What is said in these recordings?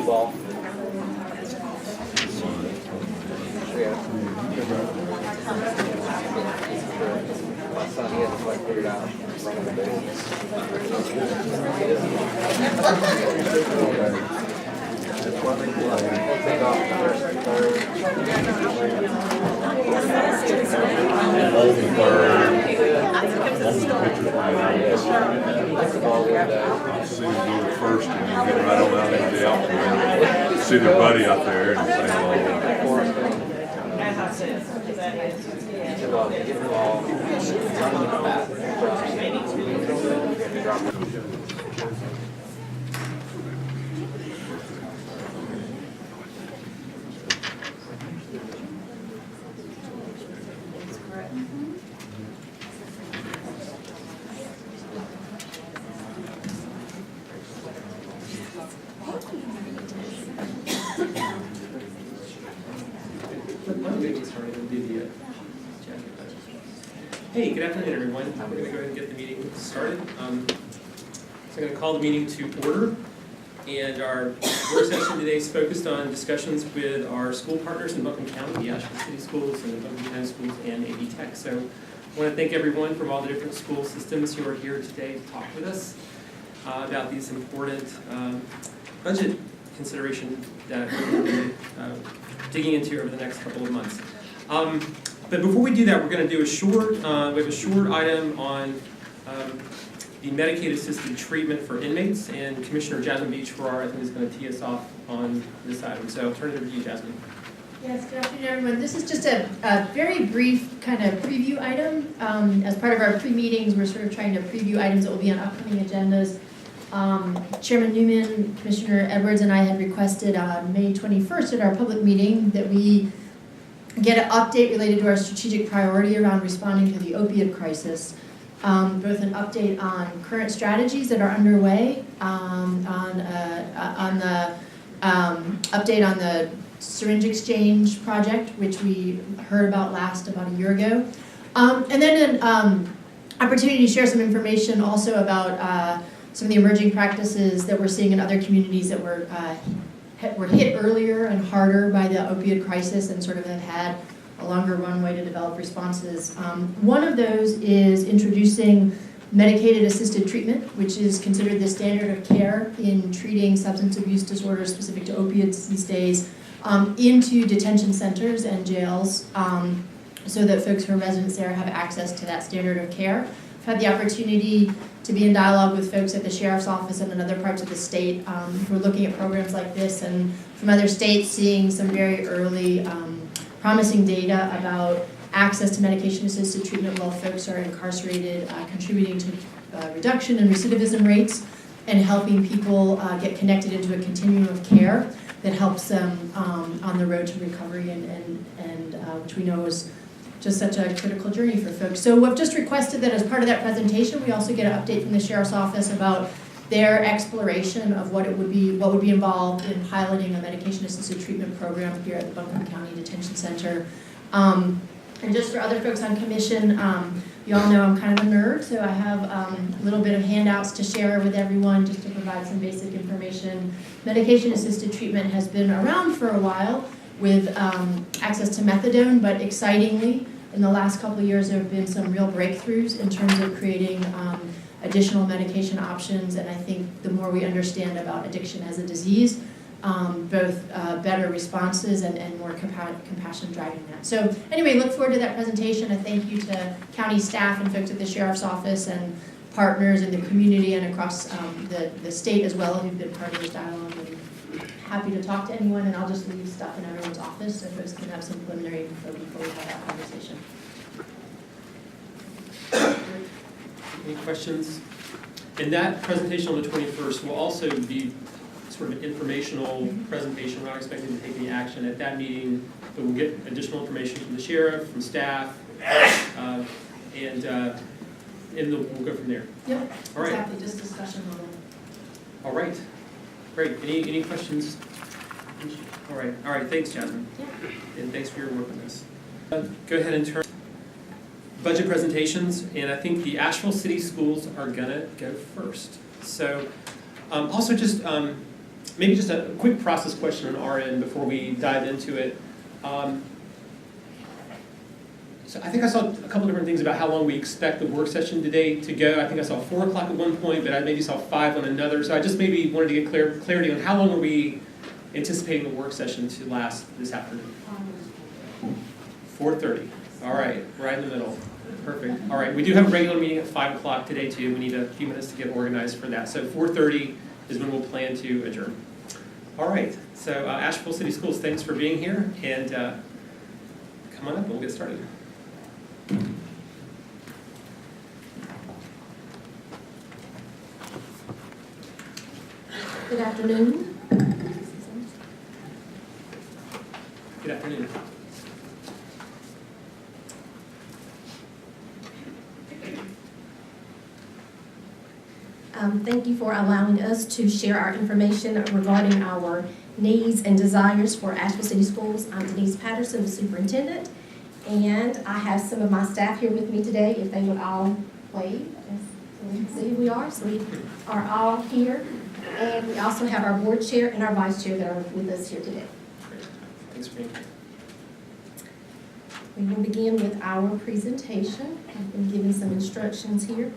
ball. My son, he hasn't quite figured out running the bases. Take off first and third. See them do it first and then get right on out into the outfield. See their buddy out there and say hello. Get the ball, run with the bat. Drop it. Hey, good afternoon, everyone. We're going to go ahead and get the meeting started. So I'm going to call the meeting to order. And our work session today is focused on discussions with our school partners in Buncombe County, the Asheville City Schools and the Buncombe County Schools and AD Tech. So I want to thank everyone from all the different school systems who are here today to talk with us about these important budget considerations that we're going to be digging into over the next couple of months. But before we do that, we're going to do a short, we have a short item on the Medicaid-assisted treatment for inmates, and Commissioner Jasmine Beach I think is going to tee us off on this item. So I'll turn it over to you, Jasmine. Yes, good afternoon, everyone. This is just a very brief kind of preview item. As part of our pre-meetings, we're sort of trying to preview items that will be on upcoming agendas. Chairman Newman, Commissioner Edwards, and I had requested on May 21st at our public meeting that we get an update related to our strategic priority around responding to the opioid crisis. Both an update on current strategies that are underway, on the update on the syringe exchange project, which we heard about about a year ago, and then an opportunity to share some information also about some of the emerging practices that we're seeing in other communities that were hit earlier and harder by the opioid crisis and sort of have had a longer runway to develop responses. One of those is introducing medicated-assisted treatment, which is considered the standard of care in treating substance abuse disorders specific to opiates these days, into detention centers and jails so that folks who are residents there have access to that standard of care. I've had the opportunity to be in dialogue with folks at the Sheriff's Office and in other parts of the state who are looking at programs like this, and from other states seeing some very early promising data about access to medication-assisted treatment while folks are incarcerated, contributing to reduction in recidivism rates and helping people get connected into a continuum of care that helps them on the road to recovery and which we know is just such a critical journey for folks. So we've just requested that as part of that presentation, we also get an update from the Sheriff's Office about their exploration of what would be involved in piloting a medication-assisted treatment program here at the Buncombe County Detention Center. And just for other folks on commission, you all know I'm kind of a nerd, so I have a little bit of handouts to share with everyone just to provide some basic information. Medication-assisted treatment has been around for a while with access to methadone, but excitingly, in the last couple of years, there have been some real breakthroughs in terms of creating additional medication options, and I think the more we understand about addiction as a disease, both better responses and more compassion driving that. So anyway, look forward to that presentation. A thank you to county staff and folks at the Sheriff's Office and partners in the community and across the state as well who've been part of this dialogue. And happy to talk to anyone, and I'll just leave stuff in everyone's office so folks can have some preliminary info before we have that conversation. Any questions? And that presentation on the 21st will also be sort of an informational presentation. We're not expecting to take any action at that meeting, but we'll get additional information from the sheriff, from staff, and we'll go from there. Yep, all right. Exactly, just discussion level. All right, great. Any questions? All right, thanks, Jasmine. Yeah. And thanks for your work on this. Go ahead and turn budget presentations, and I think the Asheville City Schools are gonna go first. So also just maybe just a quick process question on our end before we dive into it. So I think I saw a couple different things about how long we expect the work session today to go. I think I saw 4 o'clock at one point, but I maybe saw 5 on another. So I just maybe wanted to get clarity on how long are we anticipating the work session to last this afternoon? 4:30. All right, right in the middle. Perfect. All right, we do have a regular meeting at 5 o'clock today too. We need a few minutes to get organized for that. So 4:30 is when we'll plan to adjourn. All right, so Asheville City Schools, thanks for being here, and come on up and we'll get started. Good afternoon. Good afternoon. Thank you for allowing us to share our information regarding our needs and desires for Asheville City Schools. I'm Denise Patterson, the superintendent, and I have some of my staff here with me today. If they would all wave, so we can see who we are. So we are all here, and we also have our board chair and our vice chair that are with us here today. Great. Thanks for being here. We will begin with our presentation. I've been given some instructions here.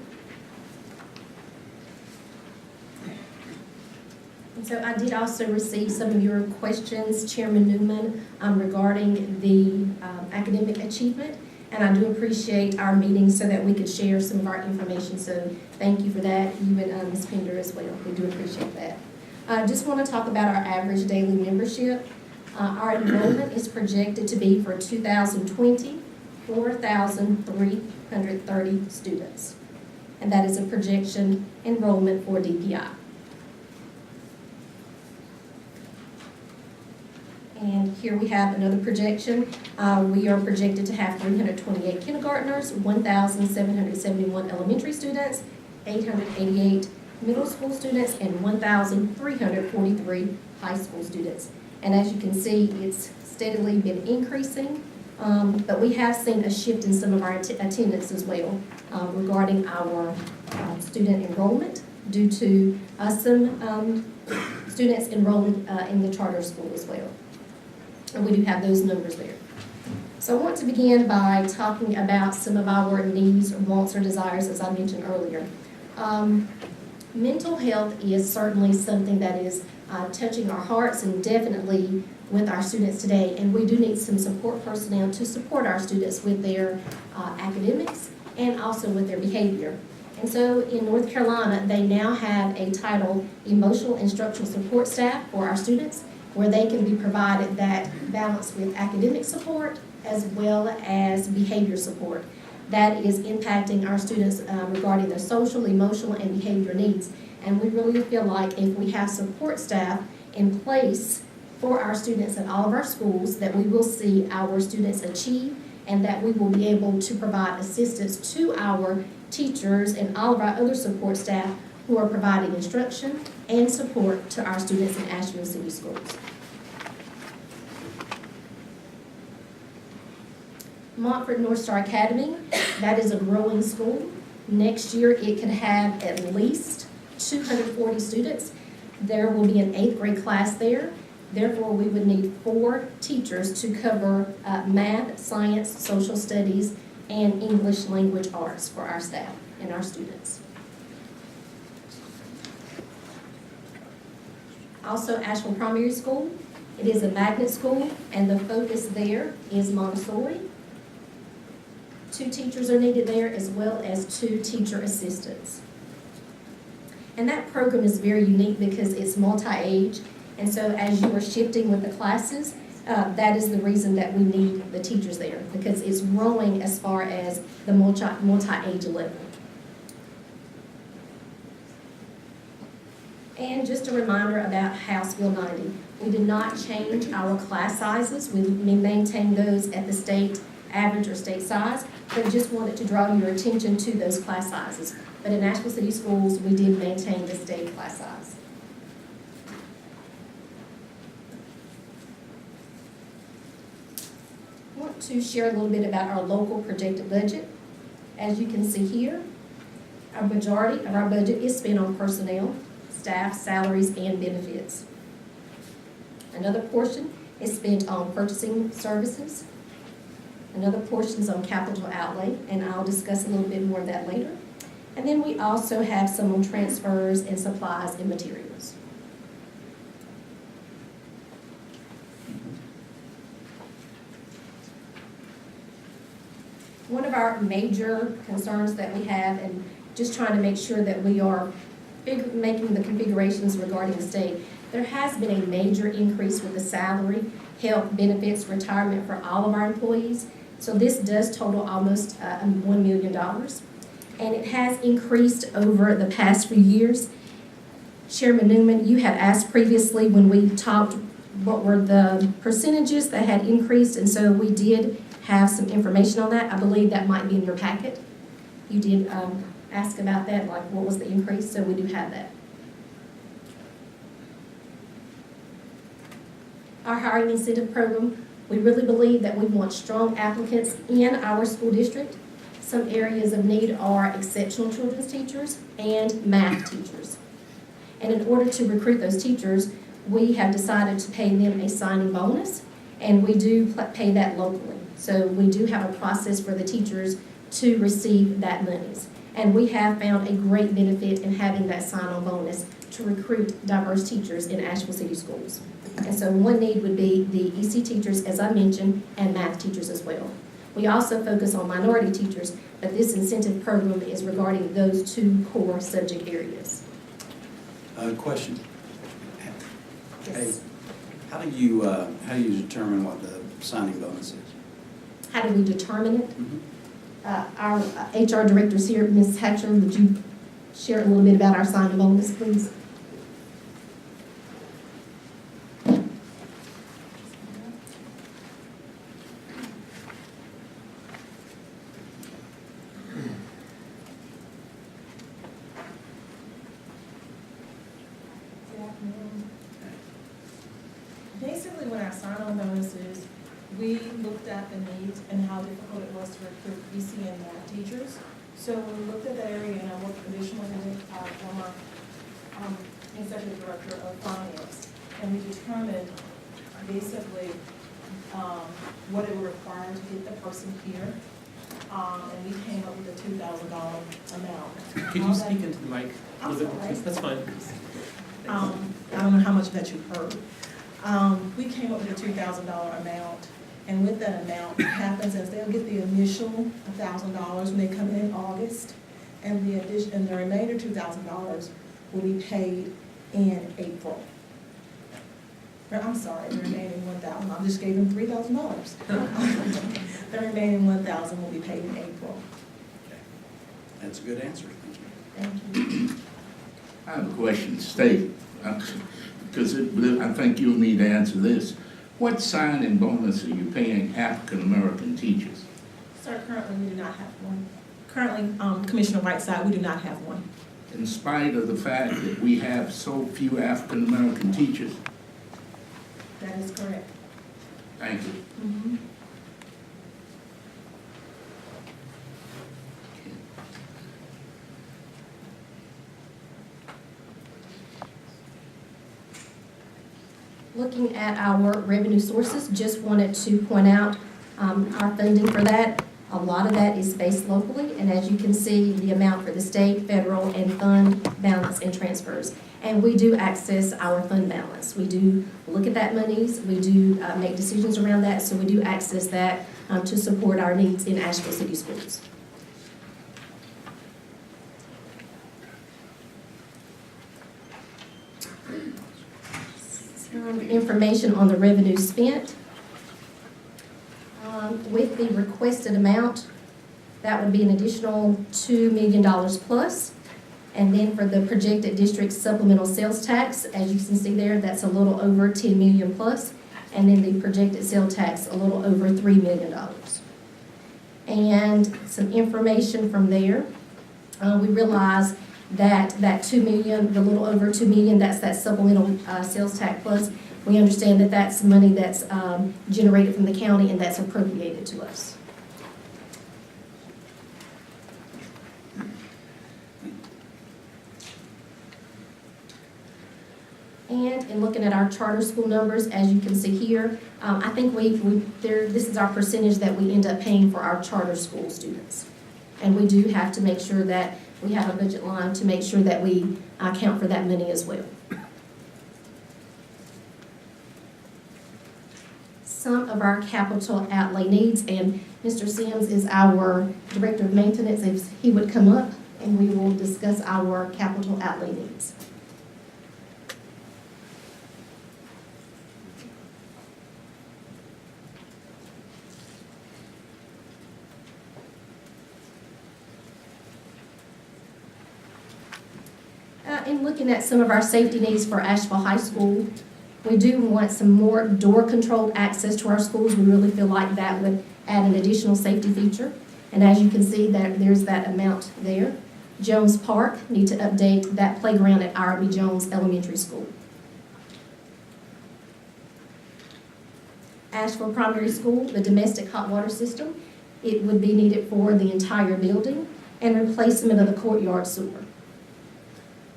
And so I did also receive some of your questions, Chairman Newman, regarding the academic achievement. And I do appreciate our meeting so that we could share some of our information. So thank you for that, you and Ms. Pender as well. We do appreciate that. I just want to talk about our average daily membership. Our enrollment is projected to be for 2020, 4,330 students. And that is a projection enrollment for DPI. And here we have another projection. We are projected to have 328 kindergartners, 1,771 elementary students, 888 middle school students, and 1,343 high school students. And as you can see, it's steadily been increasing, but we have seen a shift in some of our attendance as well regarding our student enrollment due to some students enrolled in the charter school as well. And we do have those numbers there. So I want to begin by talking about some of our needs, wants, or desires, as I mentioned earlier. Mental health is certainly something that is touching our hearts and definitely with our students today. And we do need some support personnel to support our students with their academics and also with their behavior. And so in North Carolina, they now have a title, Emotional Instructional Support Staff, for our students, where they can be provided that balance with academic support as well as behavior support. That is impacting our students regarding their social, emotional, and behavior needs. And we really feel like if we have support staff in place for our students at all of our schools, that we will see our students achieve and that we will be able to provide assistance to our teachers and all of our other support staff who are providing instruction and support to our students in Asheville City Schools. Montford North Star Academy, that is a growing school. Next year it could have at least 240 students. There will be an 8th grade class there. Therefore, we would need 4 teachers to cover math, science, social studies, and English language arts for our staff and our students. Also, Asheville Primary School, it is a magnet school, and the focus there is Montessori. 2 teachers are needed there, as well as 2 teacher assistants. And that program is very unique because it's multi-age, and so as you are shifting with the classes, that is the reason that we need the teachers there, because it's growing as far as the multi-age level. And just a reminder about House Bill 90. We did not change our class sizes. We maintain those at the state average or state size, but just wanted to draw your attention to those class sizes. But in Asheville City Schools, we did maintain the state class size. I want to share a little bit about our local projected budget. As you can see here, a majority of our budget is spent on personnel, staff, salaries, and benefits. Another portion is spent on purchasing services. Another portion is on capital outlay, and I'll discuss a little bit more of that later. And then we also have some on transfers and supplies and materials. One of our major concerns that we have, and just trying to make sure that we are making the configurations regarding the state, there has been a major increase with the salary, health, benefits, retirement for all of our employees. So this does total almost $1 million. And it has increased over the past few years. Chairman Newman, you had asked previously when we talked what were the percentages that had increased, and so we did have some information on that. I believe that might be in your packet. You did ask about that, like what was the increase, so we do have that. Our hiring incentive program, we really believe that we want strong applicants in our school district. Some areas of need are exceptional children's teachers and math teachers. And in order to recruit those teachers, we have decided to pay them a signing bonus, and we do pay that locally. So we do have a process for the teachers to receive that monies. And we have found a great benefit in having that sign-on bonus to recruit diverse teachers in Asheville City Schools. And so one need would be the EC teachers, as I mentioned, and math teachers as well. We also focus on minority teachers, but this incentive program is regarding those two core subject areas. Question. Yes. How do you determine what the signing bonus is? How do we determine it? Mhm. Our HR director's here, Ms. Hatcher, would you share a little bit about our signing bonus, please? Basically, when our sign-on bonuses, we looked at the needs and how difficult it was to recruit EC and math teachers. So when we looked at that area, and I worked additionally with our former executive director of finance, and we determined basically what it would require to get the person here, and we came up with a $2,000 amount. Could you speak into the mic? I'm sorry. That's fine. I don't know how much that you heard. We came up with a $2,000 amount, and with that amount, what happens is they'll get the initial $1,000 when they come in August, and the remainder $2,000 will be paid in April. I'm sorry, the remaining $1,000. I just gave them $3,000. The remaining $1,000 will be paid in April. That's a good answer. Thank you. Thank you. I have a question, Steve, because I think you'll need to answer this. What sign-in bonus are you paying African-American teachers? Sir, currently we do not have one. Currently, Commissioner Whiteside, we do not have one. In spite of the fact that we have so few African-American teachers? That is correct. Thank you. Mm-hmm. Looking at our revenue sources, just wanted to point out our funding for that. A lot of that is based locally, and as you can see, the amount for the state, federal, and fund balance and transfers. And we do access our fund balance. We do look at that monies, we do make decisions around that, so we do access that to support our needs in Asheville City Schools. Information on the revenue spent. With the requested amount, that would be an additional $2 million plus. And then for the projected district supplemental sales tax, as you can see there, that's a little over $10 million plus. And then the projected sales tax, a little over $3 million. And some information from there. We realize that $2 million, the little over $2 million, that's that supplemental sales tax plus. We understand that that's money that's generated from the county and that's appropriated to us. And in looking at our charter school numbers, as you can see here, I think this is our percentage that we end up paying for our charter school students. And we do have to make sure that we have a budget line to make sure that we account for that money as well. Some of our capital outlay needs, and Mr. Sims is our Director of Maintenance. If he would come up and we will discuss our capital outlay needs. In looking at some of our safety needs for Asheville High School, we do want some more door-controlled access to our schools. We really feel like that would add an additional safety feature. And as you can see, there's that amount there. Jones Park, need to update that playground at R.B. Jones Elementary School. Asheville Primary School, the domestic hot water system, it would be needed for the entire building, and replacement of the courtyard sewer.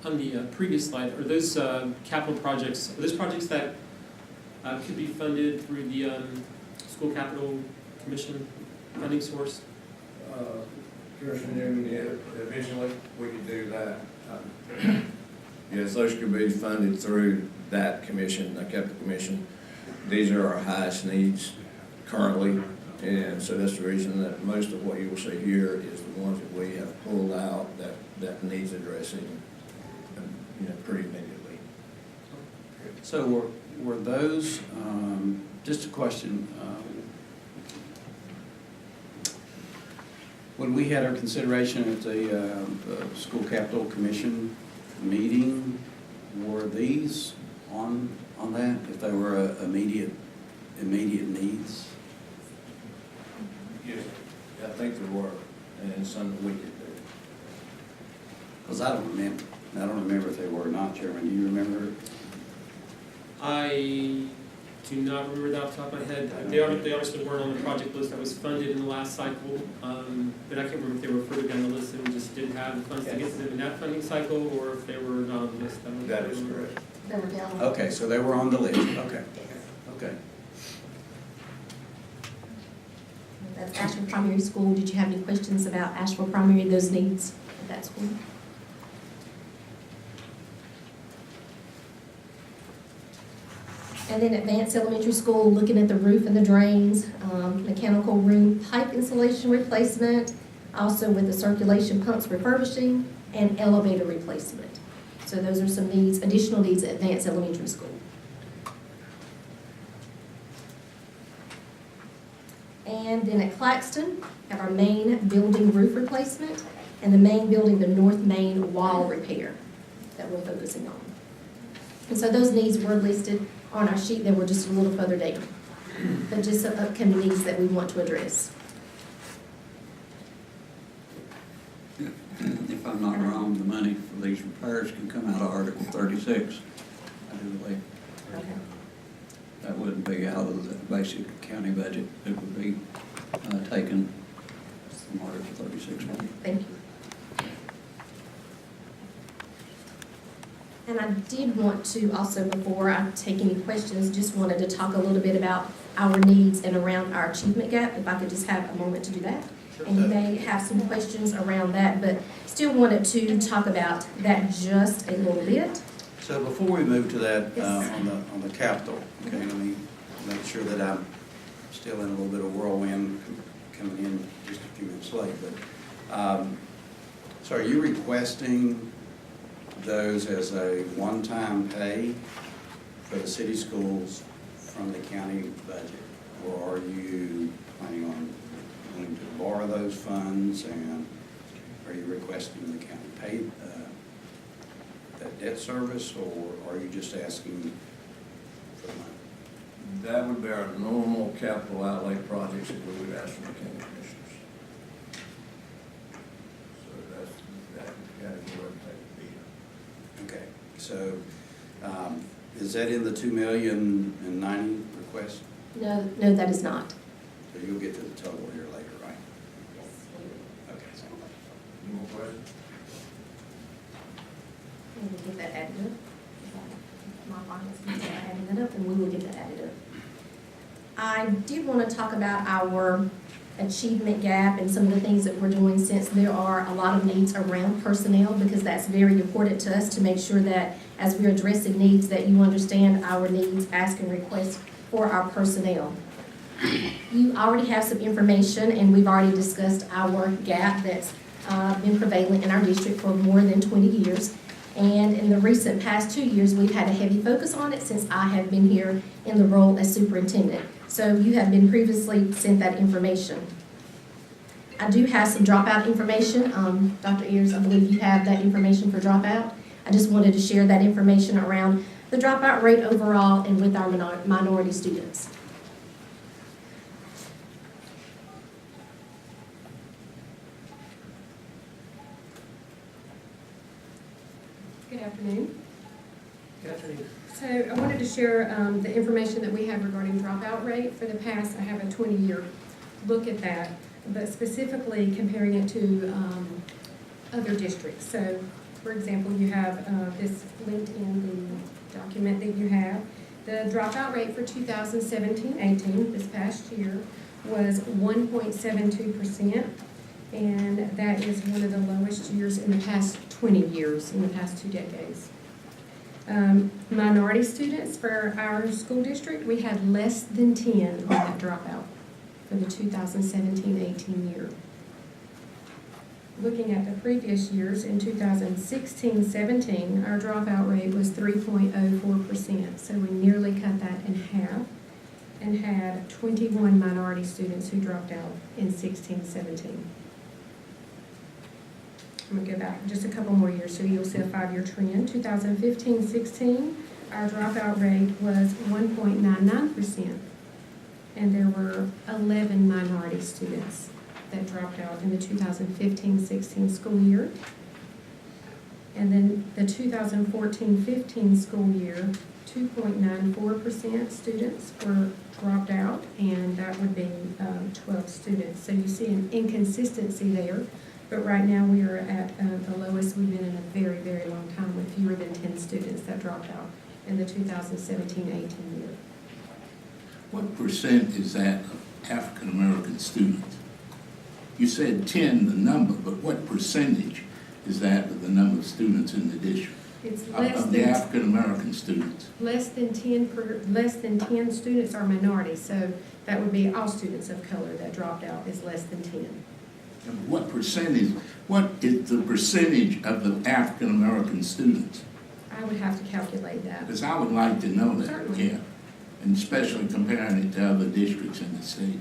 On the previous slide, are those capital projects, are those projects that could be funded through the School Capital Commission funding source? Commissioner Newman, yeah, eventually we could do that. Yes, those could be funded through that commission, the capital commission. These are our highest needs currently, and so that's the reason that most of what you will see here is the ones that we have pulled out that needs addressing, pretty immediately. So were those, just a question, when we had our consideration at the School Capital Commission meeting, were these on that, if they were immediate needs? Yes, I think there were, and some we could do. Because I don't remember if they were or not, Chairman. Do you remember? I do not remember that off the top of my head. They obviously weren't on the project list that was funded in the last cycle, but I can't remember if they were further down the list and we just didn't have the funds to get to them in that funding cycle, or if they were not on the list. That is correct. They were down. Okay, so they were on the list. Okay. Okay. That's Asheville Primary School. Did you have any questions about Asheville Primary, those needs at that school? And then Advanced Elementary School, looking at the roof and the drains, mechanical room pipe insulation replacement, also with the circulation pumps refurbishing, and elevator replacement. So those are some needs, additional needs at Advanced Elementary School. And then at Claxton, have our main building roof replacement, and the main building, the north main wall repair that we're focusing on. And so those needs were listed on our sheet. They were just a little further down, but just some upcoming needs that we want to address. If I'm not wrong, the money for these repairs can come out of Article 36, I do believe. Okay. That wouldn't be out of the basic county budget. It would be taken from Article 36 money. Thank you. And I did want to also, before I take any questions, just wanted to talk a little bit about our needs and around our achievement gap, if I could just have a moment to do that. And you may have some questions around that, but still wanted to talk about that just a little bit. So before we move to that, Yes. on the capital, okay, let me make sure that I'm still in a little bit of whirlwind coming in just a few minutes late, but, so are you requesting those as a one-time pay for the city schools from the county budget? Or are you planning on wanting to borrow those funds, and are you requesting the county pay that debt service, or are you just asking for money? That would be our normal capital outlay projects that we would ask from the county commissioners. So that's the category that would be. Okay, so is that in the 2,090,000 request? No, that is not. So you'll get to the total here later, right? Okay. Any more questions? Let me get that added up. My students are adding that up, and we will get that added up. I did want to talk about our achievement gap and some of the things that we're doing, since there are a lot of needs around personnel, because that's very important to us to make sure that as we're addressing needs, that you understand our needs, ask and request for our personnel. You already have some information, and we've already discussed our gap that's been prevalent in our district for more than 20 years. And in the recent past 2 years, we've had a heavy focus on it since I have been here in the role as superintendent. So you have been previously sent that information. I do have some dropout information. Dr. Ayers, I believe you have that information for dropout. I just wanted to share that information around the dropout rate overall and with our minority students. Good afternoon. Good afternoon. So I wanted to share the information that we have regarding dropout rate for the past. I have a 20-year look at that, but specifically comparing it to other districts. So, for example, you have this linked in the document that you have. The dropout rate for 2017-18, this past year, was 1.72%. And that is one of the lowest years in the past 20 years, in the past 2 decades. Minority students for our school district, we had less than 10 on that dropout for the 2017-18 year. Looking at the previous years, in 2016-17, our dropout rate was 3.04%, so we nearly cut that in half and had 21 minority students who dropped out in 16-17. I'm going to go back just a couple more years so you'll see a 5-year trend. 2015-16, our dropout rate was 1.99%, and there were 11 minority students that dropped out in the 2015-16 school year. And then the 2014-15 school year, 2.94% students were dropped out, and that would be 12 students. So you see an inconsistency there. But right now, we are at the lowest we've been in a very, very long time, with fewer than 10 students that dropped out in the 2017-18 year. What percent is that of African-American students? You said 10, the number, but what percentage is that of the number of students in the district? It's less of the than African-American students? less than 10 students are minorities, so that would be all students of color that dropped out is less than 10. What is the percentage of the African-American students? I would have to calculate that. Because I would like to know that. Certainly. Yeah, and especially comparing it to other districts in the state.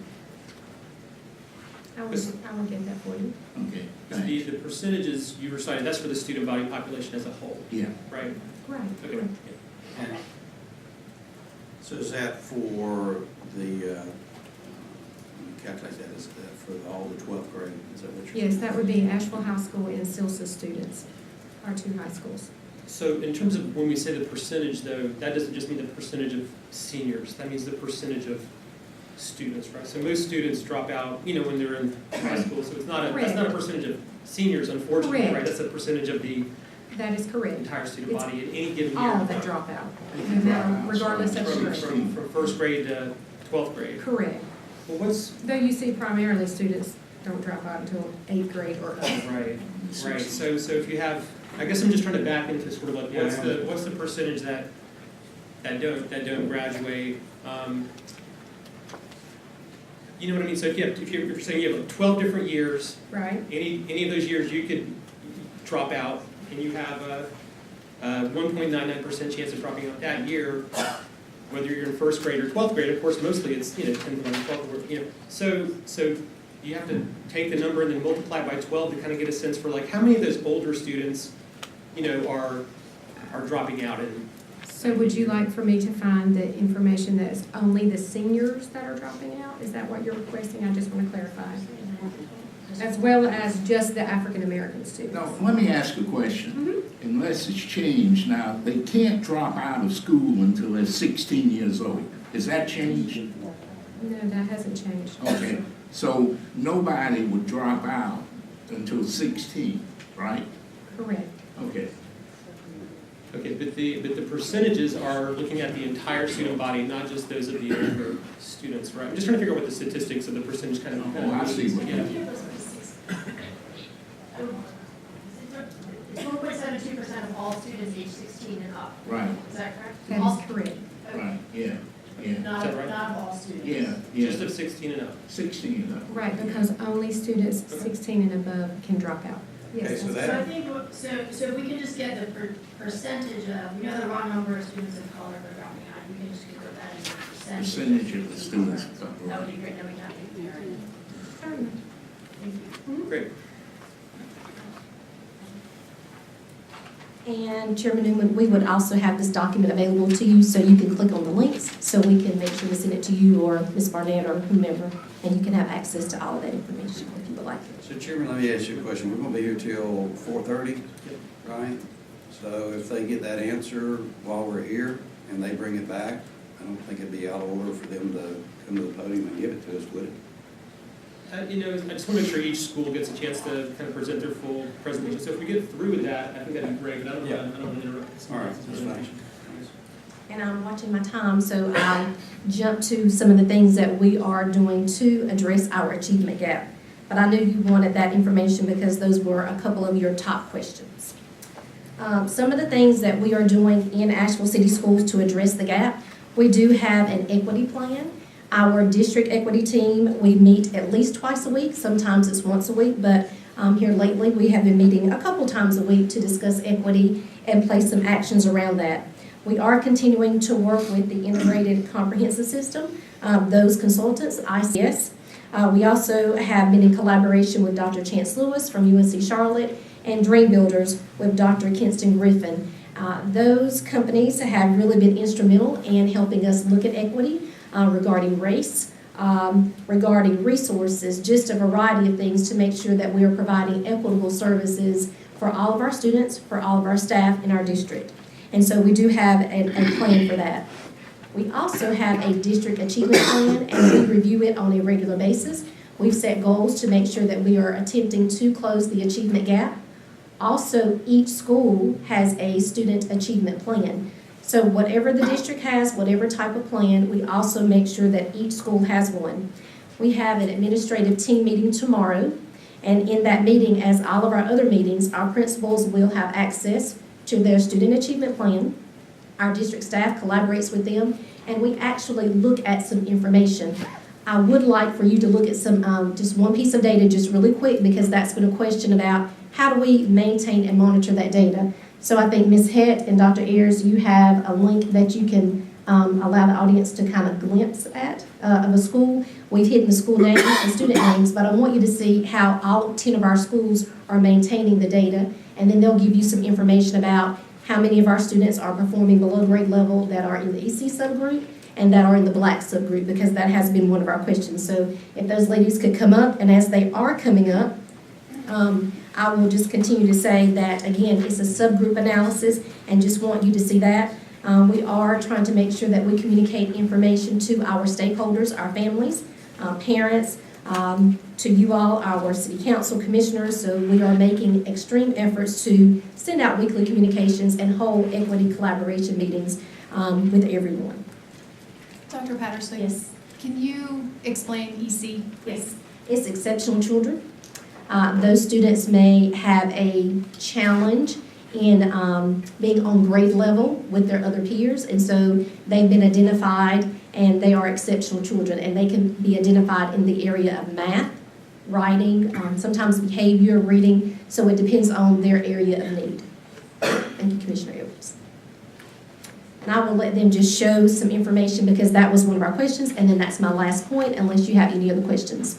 I will get that for you. Okay, The thanks. percentages you recited, that's for the student body population as a whole, Yeah. right? Right. Okay. correct. And so is that for the, calculate that, is that for all the 12th grade? Is that what you're saying? Yes, that would be Asheville High School and Silsa students, our 2 high schools. So in terms of when we say the percentage, though, that doesn't just mean the percentage of seniors. That means the percentage of students, right? So most students drop out, when they're in high school. So it's not that's not a percentage of seniors, unfortunately, Correct. right? That's a percentage of the That is correct. entire student It's body in any given year. All that drop out, no matter, regardless of From, grade. from first grade to 12th grade. Correct. Well, Though you see primarily students don't drop out until 8th grade or up. right. So if you have, I guess I'm just trying to back into sort of like what's the percentage that don't graduate? You know what I mean? So if you're saying you have 12 different years, Right. any of those years you could drop out, and you have a 1.99% chance of dropping out that year, whether you're in first grade or 12th grade. Of course, mostly it's 10, 11, 12. So you have to take the number and then multiply by 12 to kind of get a sense for like how many of those older students, are dropping out. And So would you like for me to find the information that is only the seniors that are dropping out? Is that what you're requesting? I just want to clarify. As well as just the African-American students? Now, let me ask a question. Unless it's changed now, they can't drop out of school until they're 16 years old. Has that changed? No, that hasn't changed. Okay, so nobody would drop out until 16, right? Correct. Okay. Okay, but the percentages are looking at the entire student body, not just those of the older students, right? I'm just trying to figure out what the statistics of the percentage kind of. Oh, I see what Yeah. It's 1.72% of all students age 16 and up. Right, Is that correct? That All- is correct. right, yeah, yeah, Not, Is that right? not of all students. yeah, yeah. Just of 16 and up. 16 and up. Right, because only students 16 and above can drop out. Okay, Yes, so that's So I that, think, so if we can just get the percentage of, we know the raw number of students of color that are dropping out, we can just convert that into a percentage. Percentage of the students. That would be great, then we have to compare it. Thank you. Great. And Chairman Newman, we would also have this document available to you, so you can click on the links, so we can make sure we send it to you or Ms. Barnett or whomever, and you can have access to all of that information if you would like it. so Chairman, let me ask you a question. We're gonna be here till 4:30, right? So if they get that answer while we're here and they bring it back, I don't think it'd be out of order for them to come to the podium and give it to us, would it? You know, I just want to make sure each school gets a chance to kind of present their full presentation. So if we get through with that, I think that'd be great, but I don't want to interrupt. All right, that's fine. And I'm watching my time, so I'll jump to some of the things that we are doing to address our achievement gap. But I knew you wanted that information because those were a couple of your top questions. Some of the things that we are doing in Asheville City Schools to address the gap, we do have an equity plan. Our district equity team, we meet at least twice a week, sometimes it's once a week, but here lately we have been meeting a couple times a week to discuss equity and place some actions around that. We are continuing to work with the Integrated Comprehensive System, those consultants, ICS. We also have been in collaboration with Dr. Chance Lewis from UNC Charlotte and Dream Builders with Dr. Kinston Griffin. Those companies have really been instrumental in helping us look at equity regarding race, regarding resources, just a variety of things to make sure that we are providing equitable services for all of our students, for all of our staff in our district. And so we do have a plan for that. We also have a district achievement plan, and we review it on a regular basis. We've set goals to make sure that we are attempting to close the achievement gap. Also, each school has a student achievement plan. So whatever the district has, whatever type of plan, we also make sure that each school has one. We have an administrative team meeting tomorrow, and in that meeting, as all of our other meetings, our principals will have access to their student achievement plan. Our district staff collaborates with them, and we actually look at some information. I would like for you to look at some, just one piece of data just really quick, because that's been a question about how do we maintain and monitor that data. So I think Ms. Hett and Dr. Ayers, you have a link that you can allow the audience to kind of glimpse at of a school. We've hidden the school names and student names, but I want you to see how all 10 of our schools are maintaining the data, and then they'll give you some information about how many of our students are performing below grade level that are in the EC subgroup and that are in the Black subgroup, because that has been one of our questions. So if those ladies could come up, and as they are coming up, I will just continue to say that, again, it's a subgroup analysis, and just want you to see that. We are trying to make sure that we communicate information to our stakeholders, our families, parents, to you all, our city council commissioners. So we are making extreme efforts to send out weekly communications and hold equity collaboration meetings with everyone. Dr. Patterson? Yes. Can you explain EC? Yes. It's exceptional children. Those students may have a challenge in being on grade level with their other peers, and so they've been identified, and they are exceptional children, and they can be identified in the area of math, writing, sometimes behavior, reading, so it depends on their area of need. Thank you, Commissioner Edwards. And I will let them just show some information, because that was one of our questions, and then that's my last point, unless you have any other questions.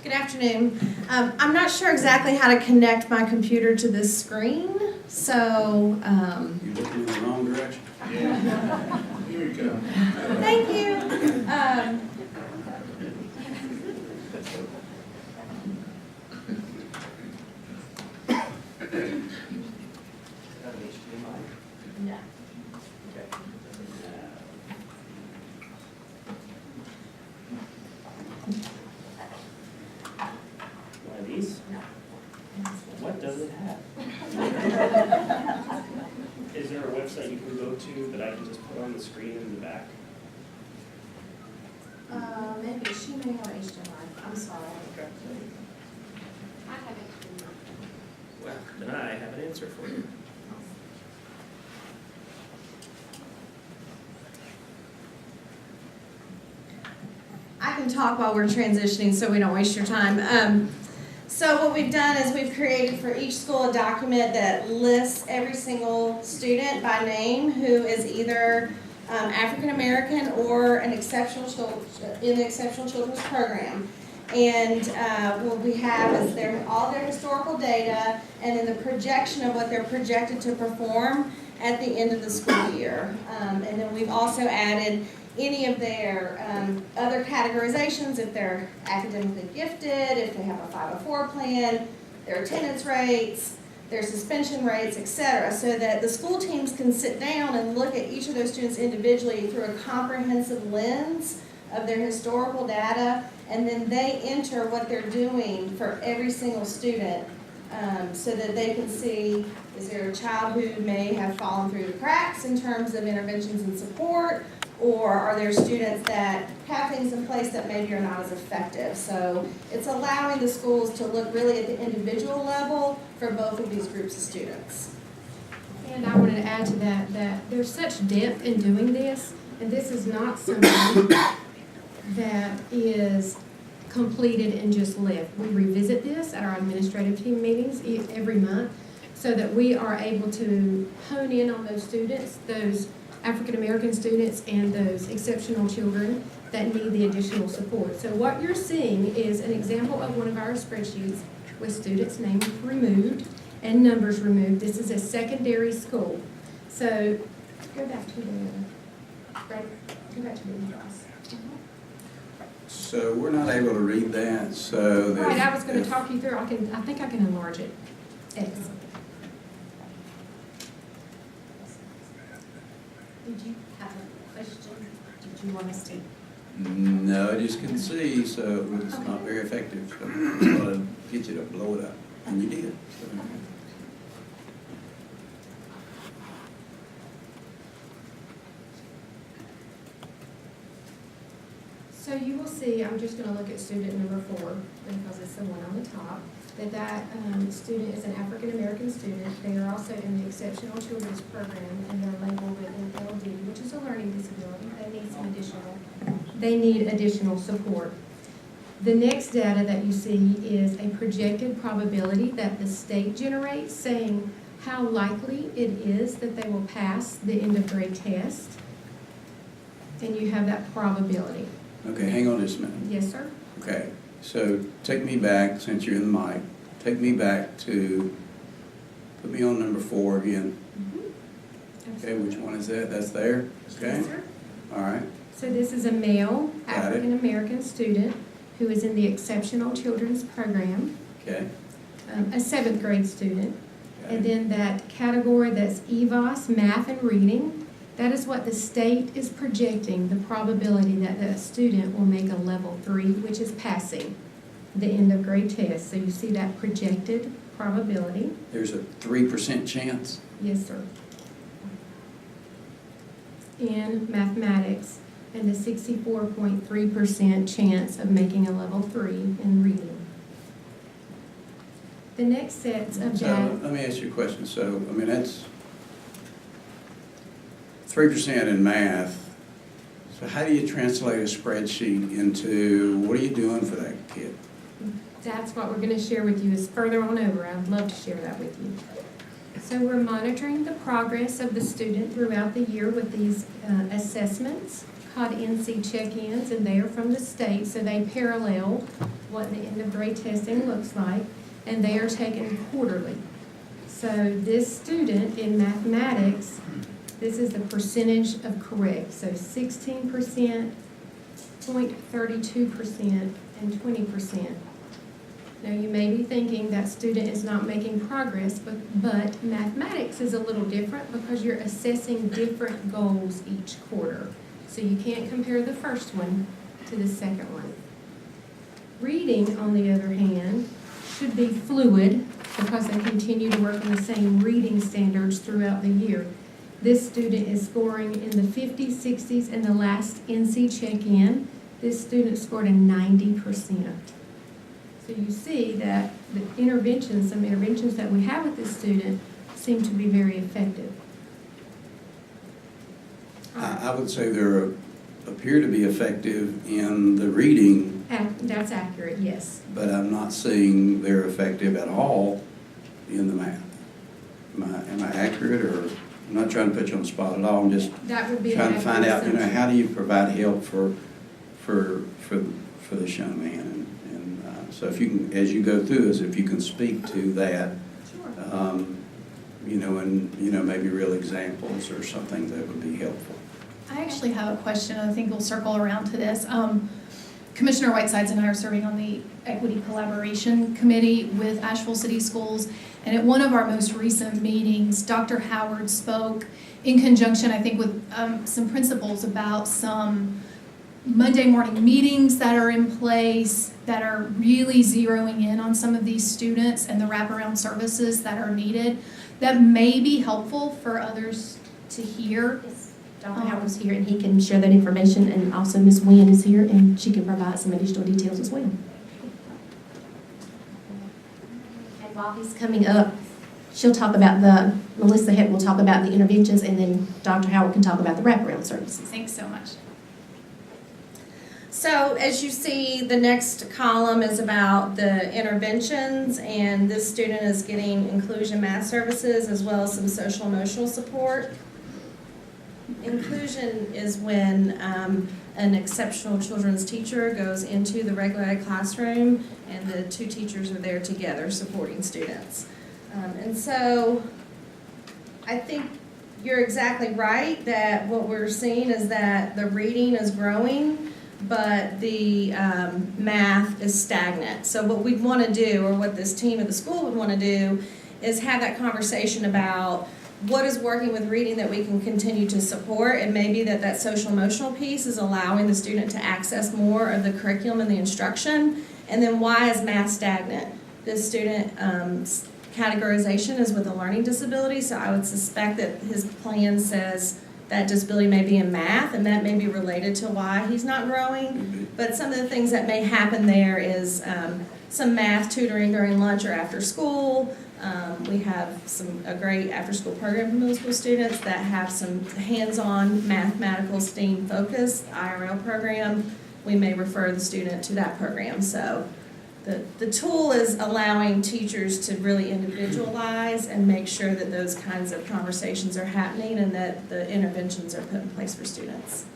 Good afternoon. I'm not sure exactly how to connect my computer to this screen, so You're looking in the wrong direction. Here we go. thank you. No. screen in the back? Maybe she may have HDMI, I'm sorry. Okay. I have HDMI. Well, then I have an answer for you. I can talk while we're transitioning so we don't waste your time. So what we've done is we've created for each school a document that lists every single student by name who is either African American or an exceptional in the Exceptional Children's Program. And what we have is all their historical data and then the projection of what they're projected to perform at the end of the school year. And then we've also added any of their other categorizations, if they're academically gifted, if they have a 504 plan, their attendance rates, their suspension rates, etc., so that the school teams can sit down and look at each of those students individually through a comprehensive lens of their historical data, and then they enter what they're doing for every single student so that they can see, is there a child who may have fallen through the cracks in terms of interventions and support, or are there students that have things in place that maybe are not as effective? So it's allowing the schools to look really at the individual level for both of these groups of students. And I wanted to add to that, that there's such depth in doing this, and this is not something that is completed and just left. We revisit this at our administrative team meetings every month so that we are able to hone in on those students, those African American students and those exceptional children that need the additional support. So what you're seeing is an example of one of our spreadsheets with students' names removed and numbers removed. This is a secondary school. So go back to the class. So we're not able to read that, so that. Right, I was going to talk you through. I think I can enlarge it. X. Did you have a question? Did you want us to? No, I just couldn't see, so it's not very effective. So I just wanted to get you to blow it up, and you did. So. So you will see, I'm just going to look at student number 4 because it's the one on the top, that student is an African American student. They are also in the Exceptional Children's Program, and they're labeled with an LD, which is a learning disability. They need additional support. The next data that you see is a projected probability that the state generates, saying how likely it is that they will pass the end of grade test, and you have that probability. Okay, hang on just a minute. Yes, sir? Okay, so take me back, since you're in the mic, take me back to, put me on number 4 again. Okay, which one is that? That's there? Okay. Yes, sir. All right. So this is a male Got it. African American student who is in the Exceptional Children's Program, Okay. a 7th grade student. Okay. And then that category that's EVOS, math and reading, that is what the state is projecting, the probability that that student will make a level 3, which is passing the end of grade test. So you see that projected probability. There's a 3% chance? Yes, sir. In mathematics, and the 64.3% chance of making a level 3 in reading. The next sets of So data. let me ask you a question. So, I mean, that's 3% in math. So how do you translate a spreadsheet into, what are you doing for that kid? That's what we're going to share with you is further on over. I'd love to share that with you. So we're monitoring the progress of the student throughout the year with these assessments called NC check-ins, and they are from the state, so they parallel what the end of grade testing looks like, and they are taken quarterly. So this student in mathematics, this is the percentage of correct, so 16%, 0.32%, and 20%. Now, you may be thinking that student is not making progress, but mathematics is a little different because you're assessing different goals each quarter. So you can't compare the first one to the second one. Reading, on the other hand, should be fluid because they continue to work on the same reading standards throughout the year. This student is scoring in the 50s, 60s, and the last NC check-in, this student scored a 90%. So you see that the interventions, some interventions that we have with this student seem to be very effective. I would say they appear to be effective in the reading, That's accurate, yes. but I'm not seeing they're effective at all in the math. Am I accurate, or I'm not trying to put you on the spot at all, I'm just That would be an trying to find out, accurate how do you provide help for this young man? And so if you can, as you go through this, if you can speak to that, Sure. and maybe real examples or something that would be helpful. I actually have a question, I think we'll circle around to this. Commissioner Whitesides and I are serving on the Equity Collaboration Committee with Asheville City Schools, and at one of our most recent meetings, Dr. Howard spoke in conjunction, I think, with some principals about some Monday morning meetings that are in place that are really zeroing in on some of these students and the wraparound services that are needed that may be helpful for others to hear. Dr. Howard's here, and he can share that information, and also Ms. Wynn is here, and she can provide some additional details as well. And while he's coming up, she'll talk about Melissa Heck will talk about the interventions, and then Dr. Howard can talk about the wraparound services. Thanks so much. So as you see, the next column is about the interventions, and this student is getting inclusion math services as well as some social emotional support. Inclusion is when an exceptional children's teacher goes into the regular ed classroom and the two teachers are there together supporting students. And so I think you're exactly right that what we're seeing is that the reading is growing, but the math is stagnant. So what we'd want to do, or what this team at the school would want to do, is have that conversation about what is working with reading that we can continue to support. It may be that social emotional piece is allowing the student to access more of the curriculum and the instruction. And then why is math stagnant? This student categorization is with a learning disability, so I would suspect that his plan says that disability may be in math, and that may be related to why he's not growing. But some of the things that may happen there is some math tutoring during lunch or after school. We have a great after-school program for middle school students that have some hands-on mathematical STEAM focused IRL program. We may refer the student to that program. So the tool is allowing teachers to really individualize and make sure that those kinds of conversations are happening and that the interventions are put in place for students.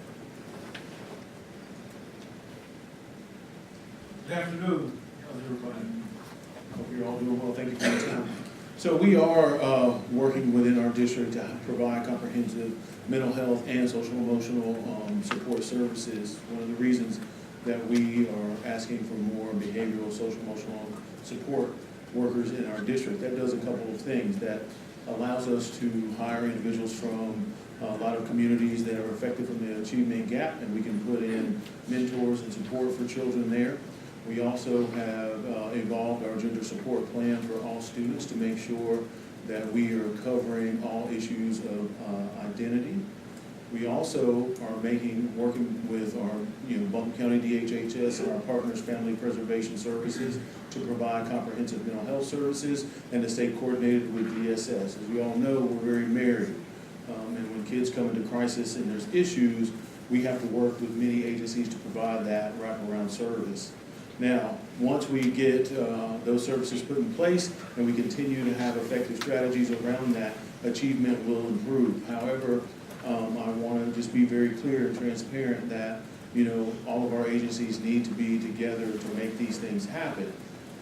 Good afternoon. How's everybody? Hope you're all doing well. Thank you for your time. So we are working within our district to provide comprehensive mental health and social emotional support services. One of the reasons that we are asking for more behavioral, social emotional support workers in our district, that does a couple of things. That allows us to hire individuals from a lot of communities that are affected from the achievement gap, and we can put in mentors and support for children there. We also have evolved our gender support plan for all students to make sure that we are covering all issues of identity. We also are working with our Buncombe County DHHS and our partners, Family Preservation Services, to provide comprehensive mental health services, and to stay coordinated with DSS. As we all know, we're very married, and when kids come into crisis and there's issues, we have to work with many agencies to provide that wraparound service. Now, once we get those services put in place and we continue to have effective strategies around that, achievement will improve. However, I want to just be very clear and transparent that all of our agencies need to be together to make these things happen,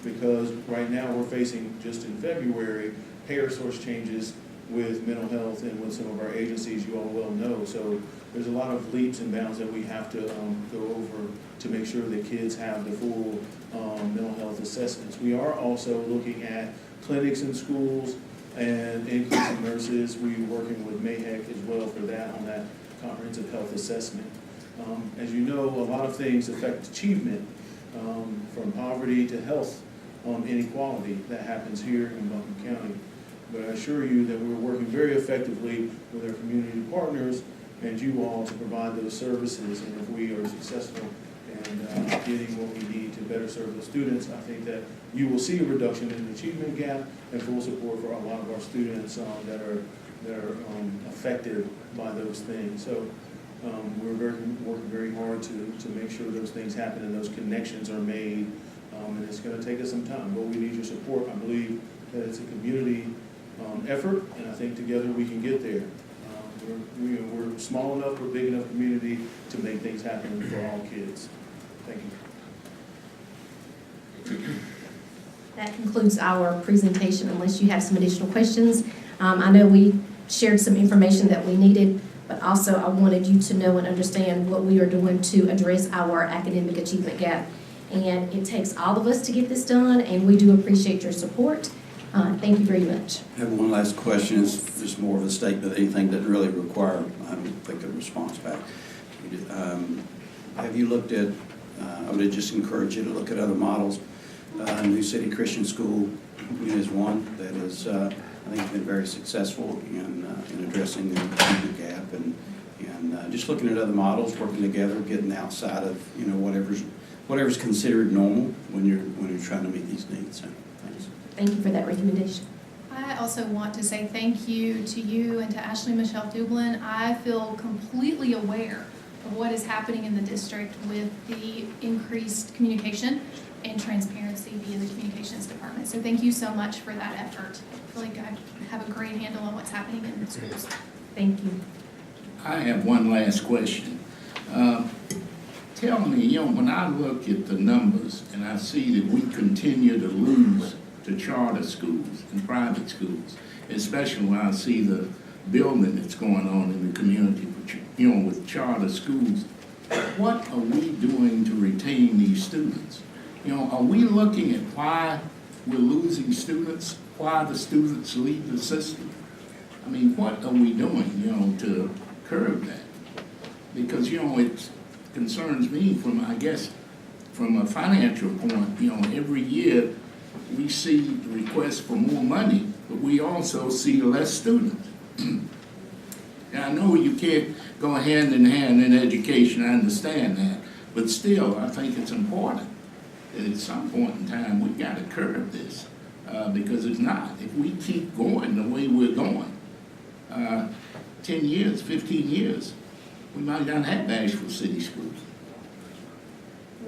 because right now we're facing, just in February, payer source changes with mental health and with some of our agencies, you all well know. So there's a lot of leaps and bounds that we have to go over to make sure that kids have the full mental health assessments. We are also looking at clinics in schools and increasing nurses. We're working with MAHEC as well for that, on that comprehensive health assessment. As you know, a lot of things affect achievement, from poverty to health inequality that happens here in Buncombe County. But I assure you that we're working very effectively with our community partners and you all to provide those services. And if we are successful in getting what we need to better serve the students, I think that you will see a reduction in the achievement gap and full support for a lot of our students that are affected by those things. So we're working very hard to make sure those things happen and those connections are made. And it's going to take us some time, but we need your support. I believe that it's a community effort, and I think together we can get there. We're small enough, we're big enough community to make things happen for all kids. Thank you. That concludes our presentation, unless you have some additional questions. I know we shared some information that we needed, but also I wanted you to know and understand what we are doing to address our academic achievement gap. And it takes all of us to get this done, and we do appreciate your support. Thank you very much. I have one last question. It's just more of a statement. Anything doesn't really require, I don't think, a response back. Have you looked at, I would just encourage you to look at other models. New City Christian School is one that is, I think, has been very successful in addressing the achievement gap and just looking at other models, working together, getting outside of whatever's considered normal when you're trying to meet these needs. So, thanks. Thank you for that recommendation. I also want to say thank you to you and to Ashley Michelle Dublin. I feel completely aware of what is happening in the district with the increased communication and transparency via the communications department. So thank you so much for that effort. I feel like I have a great handle on what's happening in the schools. Thank you. I have one last question. Tell me, when I look at the numbers and I see that we continue to lose to charter schools and private schools, especially when I see the building that's going on in the community, with charter schools, what are we doing to retain these students? Are we looking at why we're losing students, why the students leave the system? I mean, what are we doing, to curb that? Because, it concerns me from a financial point, every year we see requests for more money, but we also see less students. And I know you can't go hand in hand in education, I understand that, but still, I think it's important that at some point in time, we've got to curb this, because if not, if we keep going the way we're going, 10 years, 15 years, we might not have Asheville City Schools.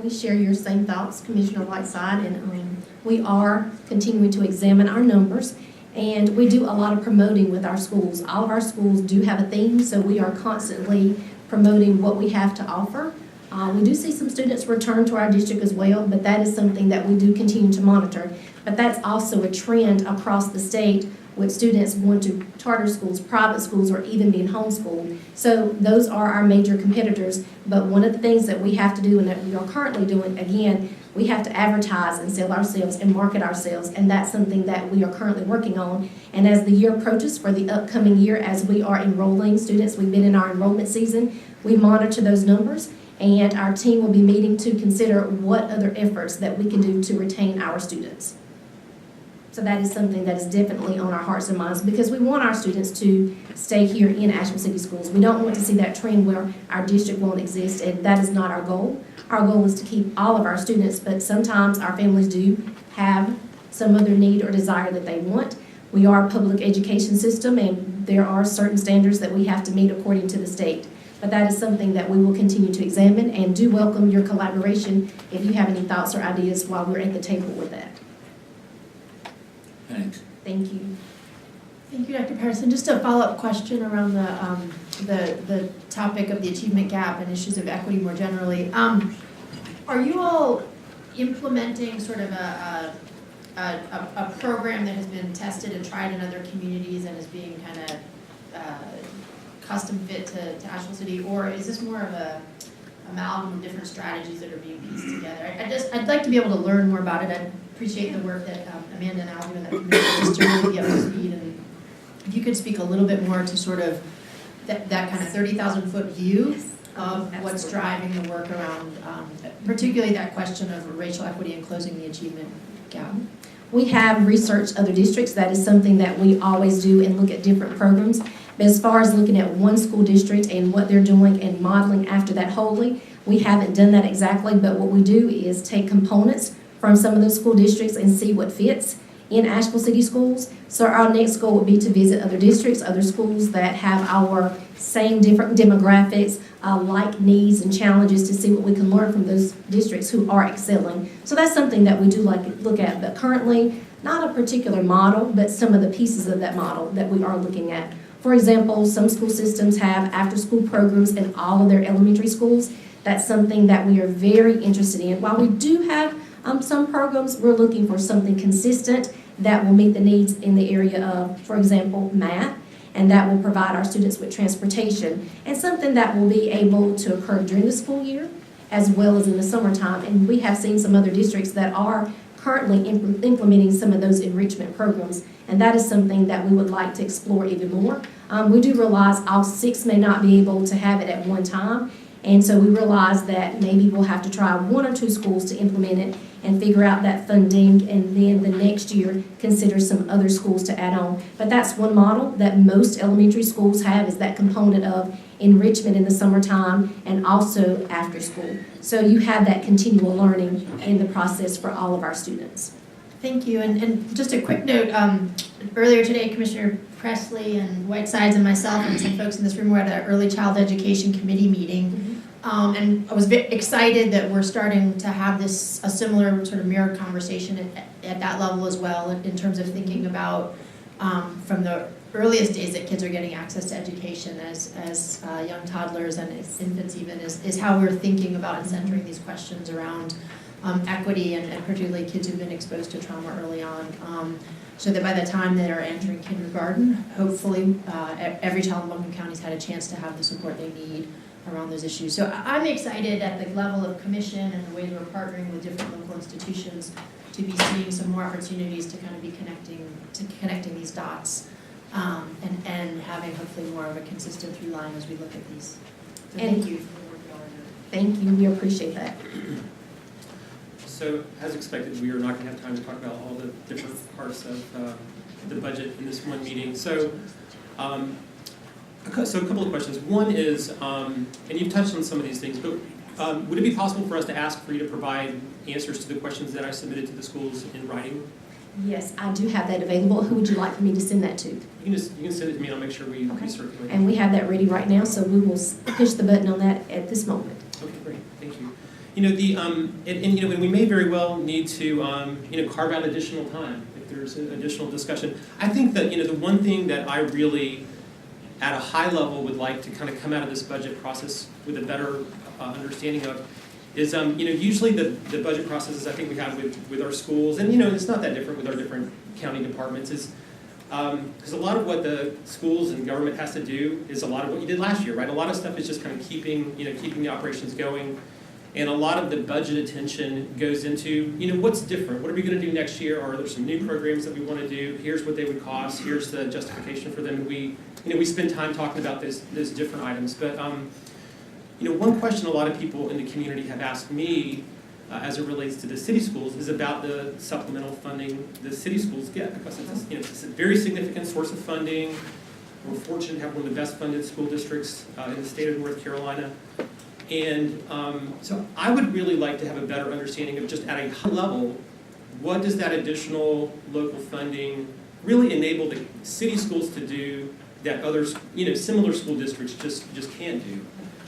We share your same thoughts, Commissioner Whiteside, and we are continuing to examine our numbers, and we do a lot of promoting with our schools. All of our schools do have a theme, so we are constantly promoting what we have to offer. We do see some students return to our district as well, but that is something that we do continue to monitor. But that's also a trend across the state with students going to charter schools, private schools, or even being homeschooled. So those are our major competitors. But one of the things that we have to do and that we are currently doing, again, we have to advertise and sell ourselves and market ourselves, and that's something that we are currently working on. And as the year approaches for the upcoming year, as we are enrolling students, we've been in our enrollment season, we monitor those numbers, and our team will be meeting to consider what other efforts that we can do to retain our students. So that is something that is definitely on our hearts and minds, because we want our students to stay here in Asheville City Schools. We don't want to see that trend where our district won't exist, and that is not our goal. Our goal is to keep all of our students, but sometimes our families do have some other need or desire that they want. We are a public education system, and there are certain standards that we have to meet according to the state. But that is something that we will continue to examine, and do welcome your collaboration if you have any thoughts or ideas while we're at the table with that. Thanks. Thank you. Thank you, Dr. Patterson. Just a follow-up question around the topic of the achievement gap and issues of equity more generally. Are you all implementing sort of a program that has been tested and tried in other communities and is being kind of custom fit to Asheville City, or is this more of a amalgam of different strategies that are being pieced together? I'd like to be able to learn more about it. I appreciate the work that Amanda and Al do in that community, just to really get up to speed. And if you could speak a little bit more to sort of that kind of 30,000-foot view of what's driving the work around, particularly that question of racial equity and closing the achievement gap. We have researched other districts. That is something that we always do and look at different programs. But as far as looking at one school district and what they're doing and modeling after that wholly, we haven't done that exactly, but what we do is take components from some of those school districts and see what fits in Asheville City Schools. So our next goal would be to visit other districts, other schools that have our same different demographics, like needs and challenges, to see what we can learn from those districts who are excelling. So that's something that we do like to look at, but currently not a particular model, but some of the pieces of that model that we are looking at. For example, some school systems have after-school programs in all of their elementary schools. That's something that we are very interested in. While we do have some programs, we're looking for something consistent that will meet the needs in the area of, for example, math, and that will provide our students with transportation, and something that will be able to occur during the school year as well as in the summertime. And we have seen some other districts that are currently implementing some of those enrichment programs, and that is something that we would like to explore even more. We do realize all 6 may not be able to have it at one time, and so we realize that maybe we'll have to try 1 or 2 schools to implement it and figure out that funding, and then the next year consider some other schools to add on. But that's one model that most elementary schools have, is that component of enrichment in the summertime and also after school. So you have that continual learning in the process for all of our students. Thank you, and just a quick note, earlier today, Commissioner Presley and Whitesides and myself and some folks in this room were at an early child education committee meeting. And I was excited that we're starting to have a similar sort of mirror conversation at that level as well, in terms of thinking about from the earliest days that kids are getting access to education as young toddlers and as infants even, is how we're thinking about and centering these questions around equity and particularly kids who've been exposed to trauma early on. So that by the time they are entering kindergarten, hopefully every child in Buncombe County has had a chance to have the support they need around those issues. So I'm excited at the level of commission and the way we're partnering with different local institutions to be seeing some more opportunities to kind of be connecting these dots, and having hopefully more of a consistent through line as we look at these. So thank you for the work y'all are doing. Thank you, we appreciate that. So, as expected, we are not going to have time to talk about all the different parts of the budget in this one meeting. So, a couple of questions. One is, and you've touched on some of these things, but would it be possible for us to ask for you to provide answers to the questions that I submitted to the schools in writing? Yes, I do have that available. Who would you like for me to send that to? You can send it to me and I'll make sure we circulate it. And we have that ready right now, so we will push the button on that at this moment. Okay, great, thank you. You know, and we may very well need to, carve out additional time if there's additional discussion. I think that, the one thing that I really, at a high level, would like to kind of come out of this budget process with a better understanding of is, usually the budget processes I think we have with our schools, and, it's not that different with our different county departments, is because a lot of what the schools and government has to do is a lot of what you did last year, right? A lot of stuff is just kind of keeping the operations going. And a lot of the budget attention goes into, what's different? What are we going to do next year? Are there some new programs that we want to do? Here's what they would cost. Here's the justification for them. And we spend time talking about those different items. But, one question a lot of people in the community have asked me as it relates to the city schools is about the supplemental funding the city schools get, because it's a very significant source of funding. We're fortunate to have one of the best funded school districts in the state of North Carolina. And so I would really like to have a better understanding of, just at a high level, what does that additional local funding really enable the city schools to do that others, similar school districts just can't do.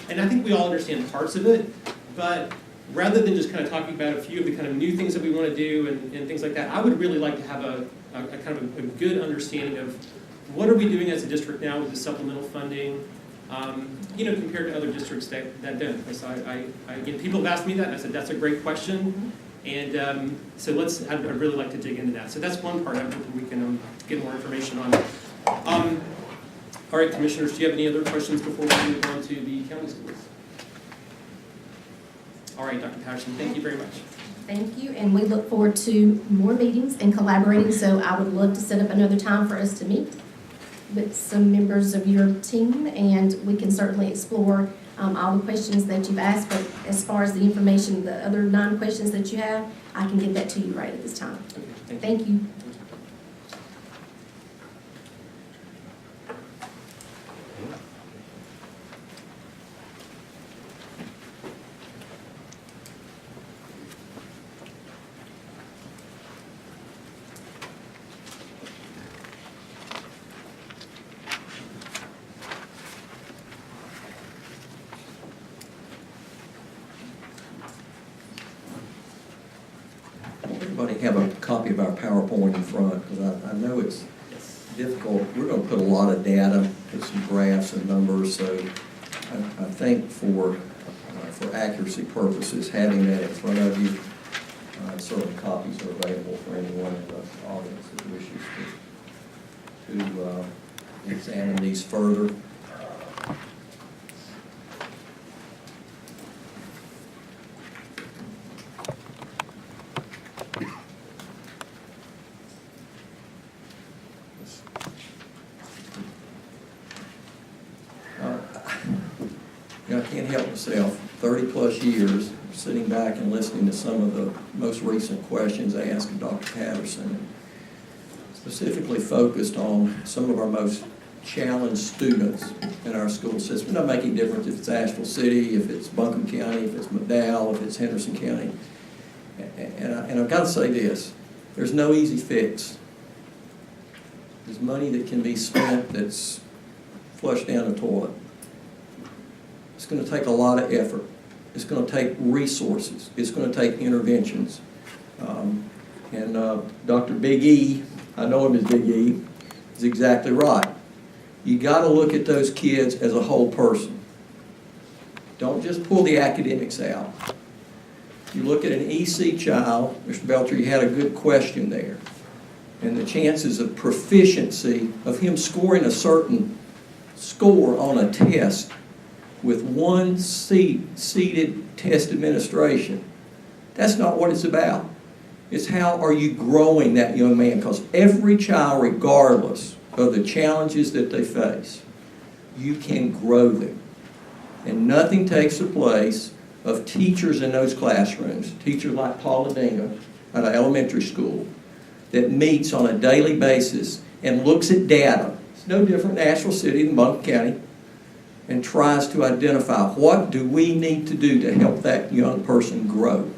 And I think we all understand parts of it, but rather than just kind of talking about a few of the kind of new things that we want to do and things like that, I would really like to have a kind of a good understanding of what are we doing as a district now with the supplemental funding, compared to other districts that don't. Because again, people have asked me that, and I said, that's a great question. And so I'd really like to dig into that. So that's one part I'm hoping we can get more information on. All right, commissioners, do you have any other questions before we move on to the county schools? All right, Dr. Patterson, thank you very much. Thank you, and we look forward to more meetings and collaborating, so I would love to set up another time for us to meet with some members of your team, and we can certainly explore all the questions that you've asked, but as far as the information, the other 9 questions that you have, I can get that to you right at this time. Okay, Thank you. Everybody have a copy of our PowerPoint in front, because I know it's difficult. We're going to put a lot of data, put some graphs and numbers, so I think for accuracy purposes, having that in front of you, certainly copies are available for anyone in the audience that wishes to examine these further. I can't help myself, 30-plus years, sitting back and listening to some of the most recent questions asked of Dr. Patterson, specifically focused on some of our most challenged students in our school system. It doesn't make any difference if it's Asheville City, if it's Buncombe County, if it's McDowell, if it's Henderson County. And I've got to say this, there's no easy fix. There's money that can be spent that's flushed down the toilet. It's going to take a lot of effort. It's going to take resources. It's going to take interventions. Dr. Big E, I know him as Big E, is exactly right. You got to look at those kids as a whole person. Don't just pull the academics out. You look at an EC child, Mr. Belcher, you had a good question there. And the chances of proficiency of him scoring a certain score on a test with one seated test administration. That's not what it's about. It's how are you growing that young man, because every child, regardless of the challenges that they face, you can grow them. And nothing takes the place of teachers in those classrooms, teachers like Paula Dinga at an elementary school, that meets on a daily basis and looks at data. It's no different in Asheville City than Buncombe County, and tries to identify what do we need to do to help that young person grow.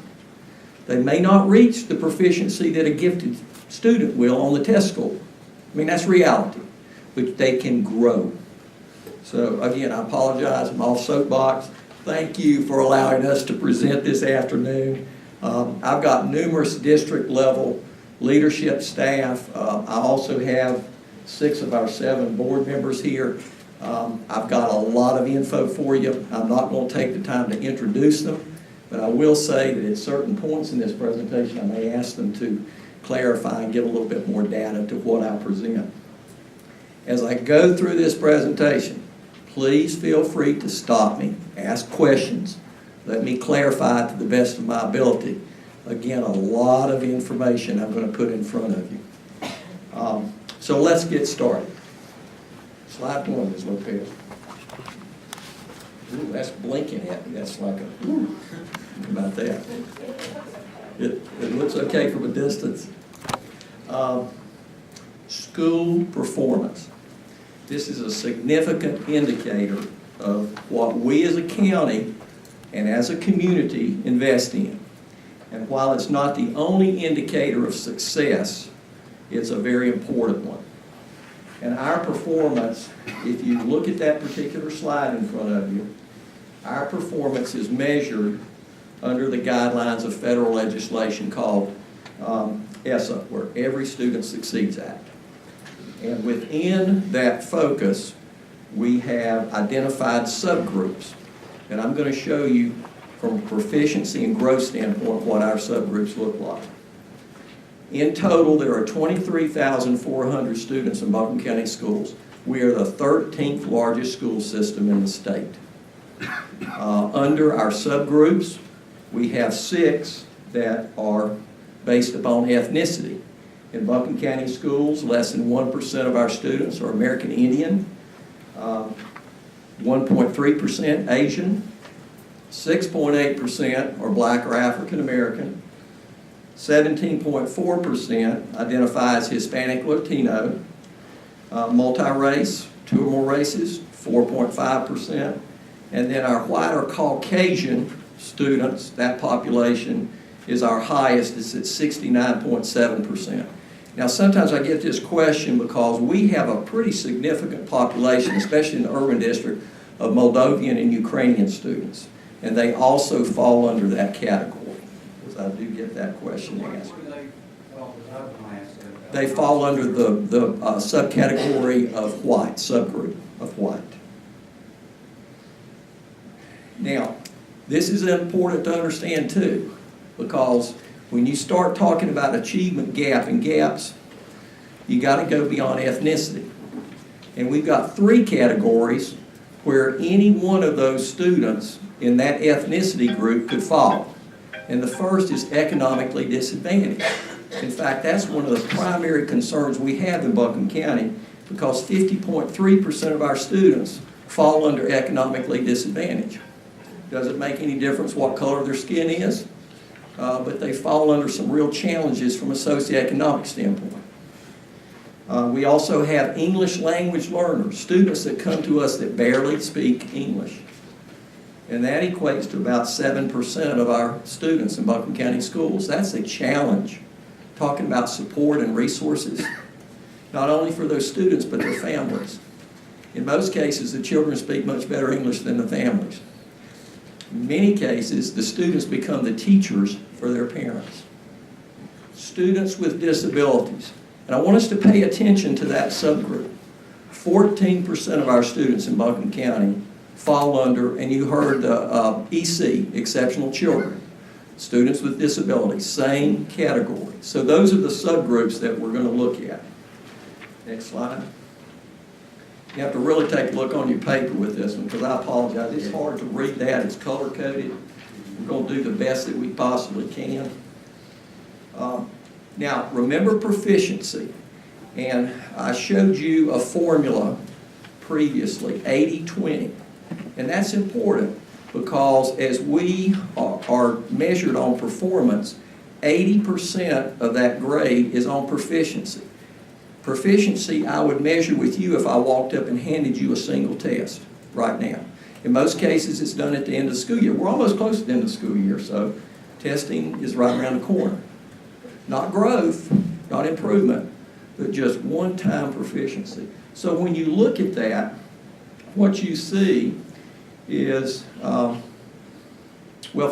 They may not reach the proficiency that a gifted student will on the test score. I mean, that's reality, but they can grow. So again, I apologize, I'm off soapbox. Thank you for allowing us to present this afternoon. I've got numerous district level leadership staff. I also have 6 of our 7 board members here. I've got a lot of info for you. I'm not going to take the time to introduce them, but I will say that at certain points in this presentation, I may ask them to clarify and give a little bit more data to what I present. As I go through this presentation, please feel free to stop me, ask questions, let me clarify to the best of my ability. Again, a lot of information I'm going to put in front of you. So let's get started. Slide 1, Ms. Lopez. Ooh, that's blinking at me. That's like a, ooh, how about that? It looks okay from a distance. School performance. This is a significant indicator of what we as a county and as a community invest in. And while it's not the only indicator of success, it's a very important one. And our performance, if you look at that particular slide in front of you, our performance is measured under the guidelines of federal legislation called ESSA, where Every Student Succeeds Act. And within that focus, we have identified subgroups. And I'm going to show you from a proficiency and growth standpoint what our subgroups look like. In total, there are 23,400 students in Buncombe County schools. We are the 13th largest school system in the state. Under our subgroups, we have 6 that are based upon ethnicity. In Buncombe County schools, less than 1% of our students are American Indian. 1.3% Asian, 6.8% are Black or African American, 17.4% identify as Hispanic Latino, multi-race, 2 or more races, 4.5%, and then our white or Caucasian students, that population is our highest, it's at 69.7%. Now, sometimes I get this question because we have a pretty significant population, especially in the urban district, of Moldovan and Ukrainian students, and they also fall under that category, because I do get that question asked. They fall under the subcategory of white, subgroup of white. Now, this is important to understand too, because when you start talking about achievement gap and gaps, you got to go beyond ethnicity. And we've got 3 categories where any one of those students in that ethnicity group could fall. And the first is economically disadvantaged. In fact, that's one of the primary concerns we have in Buncombe County, because 50.3% of our students fall under economically disadvantaged. Doesn't make any difference what color their skin is, but they fall under some real challenges from a socioeconomic standpoint. We also have English language learners, students that come to us that barely speak English. And that equates to about 7% of our students in Buncombe County schools. That's a challenge. Talking about support and resources, not only for those students, but their families. In most cases, the children speak much better English than the families. In many cases, the students become the teachers for their parents. Students with disabilities. And I want us to pay attention to that subgroup. 14% of our students in Buncombe County fall under, and you heard EC, exceptional children. Students with disabilities, same category. So those are the subgroups that we're going to look at. Next slide. You have to really take a look on your paper with this one, because I apologize. It's hard to read that. It's color-coded. We're going to do the best that we possibly can. Now, remember proficiency. And I showed you a formula previously, 80-20. And that's important, because as we are measured on performance, 80% of that grade is on proficiency. Proficiency I would measure with you if I walked up and handed you a single test right now. In most cases, it's done at the end of the school year. We're almost close to the end of the school year, so testing is right around the corner. Not growth, not improvement, but just one-time proficiency. So when you look at that, what you see is, well,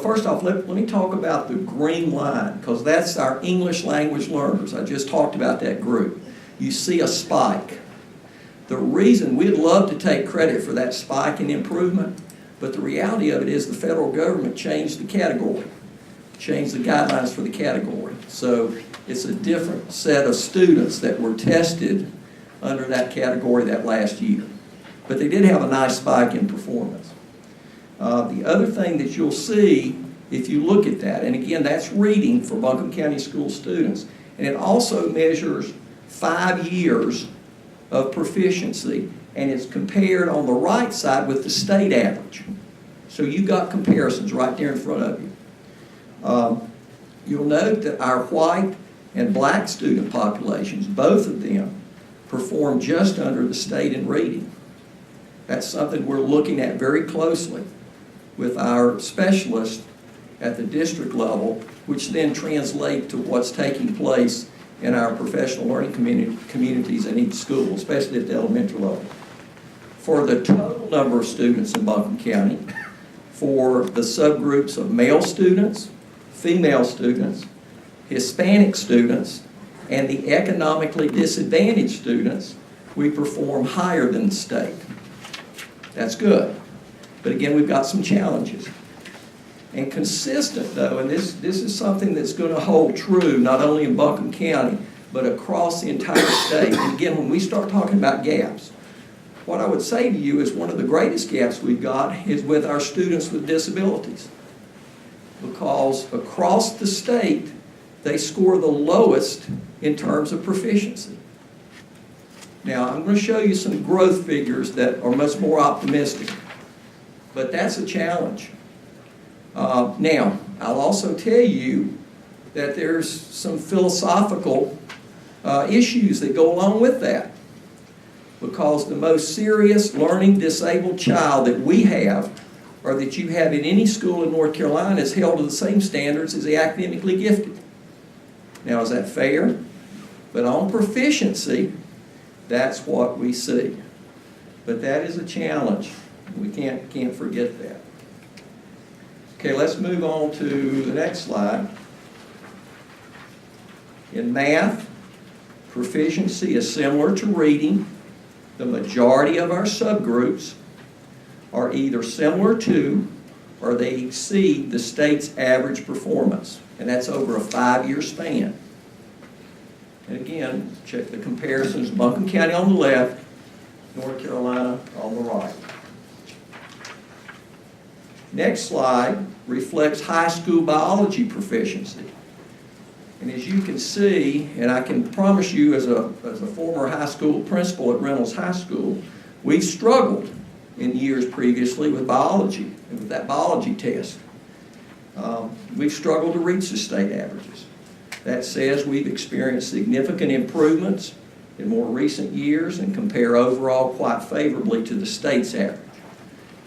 first off, let me talk about the green line, because that's our English language learners. I just talked about that group. You see a spike. The reason we'd love to take credit for that spike in improvement, but the reality of it is the federal government changed the category, changed the guidelines for the category. So it's a different set of students that were tested under that category that last year. But they did have a nice spike in performance. The other thing that you'll see if you look at that, and again, that's reading for Buncombe County school students, and it also measures 5 years of proficiency, and it's compared on the right side with the state average. So you've got comparisons right there in front of you. You'll note that our white and black student populations, both of them, perform just under the state in reading. That's something we're looking at very closely with our specialists at the district level, which then translate to what's taking place in our professional learning communities in each school, especially at the elementary level. For the total number of students in Buncombe County, for the subgroups of male students, female students, Hispanic students, and the economically disadvantaged students, we perform higher than the state. That's good. But again, we've got some challenges. And consistent, though, and this is something that's going to hold true not only in Buncombe County, but across the entire state. And again, when we start talking about gaps, what I would say to you is one of the greatest gaps we've got is with our students with disabilities. Because across the state, they score the lowest in terms of proficiency. Now, I'm going to show you some growth figures that are much more optimistic, but that's a challenge. Now, I'll also tell you that there's some philosophical issues that go along with that, because the most serious learning disabled child that we have, or that you have in any school in North Carolina, is held to the same standards as the academically gifted. Now, is that fair? But on proficiency, that's what we see. But that is a challenge. We can't forget that. Okay, let's move on to the next slide. In math, proficiency is similar to reading. The majority of our subgroups are either similar to or they exceed the state's average performance, and that's over a 5-year span. And again, check the comparisons, Buncombe County on the left, North Carolina on the right. Next slide reflects high school biology proficiency. And as you can see, and I can promise you as a former high school principal at Reynolds High School, we've struggled in years previously with biology and with that biology test. We've struggled to reach the state averages. That says we've experienced significant improvements in more recent years and compare overall quite favorably to the state's average.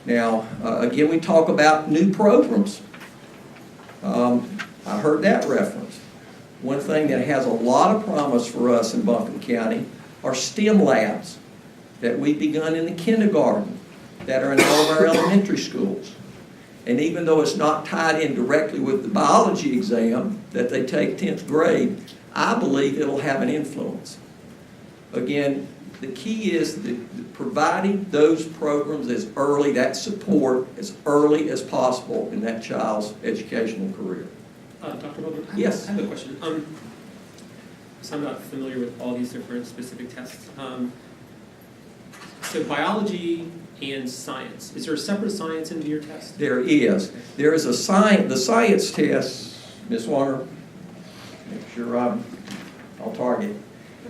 Now, again, we talk about new programs. I heard that reference. One thing that has a lot of promise for us in Buncombe County are STEM labs that we've begun in the kindergarten, that are in all of our elementary schools. And even though it's not tied in directly with the biology exam that they take 10th grade, I believe it'll have an influence. Again, the key is providing those programs as early, that support as early as possible in that child's educational career. Dr. Baldwin, Yes. I have a question. So I'm not familiar with all these different specific tests. So biology and science, is there a separate science in your test? There is. There is a the science test, Ms. Warner, make sure I'm on target,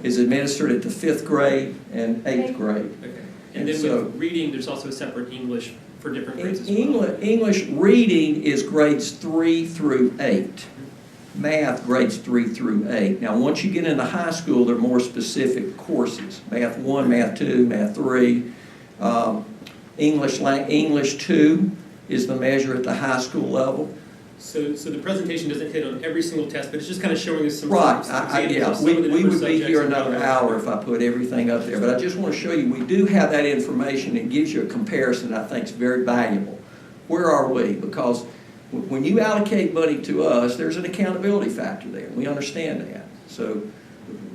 is administered at the 5th grade and 8th grade. Okay. And then so, with reading, there's also a separate English for different grades as well. English reading is grades 3 through 8. Math, grades 3 through 8. Now, once you get into high school, there are more specific courses. Math 1, Math 2, Math 3. English 2 is the measure at the high school level. So the presentation doesn't hit on every single test, but it's just kind of showing us some Right. examples. We would be here another hour if I put everything up there. But I just want to show you, we do have that information. It gives you a comparison that I think is very valuable. Where are we? Because when you allocate money to us, there's an accountability factor there. We understand that. So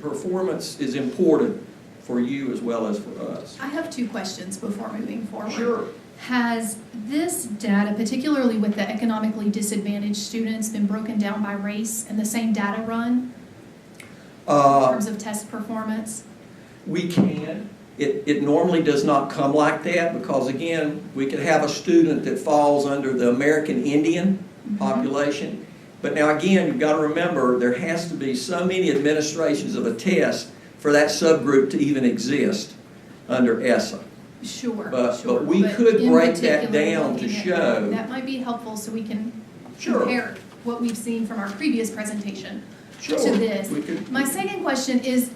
performance is important for you as well as for us. I have 2 questions before moving forward. Sure. Has this data, particularly with the economically disadvantaged students, been broken down by race in the same data run in terms of test performance? We can. It normally does not come like that because, again, we could have a student that falls under the American Indian population. But now, again, you've got to remember there has to be so many administrations of a test for that subgroup to even exist under ESSA. Sure, But we could break that down to show. That might be helpful so we can Sure. compare what we've seen from our previous presentation Sure. to this. We could. My second question is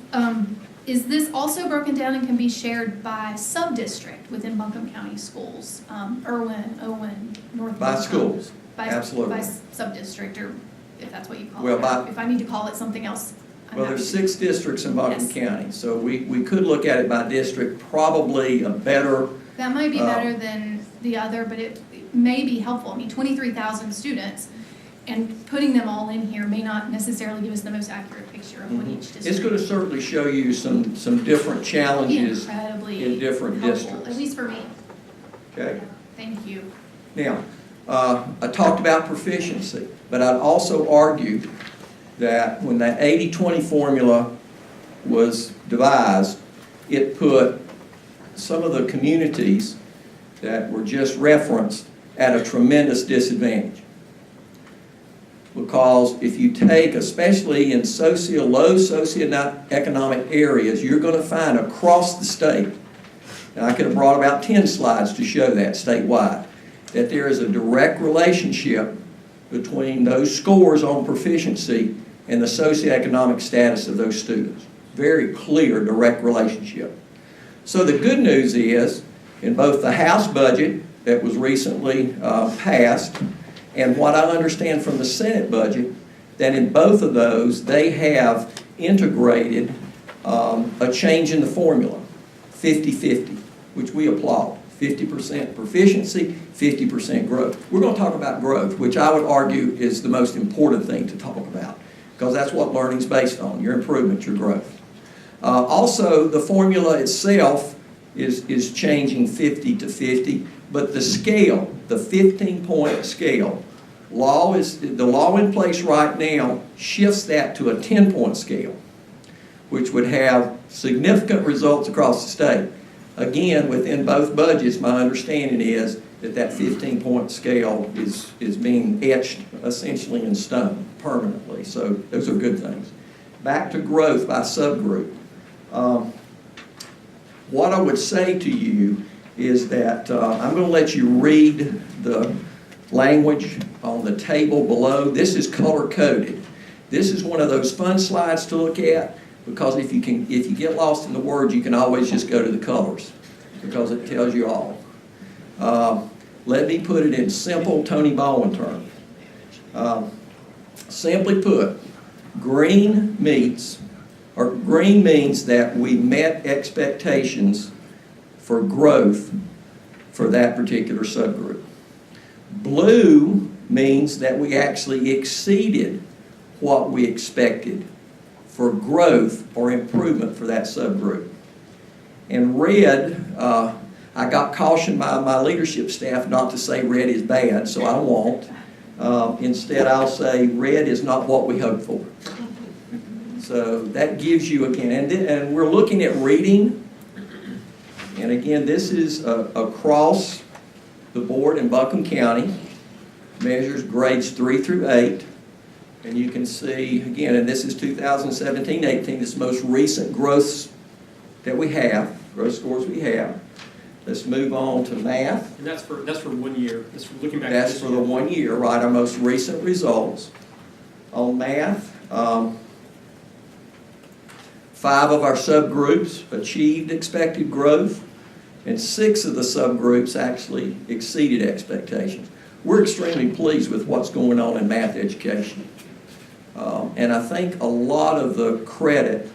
this also broken down and can be shared by sub-district within Buncombe County schools? Irwin, Owen, North. By schools, absolutely. By sub-district, or if that's what you call Well, it. If I need to call it something else, I'm Well, happy there's to. 6 districts in Buncombe Yes. County, so we could look at it by district, probably a better. That might be better than the other, but it may be helpful. I mean, 23,000 students, and putting them all in here may not necessarily give us the most accurate picture of what each district. It's going to certainly show you some different challenges Incredibly in different helpful, districts. at least for me. Okay. Thank you. Now, I talked about proficiency, but I'd also argue that when that 80-20 formula was devised, it put some of the communities that were just referenced at a tremendous disadvantage. because if you take, especially in low socioeconomic areas, you're going to find across the state, and I could have brought about 10 slides to show that statewide, that there is a direct relationship between those scores on proficiency and the socioeconomic status of those students. Very clear direct relationship. So the good news is, in both the House budget that was recently passed and what I understand from the Senate budget, that in both of those they have integrated a change in the formula, 50-50, which we applaud. 50% proficiency, 50% growth. We're going to talk about growth, which I would argue is the most important thing to talk about, because that's what learning is based on, your improvement, your growth. Also, the formula itself is changing 50-50, but the scale, the 15-point scale, the law in place right now shifts that to a 10-point scale, which would have significant results across the state. Again, within both budgets, my understanding is that 15-point scale is being etched essentially in stone permanently. So those are good things. Back to growth by subgroup. What I would say to you is that I'm going to let you read the language on the table below. This is color-coded. This is one of those fun slides to look at, because if you get lost in the words, you can always just go to the colors, because it tells you all. Let me put it in simple Tony Baldwin terms. Simply put, green means that we met expectations for growth for that particular subgroup. Blue means that we actually exceeded what we expected for growth or improvement for that subgroup. And red, I got cautioned by my leadership staff not to say red is bad, so I won't. Instead, I'll say red is not what we hoped for. So that gives you, again, and we're looking at reading. And again, this is across the board in Buncombe County, measures grades 3 through 8. And you can see, again, and this is 2017-18, this is the most recent growth that we have, growth scores we have. Let's move on to math. And that's for 1 year. That's for looking back. That's for the 1 year, right? Our most recent results. On math, 5 of our subgroups achieved expected growth, and 6 of the subgroups actually exceeded expectations. We're extremely pleased with what's going on in math education. And I think a lot of the credit,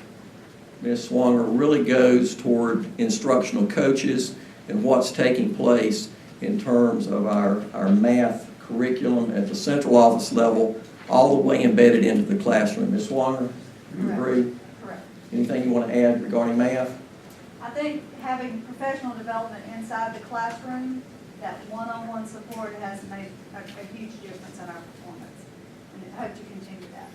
Ms. Swanger, really goes toward instructional coaches and what's taking place in terms of our math curriculum at the central office level, all the way embedded into the classroom. Ms. Swanger, do you agree? Correct. Anything you want to add regarding math? I think having professional development inside the classroom, that one-on-one support has made a huge difference in our performance, and I hope to continue that.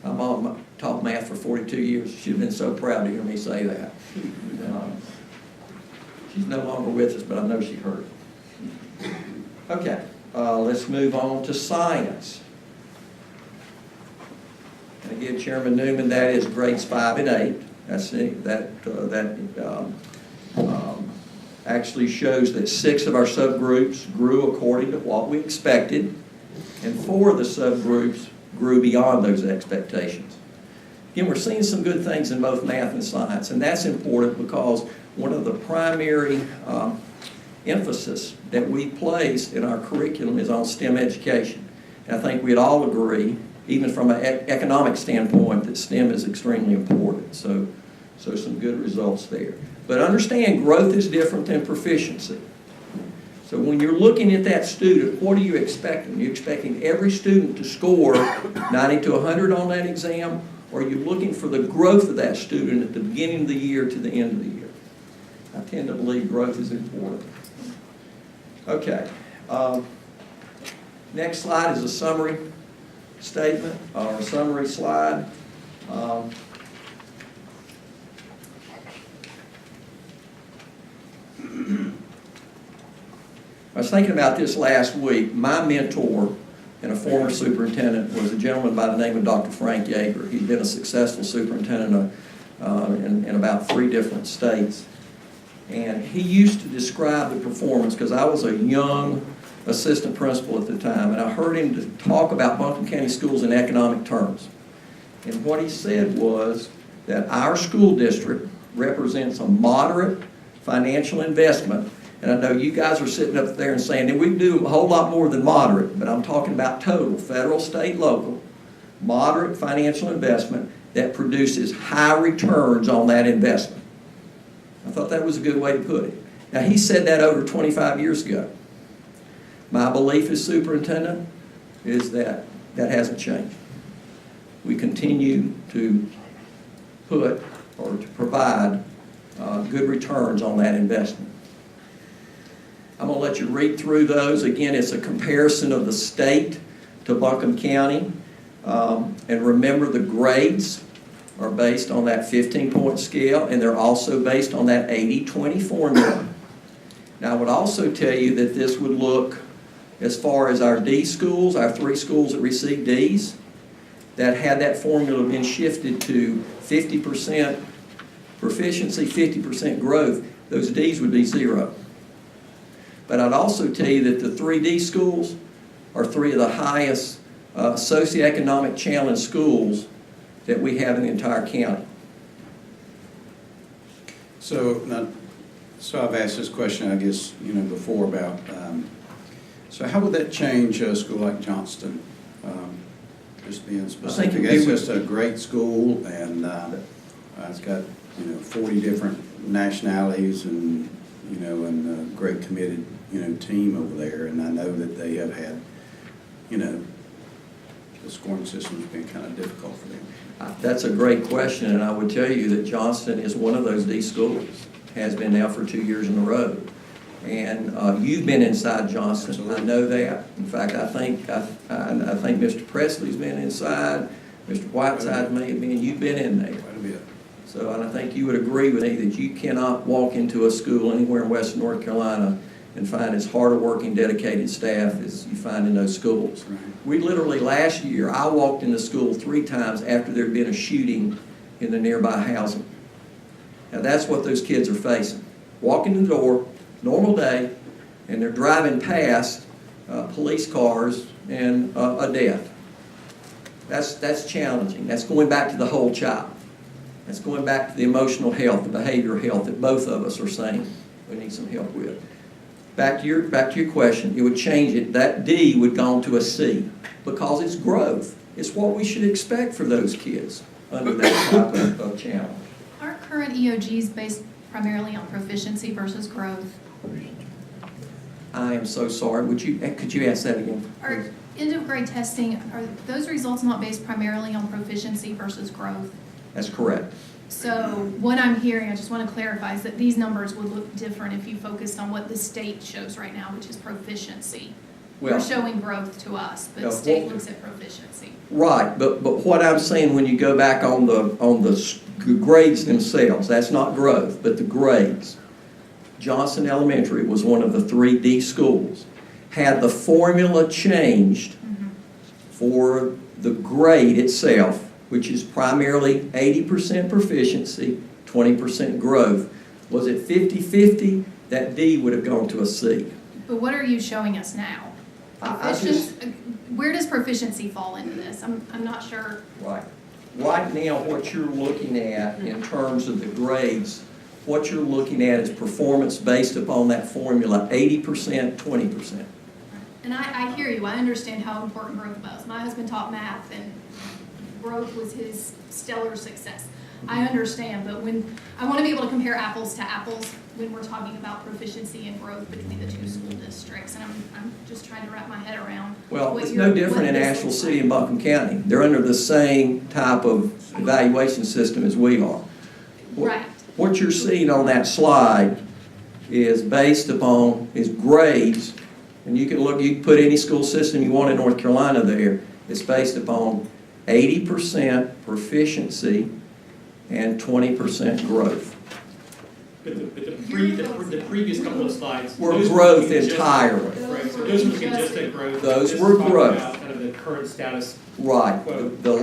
My mom taught math for 42 years. She'd been so proud to hear me say that. She's no longer with us, but I know she heard it. Okay, let's move on to science. And again, Chairman Newman, that is grades 5 and 8. That's actually shows that 6 of our subgroups grew according to what we expected, and 4 of the subgroups grew beyond those expectations. Again, we're seeing some good things in both math and science, and that's important because one of the primary emphasis that we place in our curriculum is on STEM education. And I think we'd all agree, even from an economic standpoint, that STEM is extremely important. So some good results there. But understand, growth is different than proficiency. So when you're looking at that student, what are you expecting? Are you expecting every student to score 90 to 100 on that exam? Or are you looking for the growth of that student at the beginning of the year to the end of the year? I tend to believe growth is important. Okay. Next slide is a summary statement, or a summary slide. I was thinking about this last week. My mentor and a former superintendent was a gentleman by the name of Dr. Frank Yeager. He'd been a successful superintendent in about 3 different states. And he used to describe the performance, because I was a young assistant principal at the time, and I heard him to talk about Buncombe County schools in economic terms. And what he said was that our school district represents a moderate financial investment. And I know you guys are sitting up there and saying that we do a whole lot more than moderate, but I'm talking about total, federal, state, local, moderate financial investment that produces high returns on that investment. I thought that was a good way to put it. Now, he said that over 25 years ago. My belief as superintendent is that that hasn't changed. We continue to put or to provide good returns on that investment. I'm going to let you read through those. Again, it's a comparison of the state to Buncombe County. And remember, the grades are based on that 15-point scale, and they're also based on that 80-20 formula. Now, I would also tell you that this would look, as far as our D schools, our 3 schools that receive Ds, that had that formula been shifted to 50% proficiency, 50% growth, those Ds would be 0. But I'd also tell you that the 3D schools are 3 of the highest socioeconomic challenge schools that we have in the entire county. So I've asked this question, I guess, before about, so how would that change a school like Johnston? Just being specific, it's just a great school, and it's got 40 different nationalities, and and a great committed team over there, and I know that they have had the scoring system's been kind of difficult for them. That's a great question, and I would tell you that Johnston is one of those D schools. Has been now for 2 years in a row. And you've been inside Johnston. Absolutely. I know that. In fact, I think Mr. Presley's been inside. Mr. Whiteside may have been. You've been in there. Quite a bit. So, and I think you would agree with me that you cannot walk into a school anywhere in Western North Carolina and find as hard a working, dedicated staff as you find in those schools. Right. We literally, last year, I walked into school 3 times after there had been a shooting in the nearby housing. Now, that's what those kids are facing. Walk in the door, normal day, and they're driving past police cars and a death. That's challenging. That's going back to the whole child. That's going back to the emotional health, the behavioral health that both of us are saying we need some help with. Back to your question, it would change it. That D would go on to a C because it's growth. It's what we should expect for those kids under that type of challenge. Are current EOGs based primarily on proficiency versus growth? I am so sorry. Could you ask that again? Are end of grade testing, are those results not based primarily on proficiency versus growth? That's correct. So what I'm hearing, I just want to clarify, is that these numbers would look different if you focused on what the state shows right now, which is proficiency. We're showing growth to us, but state looks at proficiency. Right, but what I'm saying, when you go back on the grades themselves, that's not growth, but the grades. Johnson Elementary was one of the 3D schools. Had the formula changed for the grade itself, which is primarily 80% proficiency, 20% growth, was it 50-50, that D would have gone to a C. But what are you showing us now? Where does proficiency fall into this? I'm not sure. Right. Right now, what you're looking at in terms of the grades, what you're looking at is performance based upon that formula, 80%, 20%. And I hear you. I understand how important growth was. My husband taught math, and growth was his stellar success. I understand, but when I want to be able to compare apples to apples when we're talking about proficiency and growth between the 2 school districts, and I'm just trying to wrap my head around. Well, it's no different in Asheville City and Buncombe County. They're under the same type of evaluation system as we are. Right. What you're seeing on that slide is based upon grades, and you can put any school system you want in North Carolina there. It's based upon 80% proficiency and 20% growth. But the previous couple of slides. Were those growth looking just- entirely. Right, so those were looking just at growth. Those This were is talking growth. about kind of the current status. Right. Quote. The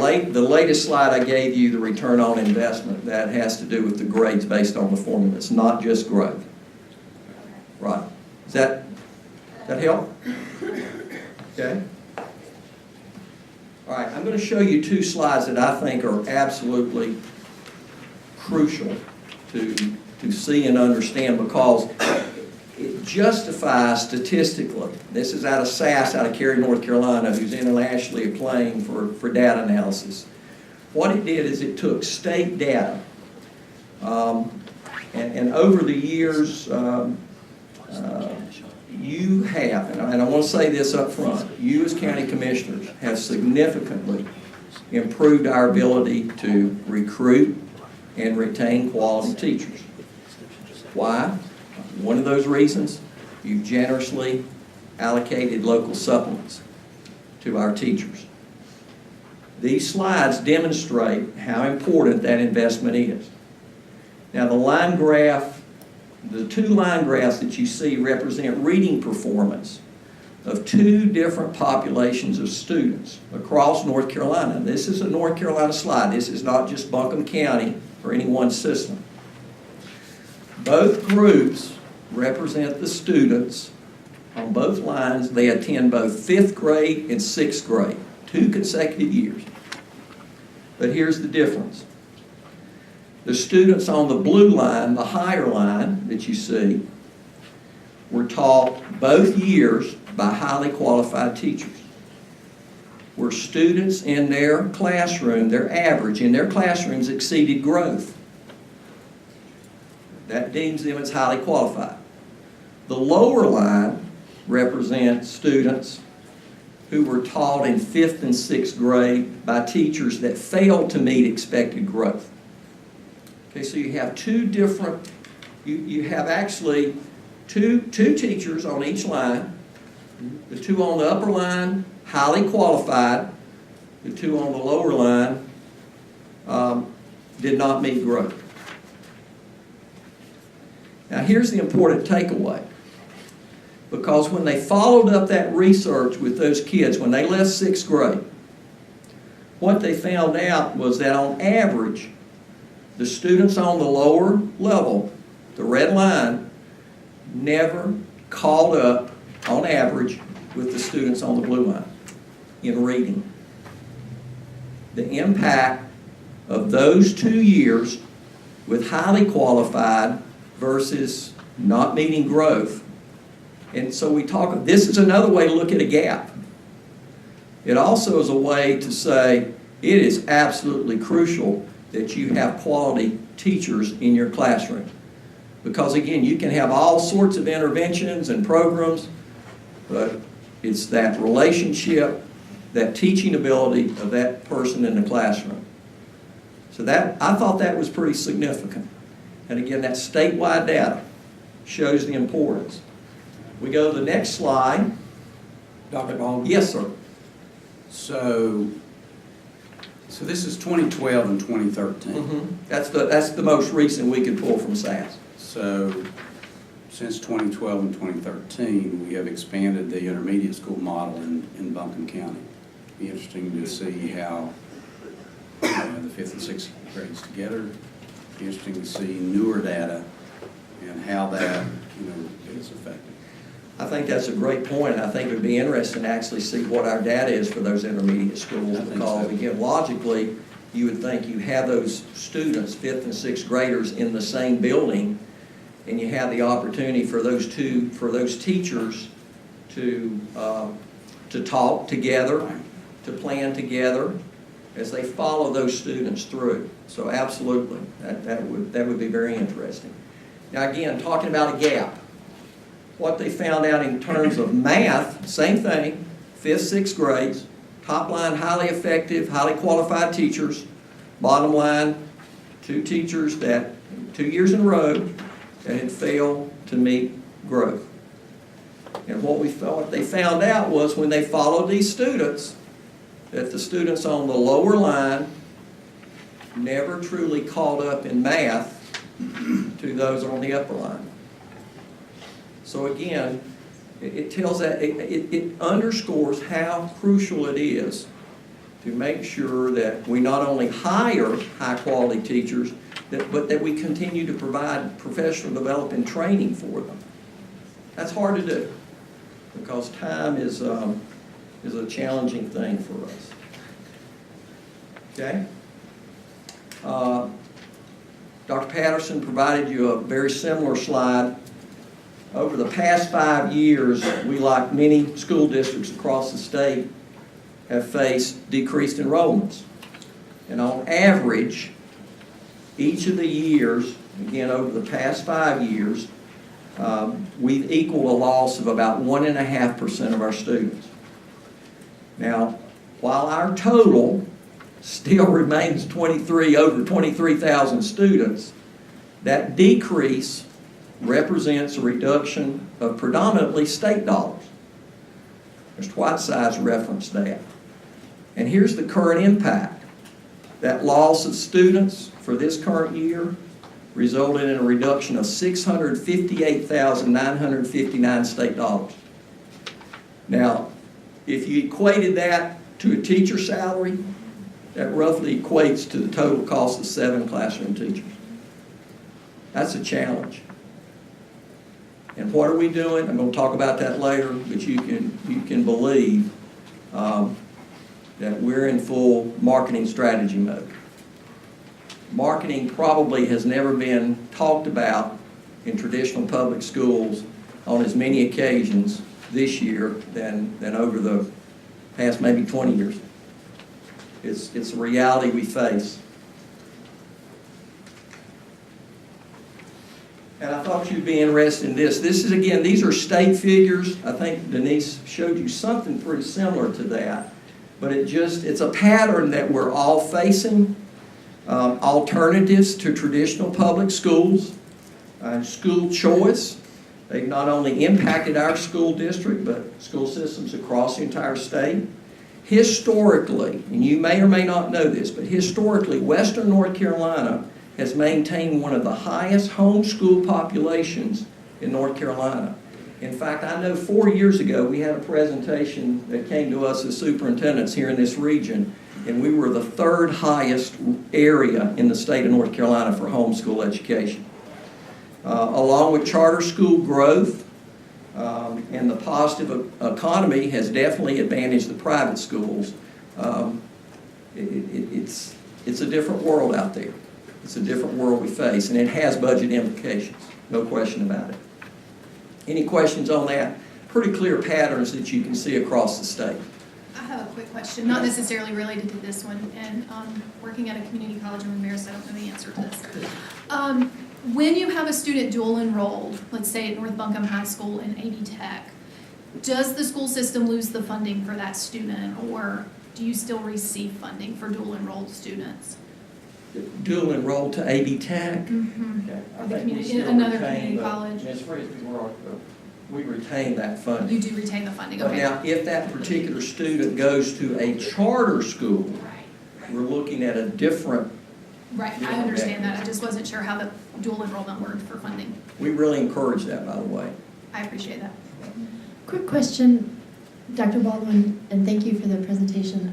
latest slide I gave you, the return on investment, that has to do with the grades based on the formula. It's not just growth. Right. Does that help? Okay. All right, I'm going to show you two slides that I think are absolutely crucial to see and understand, because it justifies statistically. This is out of SAS, out of Cary, North Carolina, who's internationally acclaimed for data analysis. What it did is it took state data, and over the years, you have, and I want to say this up front, you as county commissioners have significantly improved our ability to recruit and retain quality teachers. Why? One of those reasons, you've generously allocated local supplements to our teachers. These slides demonstrate how important that investment is. Now the two line graphs that you see represent reading performance of two different populations of students across North Carolina. This is a North Carolina slide. This is not just Buncombe County or any one system. Both groups represent the students on both lines. They attend both 5th grade and 6th grade, 2 consecutive years. But here's the difference. The students on the blue line, the higher line that you see, were taught both years by highly qualified teachers. Where students in their classroom, their average in their classrooms exceeded growth. That deems them as highly qualified. The lower line represents students who were taught in 5th and 6th grade by teachers that failed to meet expected growth. Okay, so you have two different, you have actually two teachers on each line. The two on the upper line, highly qualified. The two on the lower line did not meet growth. Now here's the important takeaway. Because when they followed up that research with those kids, when they left 6th grade, what they found out was that on average, the students on the lower level, the red line, never caught up on average with the students on the blue line in reading. The impact of those 2 years with highly qualified versus not meeting growth. And so this is another way to look at a gap. It also is a way to say it is absolutely crucial that you have quality teachers in your classroom. Because again, you can have all sorts of interventions and programs, but it's that relationship, that teaching ability of that person in the classroom. So I thought that was pretty significant. And again, that statewide data shows the importance. We go to the next slide. Dr. Baldwin? Yes, sir. So this is 2012 and 2013. Mm-hmm. That's the most recent we could pull from SAS. So since 2012 and 2013, we have expanded the intermediate school model in Buncombe County. It'd be interesting to see how the 5th and 6th grades together. It'd be interesting to see newer data and how that is affected. I think that's a great point. I think it would be interesting to actually see what our data is for those intermediate schools, because again, logically, you would think you have those students, 5th and 6th graders, in the same building, and you have the opportunity for those teachers to talk together, to plan together as they follow those students through. So absolutely, that would be very interesting. Now again, talking about a gap. What they found out in terms of math, same thing, 5th, 6th grades, top line, highly effective, highly qualified teachers. Bottom line, 2 teachers that 2 years in a row that had failed to meet growth. And what they found out was when they followed these students, that the students on the lower line never truly caught up in math to those on the upper line. So again, it tells that, it underscores how crucial it is to make sure that we not only hire high-quality teachers, but that we continue to provide professional development training for them. That's hard to do because time is a challenging thing for us. Okay? Dr. Patterson provided you a very similar slide. Over the past 5 years, we, like many school districts across the state, have faced decreased enrollments. And on average, each of the years, again over the past 5 years, we've equaled a loss of about 1.5% of our students. Now, while our total still remains over 23,000 students, that decrease represents a reduction of predominantly state dollars. Mr. Whiteside's referenced that. And here's the current impact. That loss of students for this current year resulted in a reduction of $658,959 state dollars. Now, if you equated that to a teacher salary, that roughly equates to the total cost of 7 classroom teachers. That's a challenge. And what are we doing? I'm going to talk about that later, but you can believe that we're in full marketing strategy mode. Marketing probably has never been talked about in traditional public schools on as many occasions this year than over the past maybe 20 years. It's a reality we face. And I thought you'd be interested in this. This is, again, these are state figures. I think Denise showed you something pretty similar to that. But it's a pattern that we're all facing. Alternatives to traditional public schools, school choice. They've not only impacted our school district, but school systems across the entire state. Historically, and you may or may not know this, but historically, Western North Carolina has maintained one of the highest homeschool populations in North Carolina. In fact, I know 4 years ago we had a presentation that came to us as superintendents here in this region, and we were the 3rd highest area in the state of North Carolina for homeschool education. Along with charter school growth, and the positive economy has definitely advantaged the private schools. It's a different world out there. It's a different world we face, and it has budget implications, no question about it. Any questions on that? Pretty clear patterns that you can see across the state. I have a quick question, not necessarily related to this one, and working at a community college in Marist, I don't know the answer to this. When you have a student dual enrolled, let's say at North Buncombe High School in AV Tech, does the school system lose the funding for that student, or do you still receive funding for dual enrolled students? Dual enrolled to AV Tech? Mm-hmm. Okay. Or the community, another community college? Ms. Frisbee, we retain that funding. You do retain the funding, But okay. now, if that particular student goes to a charter school, we're looking at a different. Right, I understand that. I just wasn't sure how the dual enrollment worked for funding. We really encourage that, by the way. I appreciate that. Quick question, Dr. Baldwin, and thank you for the presentation.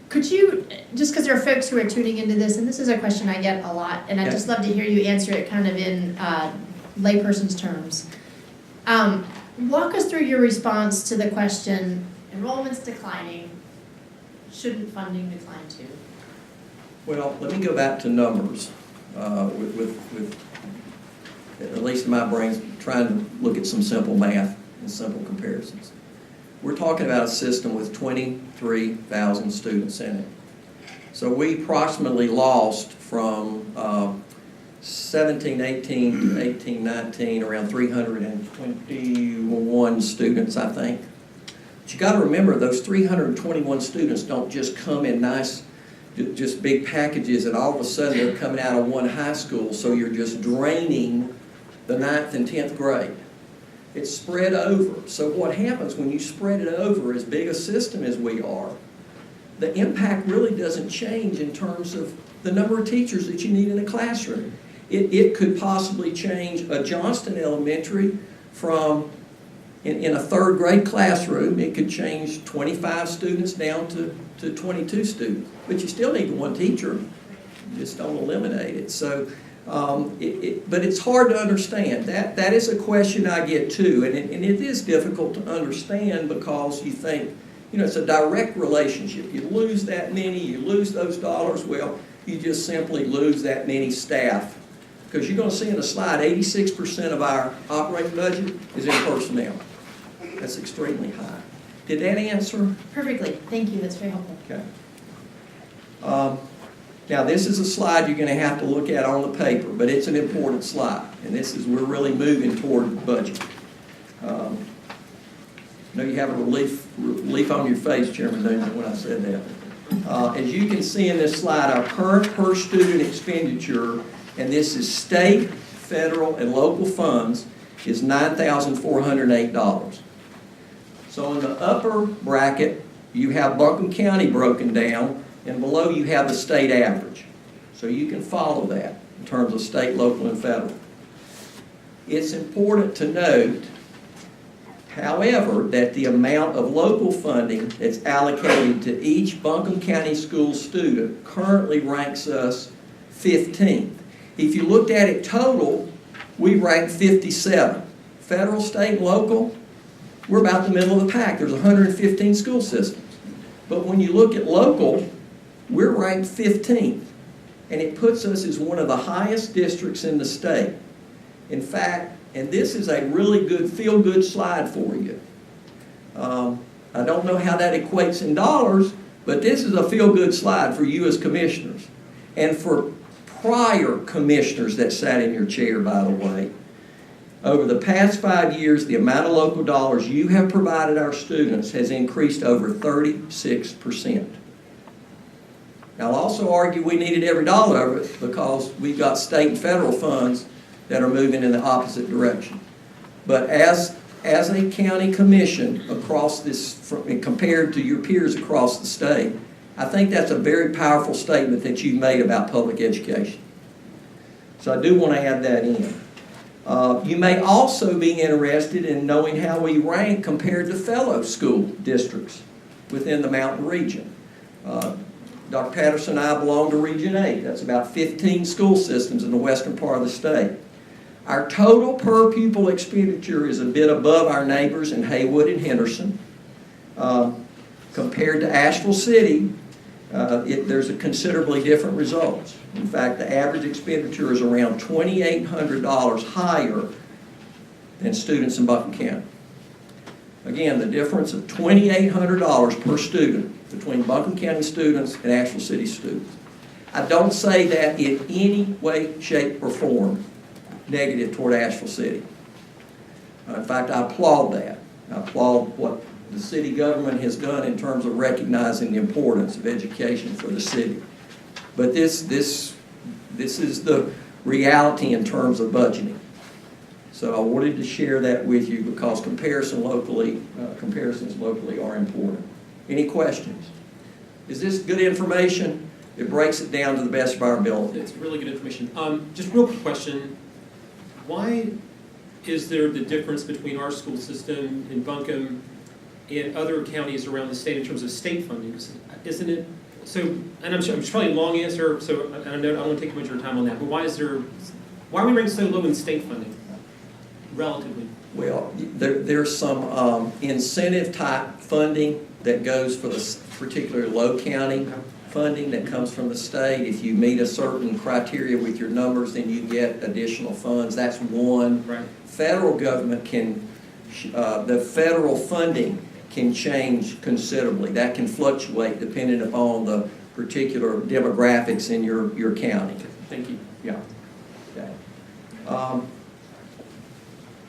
Could you, just because there are folks who are tuning into this, and this is a question I get a lot, and I'd just love to hear you answer it kind of in layperson's terms. Walk us through your response to the question, enrollment's declining, shouldn't funding decline too? Well, let me go back to numbers with at least in my brain, trying to look at some simple math and simple comparisons. We're talking about a system with 23,000 students in it. So we approximately lost from 17-18 to 18-19 around 321 students, I think. But you got to remember, those 321 students don't just come in nice, just big packages, and all of a sudden they're coming out of one high school, so you're just draining the 9th and 10th grade. It's spread over. So what happens when you spread it over as big a system as we are, the impact really doesn't change in terms of the number of teachers that you need in a classroom. It could possibly change a Johnston Elementary from, in a third grade classroom, it could change 25 students down to 22 students. But you still need one teacher. You just don't eliminate it. So, but it's hard to understand. That is a question I get too, and it is difficult to understand because you think, it's a direct relationship. You lose that many, you lose those dollars, well, you just simply lose that many staff. Because you're going to see in the slide, 86% of our operating budget is in personnel. That's extremely high. Did that answer? Perfectly, thank you, that's very helpful. Okay. Now, this is a slide you're going to have to look at on the paper, but it's an important slide, and we're really moving toward budget. I know you have a relief on your face, Chairman Newman, when I said that. As you can see in this slide, our current per student expenditure, and this is state, federal, and local funds, is $9,408. So in the upper bracket, you have Buncombe County broken down, and below you have the state average. So you can follow that in terms of state, local, and federal. It's important to note, however, that the amount of local funding that's allocated to each Buncombe County school student currently ranks us 15th. If you looked at it total, we rank 57. Federal, state, and local, we're about the middle of the pack. There's 115 school systems. But when you look at local, we're ranked 15th. And it puts us as one of the highest districts in the state. In fact, and this is a really good, feel-good slide for you. I don't know how that equates in dollars, but this is a feel-good slide for you as commissioners. And for prior commissioners that sat in your chair, by the way. Over the past 5 years, the amount of local dollars you have provided our students has increased over 36%. Now, I'll also argue we needed every dollar of it because we've got state and federal funds that are moving in the opposite direction. But as a county commission across this, compared to your peers across the state, I think that's a very powerful statement that you've made about public education. So I do want to add that in. You may also be interested in knowing how we rank compared to fellow school districts within the Mountain region. Dr. Patterson and I belong to Region 8. That's about 15 school systems in the western part of the state. Our total per pupil expenditure is a bit above our neighbors in Haywood and Henderson. Compared to Asheville City, there's a considerably different results. In fact, the average expenditure is around $2,800 higher than students in Buncombe County. Again, the difference of $2,800 per student between Buncombe County students and Asheville City students. I don't say that in any way, shape, or form negative toward Asheville City. In fact, I applaud that. I applaud what the city government has done in terms of recognizing the importance of education for the city. But this is the reality in terms of budgeting. So I wanted to share that with you because comparisons locally are important. Any questions? Is this good information? It breaks it down to the best of our ability. It's really good information. Just real quick question. Why is there the difference between our school system in Buncombe and other counties around the state in terms of state funding? Isn't it, so, and I'm sure it's probably a long answer, so I don't want to take much of your time on that, but why are we ranked so low in state funding, relatively? Well, there's some incentive type funding that goes for the particular low county funding that comes from the state. If you meet a certain criteria with your numbers, then you get additional funds. That's one. Right. Federal government can, the federal funding can change considerably. That can fluctuate depending upon the particular demographics in your county. Thank you. Yeah. Okay.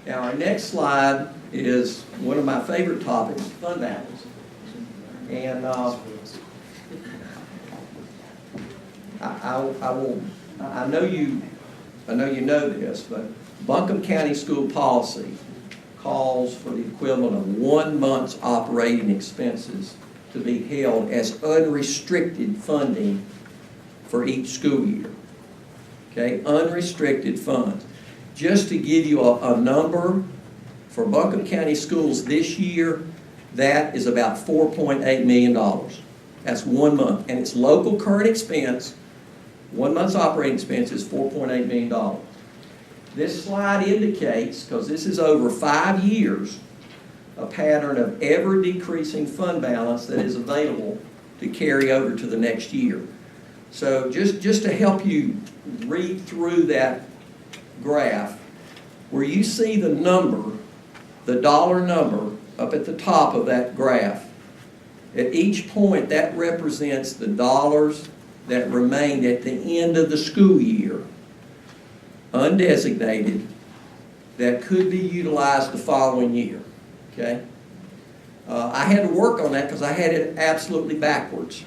Now our next slide is one of my favorite topics, fund balance. And I know you know this, but Buncombe County school policy calls for the equivalent of 1 month's operating expenses to be held as unrestricted funding for each school year. Okay, unrestricted funds. Just to give you a number, for Buncombe County Schools this year, that is about $4.8 million. That's 1 month, and it's local current expense. 1 month's operating expense is $4.8 million. This slide indicates, because this is over 5 years, a pattern of ever decreasing fund balance that is available to carry over to the next year. So just to help you read through that graph, where you see the number, the dollar number up at the top of that graph, at each point that represents the dollars that remained at the end of the school year, undesignated, that could be utilized the following year. Okay? I had to work on that because I had it absolutely backwards.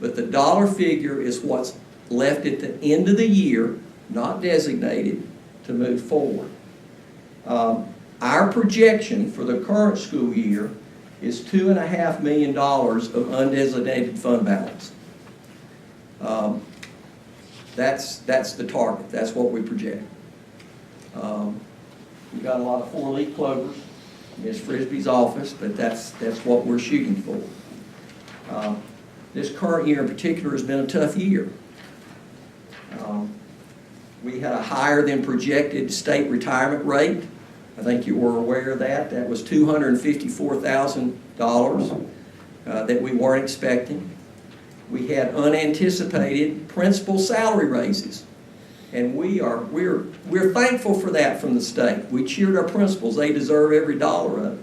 But the dollar figure is what's left at the end of the year, not designated, to move forward. Our projection for the current school year is $2.5 million of undesignated fund balance. That's the target. That's what we project. We've got a lot of 4-leaf clovers in Ms. Frisbee's office, but that's what we're shooting for. This current year in particular has been a tough year. We had a higher than projected state retirement rate. I think you were aware of that. That was $254,000 that we weren't expecting. We had unanticipated principal salary raises, and we're thankful for that from the state. We cheered our principals; they deserve every dollar of it.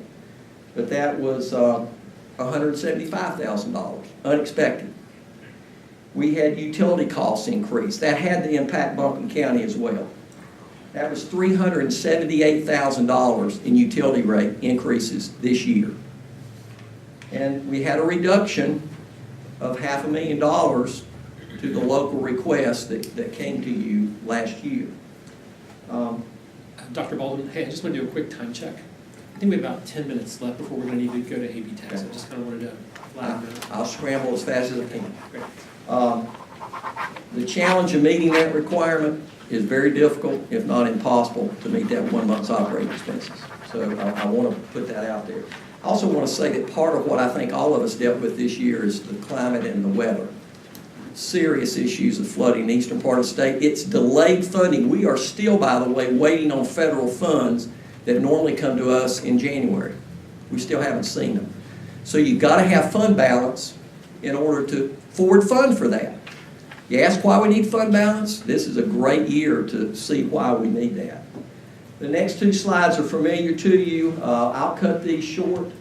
But that was $175,000 unexpected. We had utility costs increase. That had to impact Buncombe County as well. That was $378,000 in utility rate increases this year. And we had a reduction of $500,000 to the local request that came to you last year. Dr. Baldwin, hey, I just want to do a quick time check. I think we have about 10 minutes left before we're going to need to go to A/B test. Okay. I just kind of wanted to flag that. I'll scramble as fast as I can. Great. The challenge of meeting that requirement is very difficult, if not impossible, to meet that 1 month's operating expenses. So I want to put that out there. I also want to say that part of what I think all of us dealt with this year is the climate and the weather. Serious issues of flooding in the eastern part of the state. It's delayed funding. We are still, by the way, waiting on federal funds that normally come to us in January. We still haven't seen them. So you've got to have fund balance in order to forward fund for that. You ask why we need fund balance? This is a great year to see why we need that. The next 2 slides are familiar to you. I'll cut these short.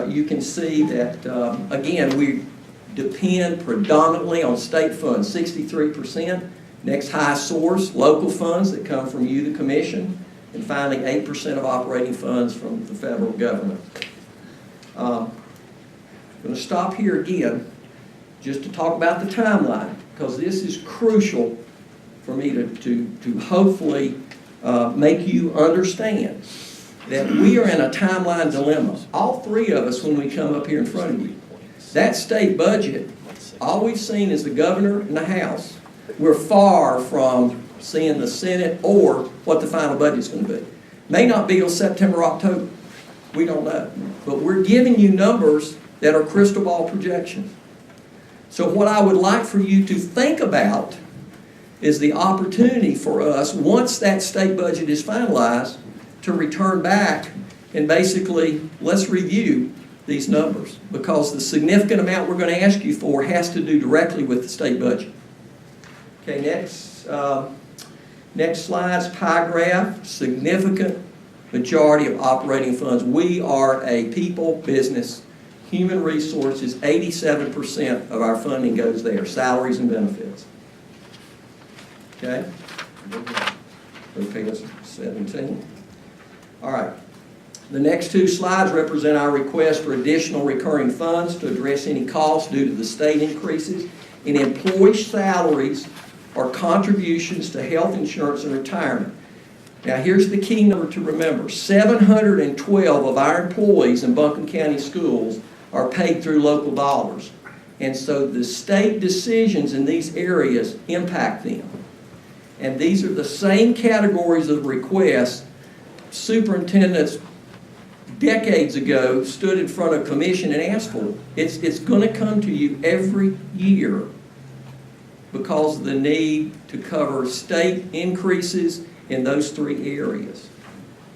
You can see that, again, we depend predominantly on state funds, 63%. Next highest source, local funds that come from you, the commission. And finally, 8% of operating funds from the federal government. I'm going to stop here again just to talk about the timeline, because this is crucial for me to hopefully make you understand that we are in a timeline dilemma. All 3 of us, when we come up here in front of you, that state budget, all we've seen is the governor and the House. We're far from seeing the Senate or what the final budget's going to be. May not be till September, October. We don't know. But we're giving you numbers that are crystal ball projections. So what I would like for you to think about is the opportunity for us, once that state budget is finalized, to return back and basically let's review these numbers, because the significant amount we're going to ask you for has to do directly with the state budget. Okay, next slide's pie graph. Significant majority of operating funds. We are a people business. Human resources, 87% of our funding goes there, salaries and benefits. Okay? Page 17. All right. The next 2 slides represent our request for additional recurring funds to address any costs due to the state increases in employee salaries or contributions to health insurance and retirement. Now here's the key number to remember. 712 of our employees in Buncombe County Schools are paid through local dollars. And so the state decisions in these areas impact them. And these are the same categories of requests superintendents decades ago stood in front of a commission and asked for. It's going to come to you every year because of the need to cover state increases in those three areas.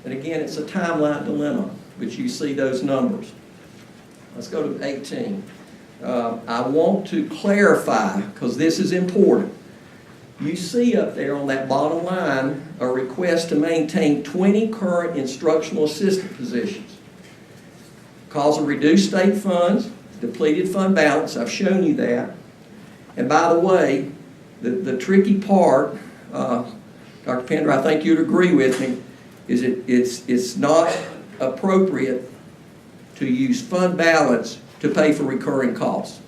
And again, it's a timeline dilemma, but you see those numbers. Let's go to 18. I want to clarify, because this is important. You see up there on that bottom line a request to maintain 20 current instructional assistant positions. Because of reduced state funds, depleted fund balance, I've shown you that. And by the way, the tricky part, Dr. Pender, I think you'd agree with me, is it's not appropriate to use fund balance to pay for recurring costs.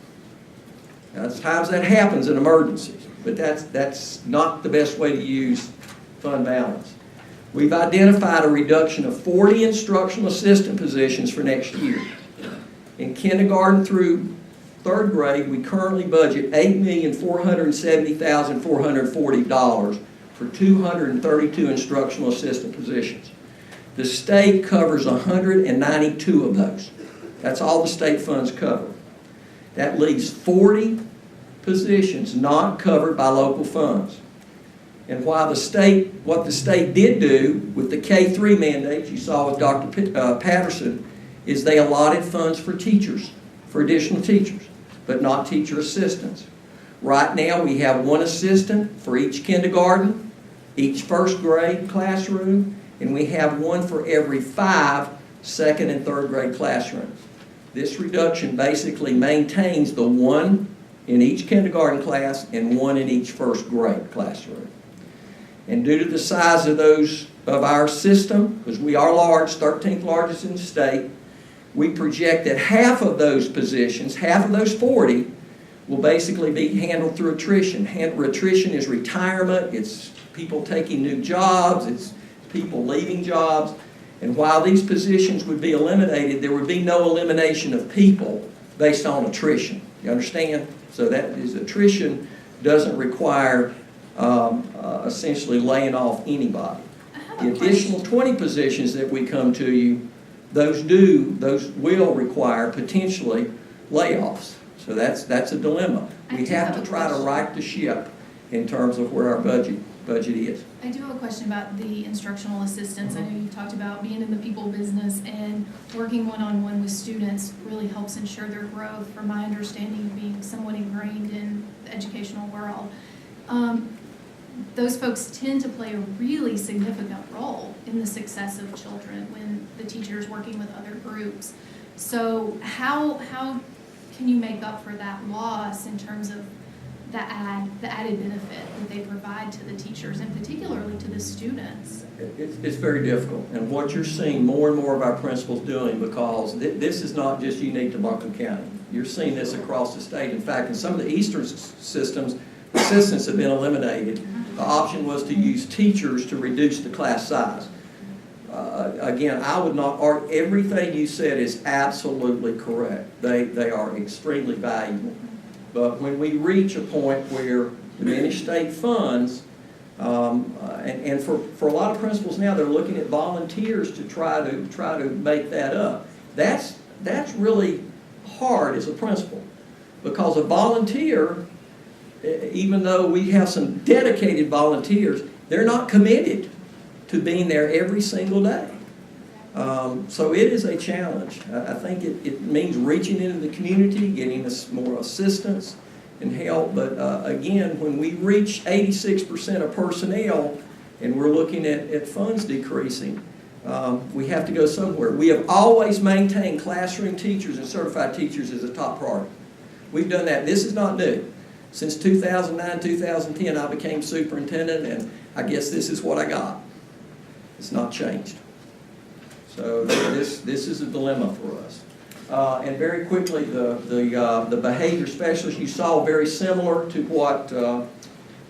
Now, sometimes that happens in emergencies, but that's not the best way to use fund balance. We've identified a reduction of 40 instructional assistant positions for next year. In kindergarten through third grade, we currently budget $8,470,440 for 232 instructional assistant positions. The state covers 192 of those. That's all the state funds cover. That leaves 40 positions not covered by local funds. And while what the state did do with the K-3 mandate you saw with Dr. Patterson, is they allotted funds for teachers, for additional teachers, but not teacher assistants. Right now we have one assistant for each kindergarten, each first grade classroom, and we have one for every 5 second and third grade classrooms. This reduction basically maintains the one in each kindergarten class and one in each first grade classroom. And due to the size of our system, because we are large, 13th largest in the state, we project that half of those positions, half of those 40, will basically be handled through attrition. Attrition is retirement, it's people taking new jobs, it's people leaving jobs. And while these positions would be eliminated, there would be no elimination of people based on attrition. You understand? So that is, attrition doesn't require essentially laying off anybody. The additional 20 positions that we come to you, those will require potentially layoffs. So that's a dilemma. We have to try to right the ship in terms of where our budget is. I do have a question about the instructional assistants. I know you talked about being in the people business and working one-on-one with students really helps ensure their growth, from my understanding of being somewhat ingrained in the educational world. Those folks tend to play a really significant role in the success of children when the teacher is working with other groups. So how can you make up for that loss in terms of the added benefit that they provide to the teachers and particularly to the students? It's very difficult, and what you're seeing more and more of our principals doing, because this is not just unique to Buncombe County. You're seeing this across the state. In fact, in some of the eastern systems, assistants have been eliminated. The option was to use teachers to reduce the class size. Again, I would not argue. Everything you said is absolutely correct. They are extremely valuable. But when we reach a point where diminished state funds, and for a lot of principals now, they're looking at volunteers to try to make that up. That's really hard as a principal, because a volunteer, even though we have some dedicated volunteers, they're not committed to being there every single day. So it is a challenge. I think it means reaching into the community, getting us more assistance and help. But again, when we reach 86% of personnel and we're looking at funds decreasing, we have to go somewhere. We have always maintained classroom teachers and certified teachers as a top priority. We've done that. This is not new. Since 2009, 2010, I became superintendent, and I guess this is what I got. It's not changed. So this is a dilemma for us. And very quickly, the behavior specialist you saw very similar to what.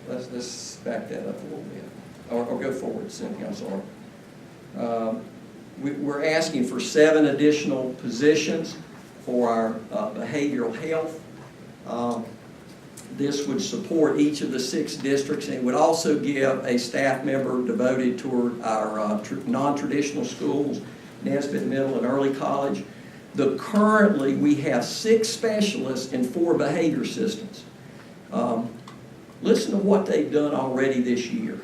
Let's back that up a little bit, or go forward, Cynthia. I'm sorry. We're asking for 7 additional positions for our behavioral health. this would support each of the 6 districts, and it would also give a staff member devoted toward our non-traditional schools, Nesbitt Middle and Early College. Currently, we have 6 specialists and 4 behavior assistants. Listen to what they've done already this year.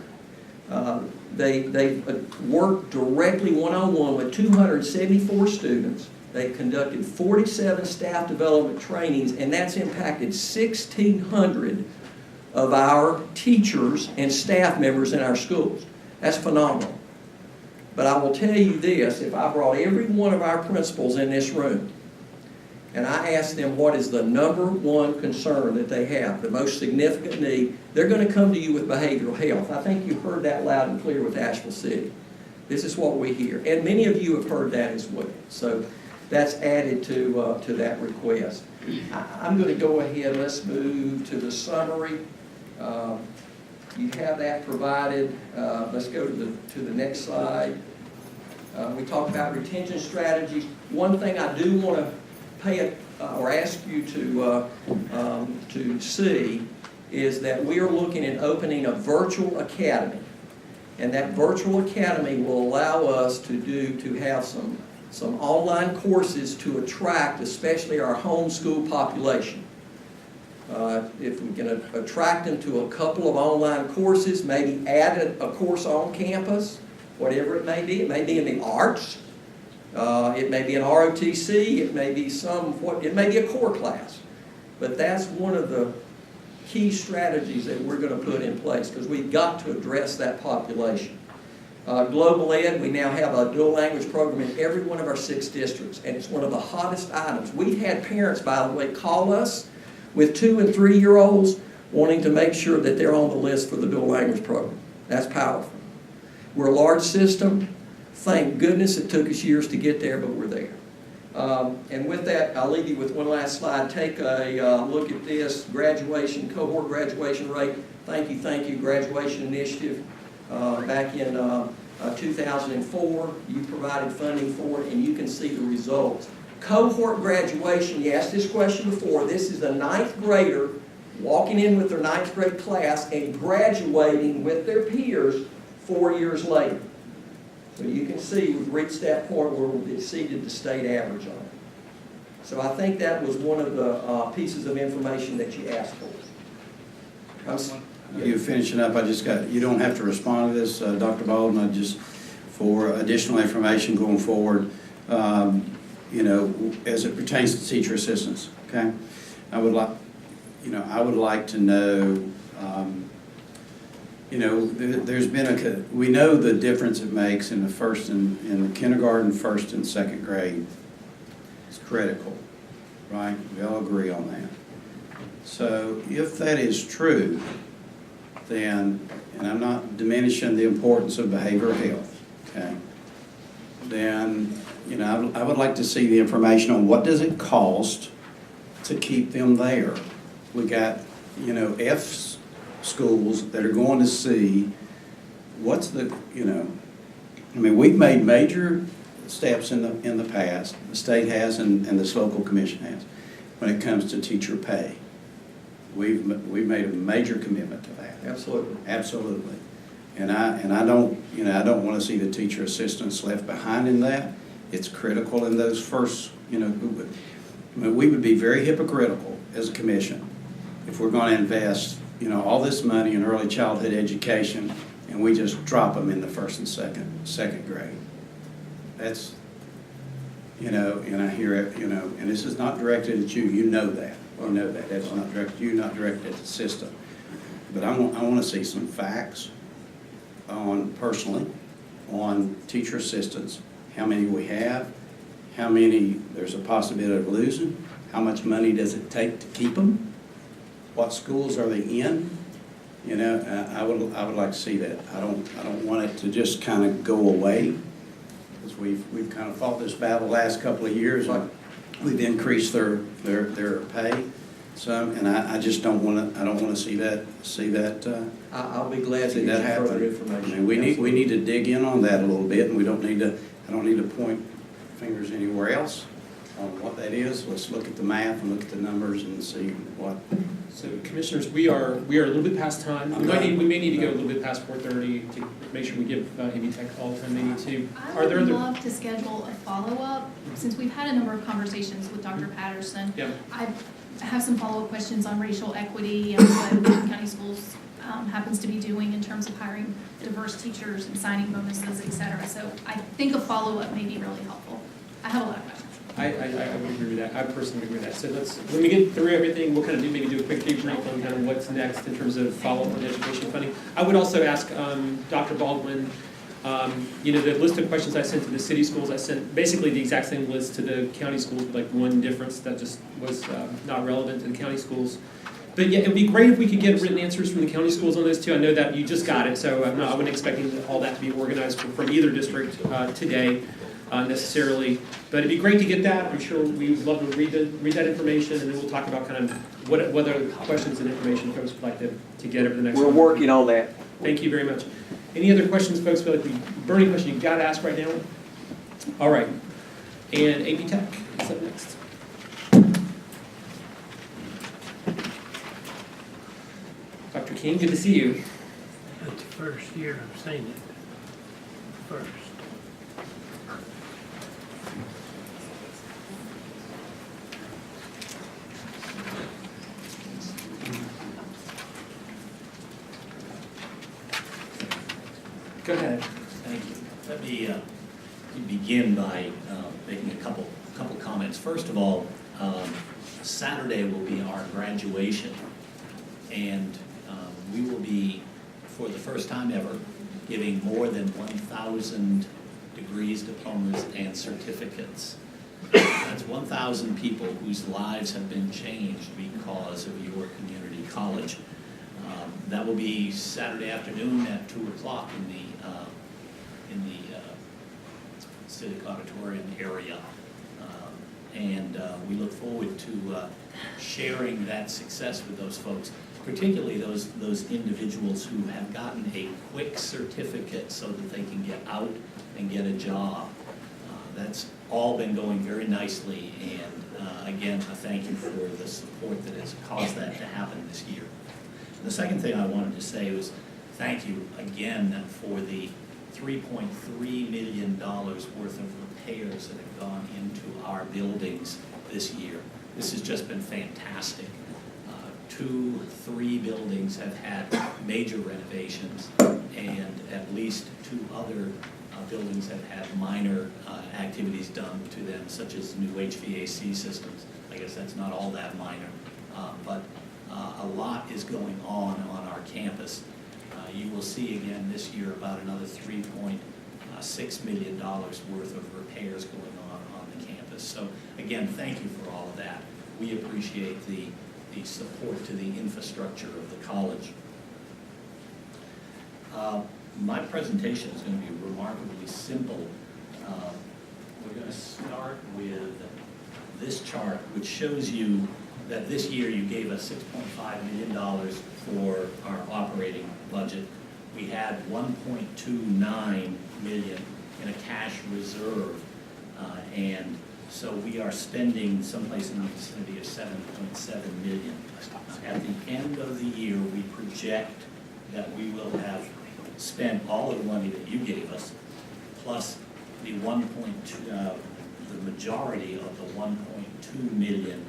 They've worked directly one-on-one with 274 students. They conducted 47 staff development trainings, and that's impacted 1,600 of our teachers and staff members in our schools. That's phenomenal. But I will tell you this, if I brought every one of our principals in this room and I asked them what is the #1 concern that they have, the most significant need, they're going to come to you with behavioral health. I think you heard that loud and clear with Asheville City. This is what we hear. And many of you have heard that as well. So that's added to that request. I'm going to go ahead, let's move to the summary. You have that provided. Let's go to the next slide. We talked about retention strategies. One thing I do want to or ask you to see is that we are looking at opening a virtual academy, and that virtual academy will allow us to have some online courses to attract, especially our homeschool population. If we can attract them to a couple of online courses, maybe add a course on campus, whatever it may be. It may be in the arts. It may be an ROTC. It may be it may be a core class. But that's one of the key strategies that we're going to put in place because we've got to address that population. Global Ed, we now have a dual language program in every one of our 6 districts, and it's one of the hottest items. We've had parents, by the way, call us with 2- and 3-year-olds wanting to make sure that they're on the list for the dual language program. That's powerful. We're a large system. Thank goodness it took us years to get there, but we're there. And with that, I'll leave you with one last slide. Take a look at this cohort graduation rate. Thank you, Graduation Initiative. Back in 2004, you provided funding for it, and you can see the results. Cohort graduation, you asked this question before, this is a 9th grader walking in with their 9th grade class and graduating with their peers 4 years later. So you can see we've reached that point where we've exceeded the state average on it. So I think that was one of the pieces of information that you asked for. You're finishing up. You don't have to respond to this, Dr. Baldwin, for additional information going forward, as it pertains to teacher assistants, okay? I would like to know, there's been we know the difference it makes in the kindergarten, 1st and 2nd grade. It's critical, right? We all agree on that. So if that is true, then, and I'm not diminishing the importance of behavioral health, okay? Then, I would like to see the information on what does it cost to keep them there. We got, F schools that are going to see what's we've made major steps in the past. The state has and this local commission has when it comes to teacher pay. We've made a major commitment to that. Absolutely. And I don't want to see the teacher assistants left behind in that. It's critical in those first, we would be very hypocritical as a commission if we're going to invest, all this money in early childhood education and we just drop them in the 1st and 2nd grade. That's, and I hear it, and this is not directed at you. You know that. That's not directed at you, not directed at the system. But I want to see some facts personally on teacher assistants, how many we have, how many there's a possibility of losing, how much money does it take to keep them, what schools are they in. I would like to see that. I don't want it to just kind of go away, because we've kind of fought this battle the last couple of years. We've increased their pay some, and I just don't want to. I don't want to see that. I'll be glad to get you further information. I mean, we need to dig in on that a little bit, and we don't need to. I don't need to point fingers anywhere else on what that is. Let's look at the math and look at the numbers and see So commissioners, we are a little bit past time. We may need to go a little bit past 4:30 to make sure we give Amy Tech all the time they need to. I Are there would other? love to schedule a follow-up, since we've had a number of conversations with Dr. Patterson. Yeah. I have some follow-up questions on racial equity and what Buncombe County Schools happens to be doing in terms of hiring diverse teachers and signing bonuses, et cetera. So I think a follow-up may be really helpful. I have a lot of questions. I would agree with that. I personally agree with that. So when we get through everything, we'll kind of maybe do a quick debrief on kind of what's next in terms of follow-up on education funding. I would also ask Dr. Baldwin, the list of questions I sent to the city schools, I sent basically the exact same list to the county schools, with like one difference that just was not relevant to the county schools. But yeah, it'd be great if we could get written answers from the county schools on those too. I know that you just got it, so I wasn't expecting all that to be organized from either district today. Necessarily, but it'd be great to get that. I'm sure we would love to read that information, and then we'll talk about kind of what other questions and information folks would like to get over the next. We're working on that. Thank you very much. Any other questions, folks? Feel like burning question you got to ask right now? All right, and AP Tech is up next. Dr. King, good to see you. It's the first year I've seen it. First. Go ahead. Thank you. Let me begin by making a couple comments. First of all, Saturday will be our graduation, and we will be, for the first time ever, giving more than 1,000 degrees, diplomas, and certificates. That's 1,000 people whose lives have been changed because of your community college. That will be Saturday afternoon at 2 o'clock in the Civic Auditorium area. And we look forward to sharing that success with those folks, particularly those individuals who have gotten a quick certificate so that they can get out and get a job. That's all been going very nicely, and again, I thank you for the support that has caused that to happen this year. The second thing I wanted to say was thank you again for the $3.3 million worth of repairs that have gone into our buildings this year. This has just been fantastic. 3 buildings have had major renovations, and at least 2 other buildings have had minor activities done to them, such as new HVAC systems. I guess that's not all that minor, but a lot is going on our campus. You will see again this year about another $3.6 million worth of repairs going on the campus. So again, thank you for all of that. We appreciate the support to the infrastructure of the college. My presentation is going to be remarkably simple. We're going to start with this chart, which shows you that this year you gave us $6.5 million for our operating budget. We had $1.29 million in a cash reserve, and so we are spending someplace in the vicinity of $7.7 million. At the end of the year, we project that we will have spent all of the money that you gave us, plus the the majority of the $1.2 million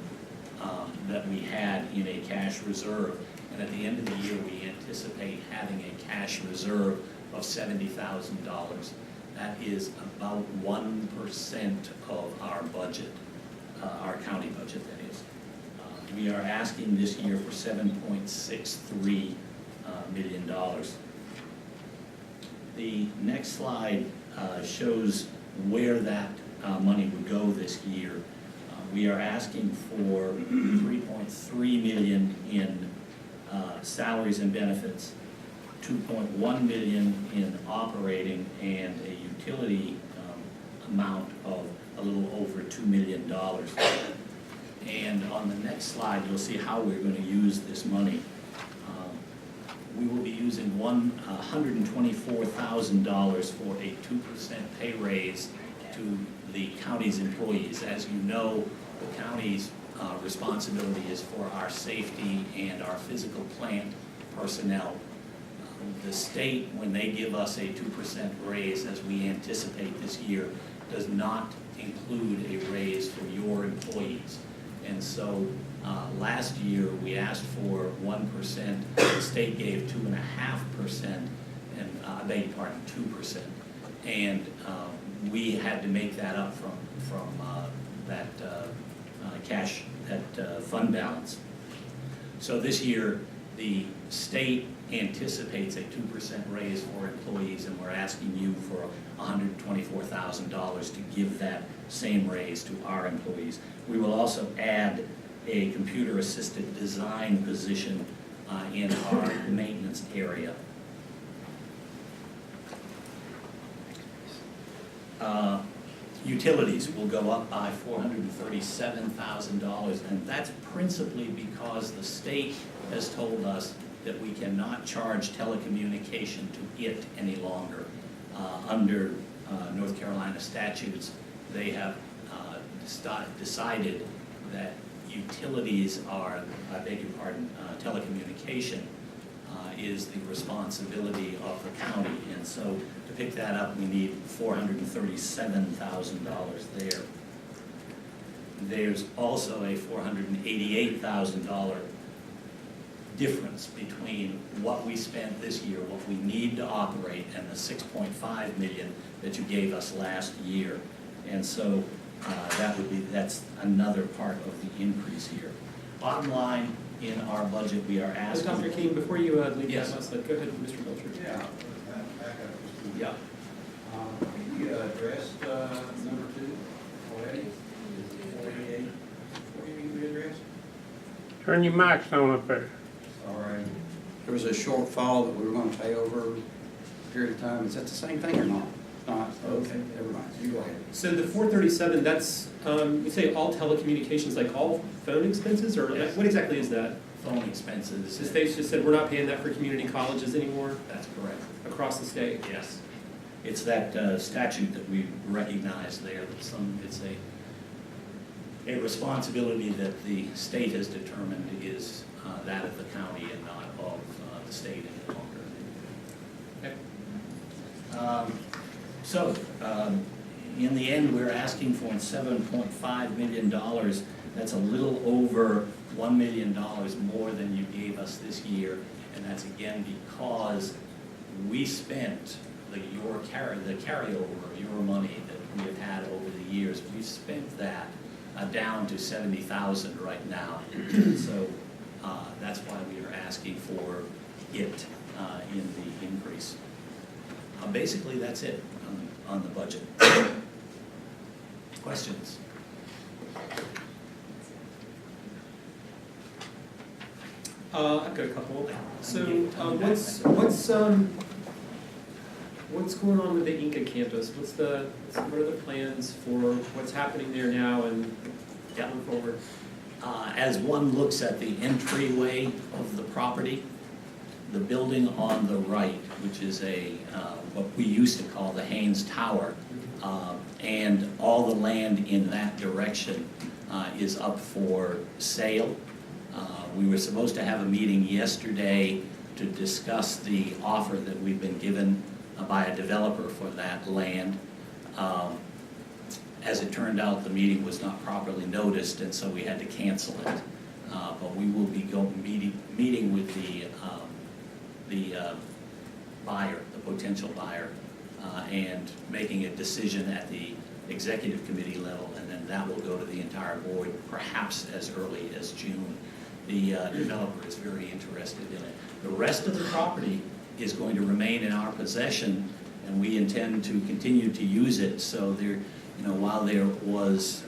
that we had in a cash reserve. And at the end of the year, we anticipate having a cash reserve of $70,000. That is about 1% of our budget, our county budget, that is. We are asking this year for $7.63 million. The next slide shows where that money would go this year. We are asking for $3.3 million in salaries and benefits, $2.1 million in operating, and a utility amount of a little over $2 million. And on the next slide, you'll see how we're going to use this money. We will be using $124,000 for a 2% pay raise to the county's employees. As you know, the county's responsibility is for our safety and our physical plant personnel. The state, when they give us a 2% raise, as we anticipate this year, does not include a raise for your employees. And so last year, we asked for 1%, the state gave 2.5%, and I beg your pardon, 2%. And we had to make that up from that cash, that fund balance. So this year, the state anticipates a 2% raise for employees, and we're asking you for $124,000 to give that same raise to our employees. We will also add a computer-assisted design position in our maintenance area. Utilities will go up by $437,000, and that's principally because the state has told us that we cannot charge telecommunication to it any longer. Under North Carolina statutes, they have decided that utilities are, I beg your pardon, telecommunication is the responsibility of the county. And so to pick that up, we need $437,000 there. There's also a $488,000 difference between what we spent this year, what we need to operate, and the $6.5 million that you gave us last year. And so that's another part of the increase here. Bottom line, in our budget, we are asking. Dr. King, before you leave Yes. that slide, go ahead, Mr. Belcher. Yeah, back up just a minute. Yeah. We addressed number 2 already. 48. What do you mean we addressed? Turn your mics on up there. Sorry. There was a shortfall that we were going to pay over a period of time. Is that the same thing or not? Not? Okay, never mind. You go ahead. So the 437, that's, you say all telecommunications, like all phone expenses, or Yes. what exactly is that? Phone expenses. The state just said we're not paying that for community colleges anymore That's correct. across the state. Yes. It's that statute that we recognize there, that it's a responsibility that the state has determined is that of the county and not of the state any longer. Okay. So, in the end, we're asking for $7.5 million. That's a little over $1 million more than you gave us this year. And that's again because we spent the carryover of your money that we have had over the years. We've spent that down to $70,000 right now. So that's why we are asking for it in the increase. Basically, that's it on the budget. Questions? I've got a couple. So what's going on with the Inca campus? What are the plans for what's happening there now and going forward? As one looks at the entryway of the property, the building on the right, which is what we used to call the Haynes Tower, and all the land in that direction is up for sale. We were supposed to have a meeting yesterday to discuss the offer that we've been given by a developer for that land. As it turned out, the meeting was not properly noticed, and so we had to cancel it. But we will be meeting with the buyer, the potential buyer, and making a decision at the executive committee level, and then that will go to the entire board, perhaps as early as June. The developer is very interested in it. The rest of the property is going to remain in our possession, and we intend to continue to use it. So there, while there was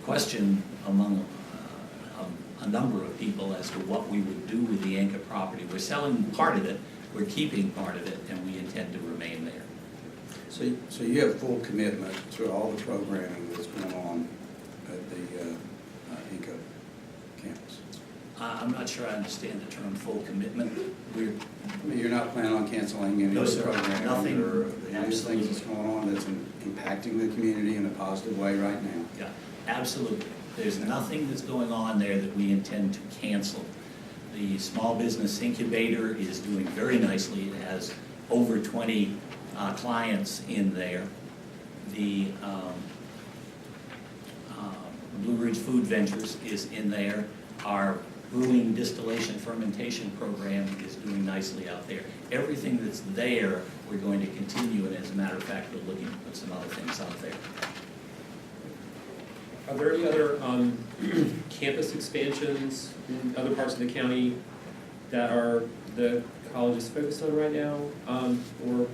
question among a number of people as to what we would do with the Anchor property, we're selling part of it, we're keeping part of it, and we intend to remain there. So you have full commitment to all the programming that's going on at the Inca campus? I'm not sure I understand the term full commitment. You're not planning on canceling any No, of the sir. programming? Nothing. Or any of the things that's going on that's impacting the community in a positive way right now? Yeah, absolutely. There's nothing that's going on there that we intend to cancel. The small business incubator is doing very nicely. It has over 20 clients in there. The Blue Ridge Food Ventures is in there. Our brewing, distillation, fermentation program is doing nicely out there. Everything that's there, we're going to continue, and as a matter of fact, we're looking to put some other things out there. Are there any other campus expansions in other parts of the county that the college is focused on right now? Or,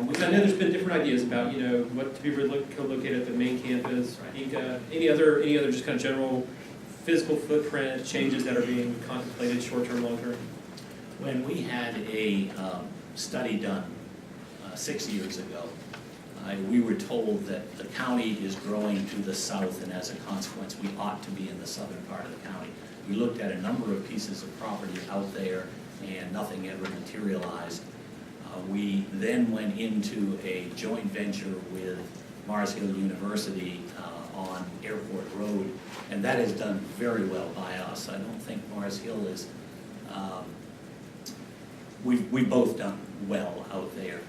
because I know there's been different ideas about, what to be co-located at the main campus, Inca, any other just kind of general physical footprint changes that are being contemplated, short-term, long-term? When we had a study done 6 years ago, we were told that the county is growing to the south, and as a consequence, we ought to be in the southern part of the county. We looked at a number of pieces of property out there, and nothing ever materialized. We then went into a joint venture with Mars Hill University on Airport Road, and that has done very well by us. I don't think Mars Hill is, we've both done well out there.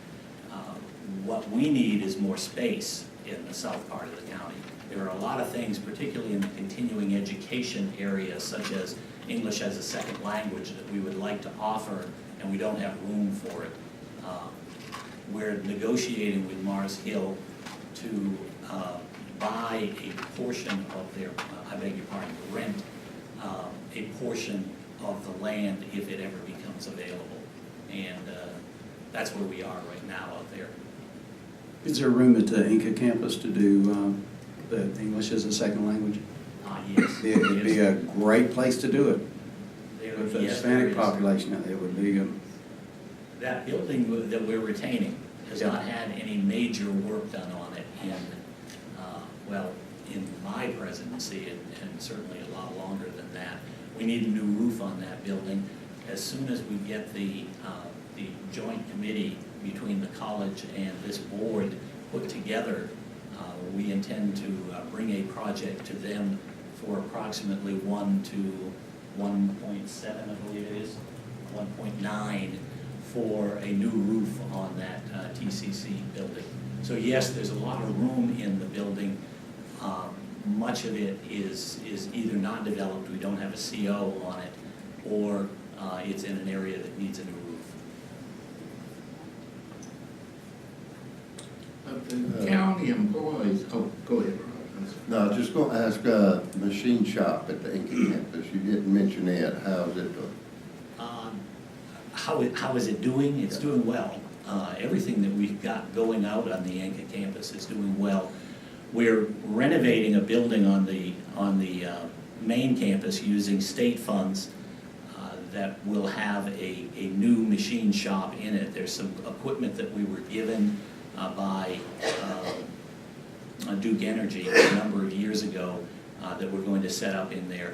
What we need is more space in the south part of the county. There are a lot of things, particularly in the continuing education area, such as English as a second language, that we would like to offer, and we don't have room for it. We're negotiating with Mars Hill to buy a portion of their, I beg your pardon, rent a portion of the land if it ever becomes available. And that's where we are right now out there. Is there room at the Inca campus to do the English as a second language? Yes. It'd be a great place to do it. With the Yes, Hispanic population, it would be. That building that we're retaining has not had any major work done on it in, in my presidency, and certainly a lot longer than that. We need a new roof on that building. As soon as we get the joint committee between the college and this board put together, we intend to bring a project to them for approximately 1 to 1.7, I believe it is, 1.9, for a new roof on that TCC building. So yes, there's a lot of room in the building. Much of it is either not developed, we don't have a CO on it, or it's in an area that needs a new roof. The county employees, oh, go ahead, Rob. No, I was just going to ask, machine shop at the Inca campus, you didn't mention it, how's it doing? How is it doing? It's doing well. Everything that we've got going out on the Inca campus is doing well. We're renovating a building on the main campus using state funds that will have a new machine shop in it. There's some equipment that we were given by Duke Energy a number of years ago that we're going to set up in there.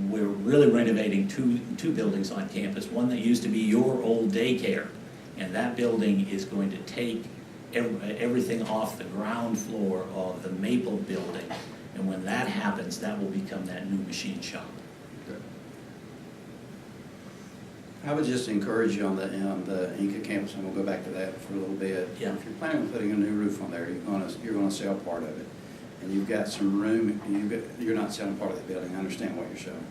We're really renovating two buildings on campus, one that used to be your old daycare, and that building is going to take everything off the ground floor of the Maple building, and when that happens, that will become that new machine shop. I would just encourage you on the Inca campus, and we'll go back to that for a little bit. Yeah. If you're planning on putting a new roof on there, you're gonna sell part of it, and you've got some room. You're not selling part of the building. I understand what you're showing.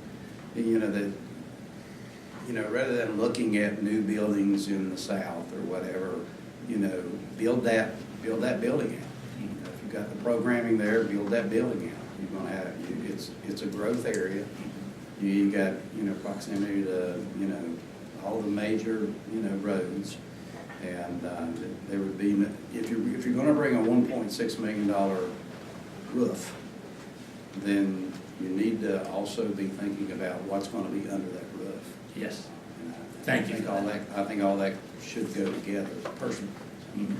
Rather than looking at new buildings in the south or whatever, build that building out. If you've got the programming there, build that building out. You're gonna have it's a growth area. You got proximity to all the major roads, and there would be, if you're going to bring a $1.6 million roof, then you need to also be thinking about what's going to be under that roof. Yes. Thank you. I think all that should go together, personally. Mm-hmm.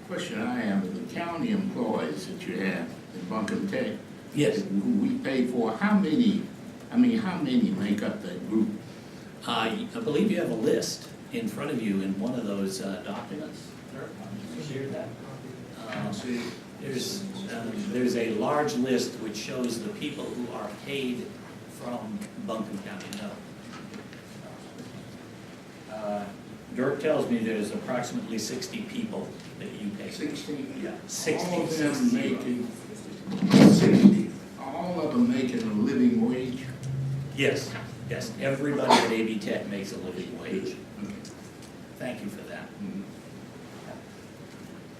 Question I have is the county employees that you have in Buncombe County. Yes. Who we pay for, how many make up that group? I believe you have a list in front of you in one of those documents. Share that. There's a large list which shows the people who are paid from Buncombe County. No. Dirk tells me there's approximately 60 people that you pay. 60? Yeah, 60. All of them making 60. All of them making a living wage? Yes, yes. Everybody at AB Tech makes a living wage. Thank you for that.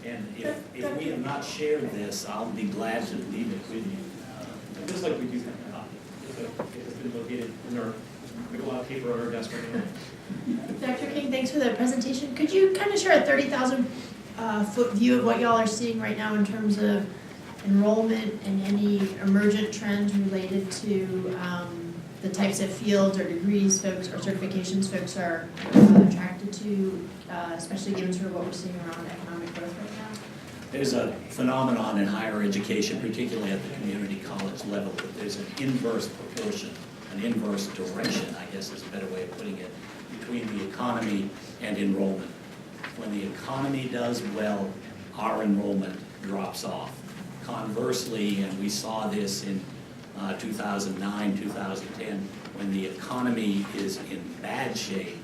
And if we have not shared this, I'll be glad to leave it with you. It looks like we do have a copy. It's been located in our, we have a lot of paper on our desk right now. Dr. King, thanks for the presentation. Could you kind of share a 30,000 foot view of what y'all are seeing right now in terms of enrollment and any emergent trends related to the types of fields or degrees folks or certifications folks are attracted to, especially given sort of what we're seeing around economic growth right now? There's a phenomenon in higher education, particularly at the community college level, that there's an inverse proportion, an inverse direction, I guess is a better way of putting it, between the economy and enrollment. When the economy does well, our enrollment drops off. Conversely, and we saw this in 2009, 2010, when the economy is in bad shape,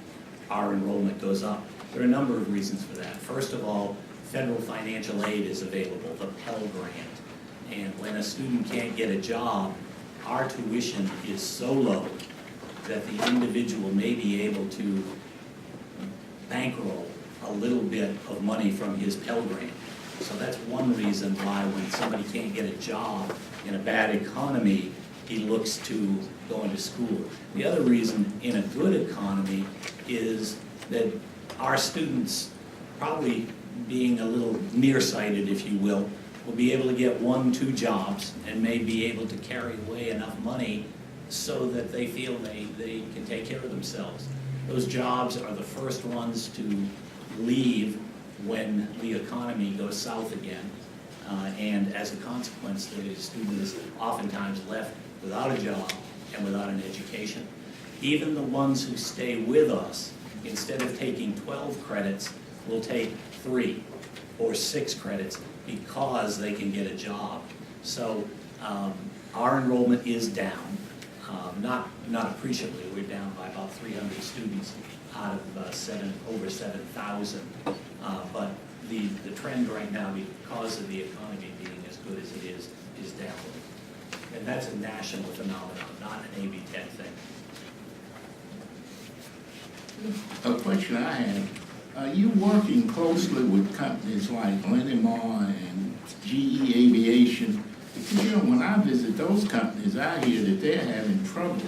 our enrollment goes up. There are a number of reasons for that. First of all, federal financial aid is available, the Pell Grant. And when a student can't get a job, our tuition is so low that the individual may be able to bankroll a little bit of money from his Pell Grant. So that's one reason why when somebody can't get a job in a bad economy, he looks to going to school. The other reason in a good economy is that our students, probably being a little nearsighted, if you will be able to get 1-2 jobs and may be able to carry away enough money so that they feel they can take care of themselves. Those jobs are the first ones to leave when the economy goes south again. And as a consequence, the student is oftentimes left without a job and without an education. Even the ones who stay with us, instead of taking 12 credits, will take 3 or 6 credits because they can get a job. So our enrollment is down, not appreciably. We're down by about 300 students out of over 7,000. But the trend right now, because of the economy being as good as it is downward. And that's a national phenomenon, not an AB Tech thing. A question I have, are you working closely with companies like Linamar and GE Aviation? Because, you know, when I visit those companies, I hear that they're having trouble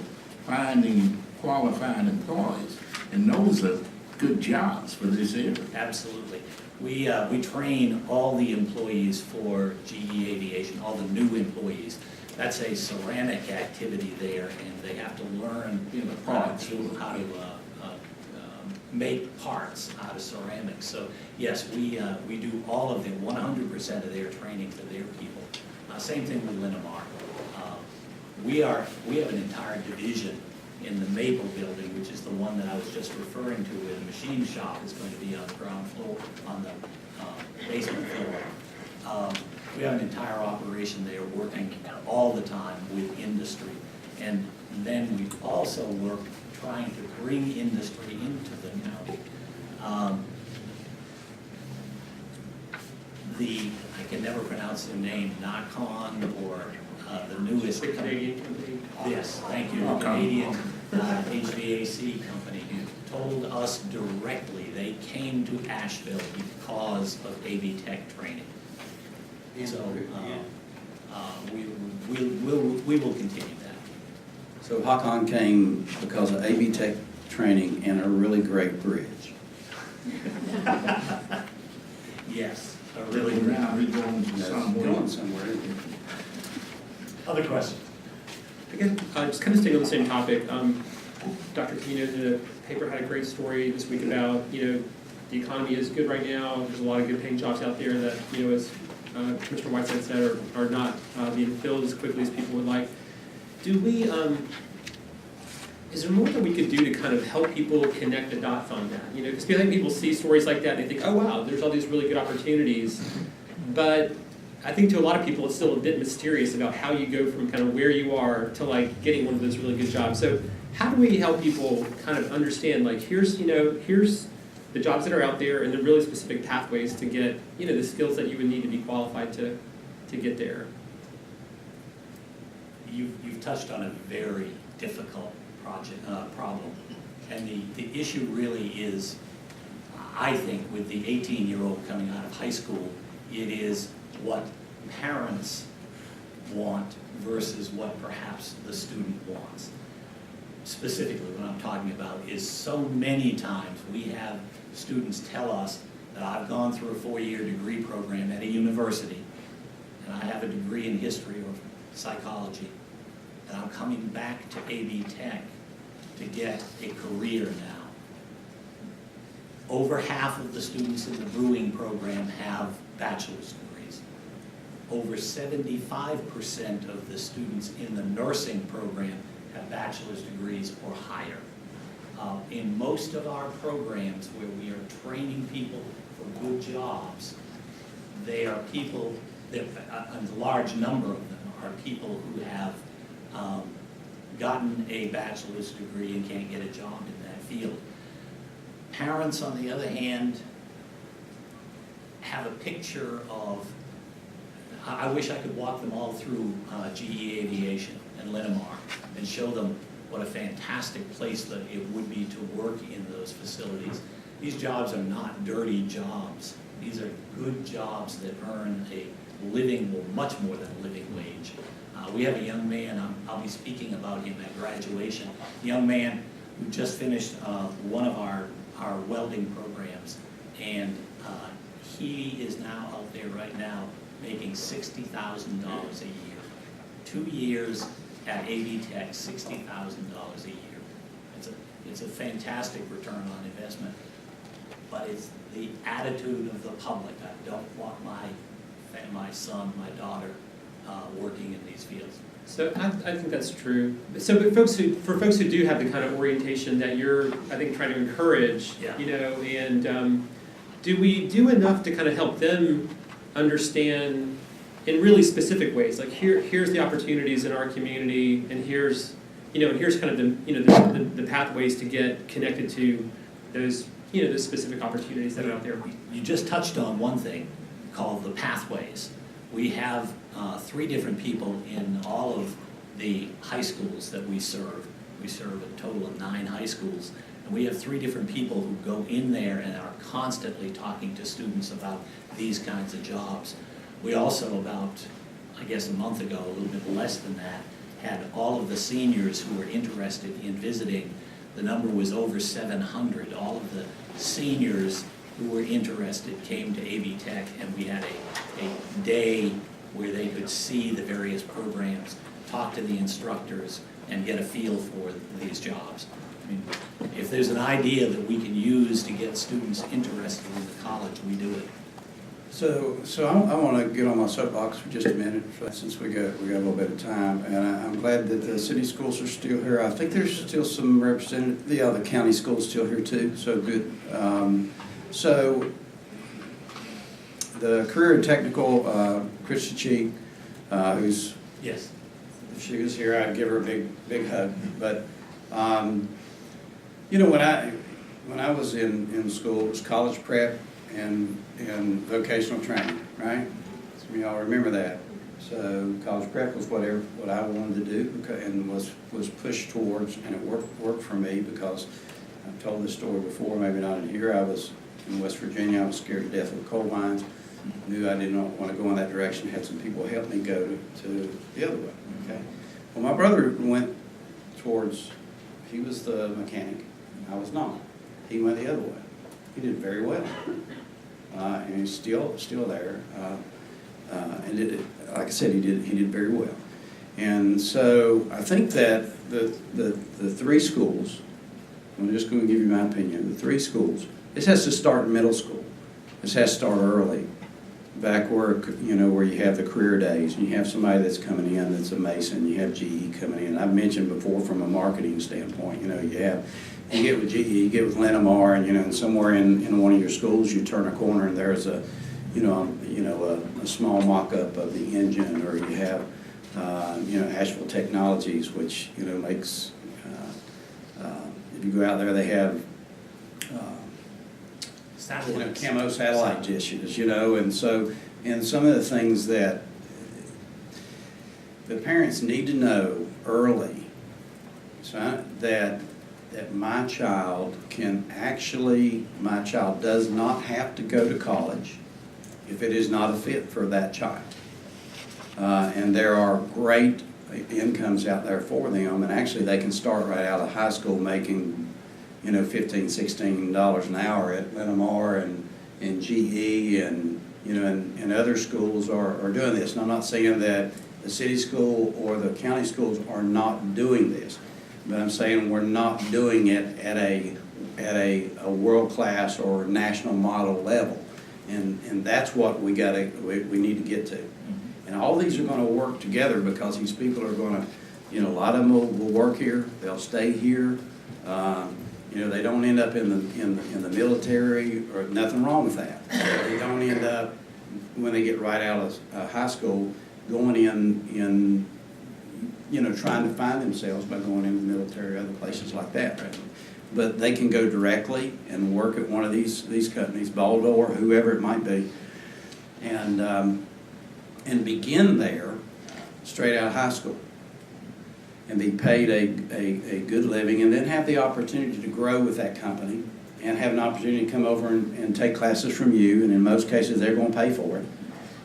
finding qualified employees, and those are good jobs for this area. Absolutely. We train all the employees for GE Aviation, all the new employees. That's a ceramic activity there, and they have to learn how to make parts out of ceramics. So yes, we do all of them, 100% of their training for their people. Same thing with Linamar. We have an entire division in the Maple building, which is the one that I was just referring to, where the machine shop is going to be on the ground floor, on the basement floor. We have an entire operation there working all the time with industry. And then we also work trying to bring industry into the county. I can never pronounce the name, Nakon, or the newest Canadian company. Yes, thank you. The Canadian HVAC company told us directly they came to Asheville because of AB Tech training. So we will continue that. So Hakon came because of AB Tech training and a really great bridge. Yes, a really great. Going somewhere. Other questions? Again, just kind of staying on the same topic. Dr. King, the paper had a great story this week about, the economy is good right now. There's a lot of good paying jobs out there that, as Commissioner Whiteside said, are not being filled as quickly as people would like. Do we, is there more that we could do to kind of help people connect the dots on that? Because I think people see stories like that and they think, oh wow, there's all these really good opportunities. But I think to a lot of people, it's still a bit mysterious about how you go from kind of where you are to like getting one of those really good jobs. So how do we help people kind of understand, like, here's the jobs that are out there and the really specific pathways to get, the skills that you would need to be qualified to get there? You've touched on a very difficult problem. And the issue really is, I think, with the 18-year-old coming out of high school, it is what parents want versus what perhaps the student wants. Specifically, what I'm talking about is so many times we have students tell us that I've gone through a 4-year degree program at a university, and I have a degree in history or psychology, and I'm coming back to AB Tech to get a career now. Over half of the students in the brewing program have bachelor's degrees. Over 75% of the students in the nursing program have bachelor's degrees or higher. In most of our programs where we are training people for good jobs, they are people, a large number of them are people who have gotten a bachelor's degree and can't get a job in that field. Parents, on the other hand, have a picture of, I wish I could walk them all through GE Aviation and Linamar and show them what a fantastic place that it would be to work in those facilities. These jobs are not dirty jobs. These are good jobs that earn a living, well, much more than a living wage. We have a young man, I'll be speaking about him at graduation, a young man who just finished one of our welding programs, and he is now out there right now making $60,000 a year. 2 years at AB Tech, $60,000 a year. It's a fantastic return on investment, but it's the attitude of the public. I don't want my son, my daughter, working in these fields. So I think that's true. So but for folks who do have the kind of orientation that you're, I think, trying to encourage, and do we do enough to kind of help them understand in really specific ways, like here's the opportunities in our community, and here's kind of the pathways to get connected to those those specific opportunities that are out there. You just touched on one thing called the pathways. We have 3 different people in all of the high schools that we serve. We serve a total of 9 high schools, and we have 3 different people who go in there and are constantly talking to students about these kinds of jobs. We also, about, I guess, a month ago, a little bit less than that, had all of the seniors who were interested in visiting. The number was over 700. All of the seniors who were interested came to AB Tech, and we had a day where they could see the various programs, talk to the instructors, and get a feel for these jobs. I mean, if there's an idea that we can use to get students interested in the college, we do it. So I want to get on my soapbox for just a minute, since we got a little bit of time, and I'm glad that the city schools are still here. I think there's still some representatives, the other county schools still here too, so good. So the career and technical, Krista Cheek, who's, yes, if she was here, I'd give her a big hug. But when I was in school, it was college prep and vocational training, right? Some of y'all remember that. So college prep was what I wanted to do, and was pushed towards, and it worked for me because I've told this story before, maybe not in here. I was in West Virginia. I was scared to death of coal mines. Knew I did not want to go in that direction. Had some people help me go to the other way. Okay. Well, my brother went towards. He was the mechanic. I was not. He went the other way. He did very well, and he's still there. And did it, like I said, he did very well. And so I think that the 3 schools. I'm just going to give you my opinion. The 3 schools. This has to start in middle school. This has to start early, back where where you have the career days, and you have somebody that's coming in that's a mason. You have GE coming in. I've mentioned before from a marketing standpoint. You get with GE, you get with Linamar, and and somewhere in one of your schools, you turn a corner and there's a a small mock-up of the engine, or you have, Asheville Technologies, which, makes, if you go out there, they have, camo satellite dishes, and so, and some of the things that the parents need to know early, so that my child does not have to go to college if it is not a fit for that child. And there are great incomes out there for them, and actually they can start right out of high school making, $15, $16 an hour at Linamar and GE and other schools are doing this. And I'm not saying that the city school or the county schools are not doing this, but I'm saying we're not doing it at a world-class or national model level. And that's what we need to get to. And all these are going to work together, because these people are going to, a lot of them will work here, they'll stay here. They don't end up in the military, or nothing wrong with that. They don't end up, when they get right out of high school, going in trying to find themselves by going into the military or other places like that. Right? But they can go directly and work at one of these companies, Baldo or whoever it might be, and begin there straight out of high school, and be paid a good living, and then have the opportunity to grow with that company, and have an opportunity to come over and take classes from you, and in most cases they're going to pay for it.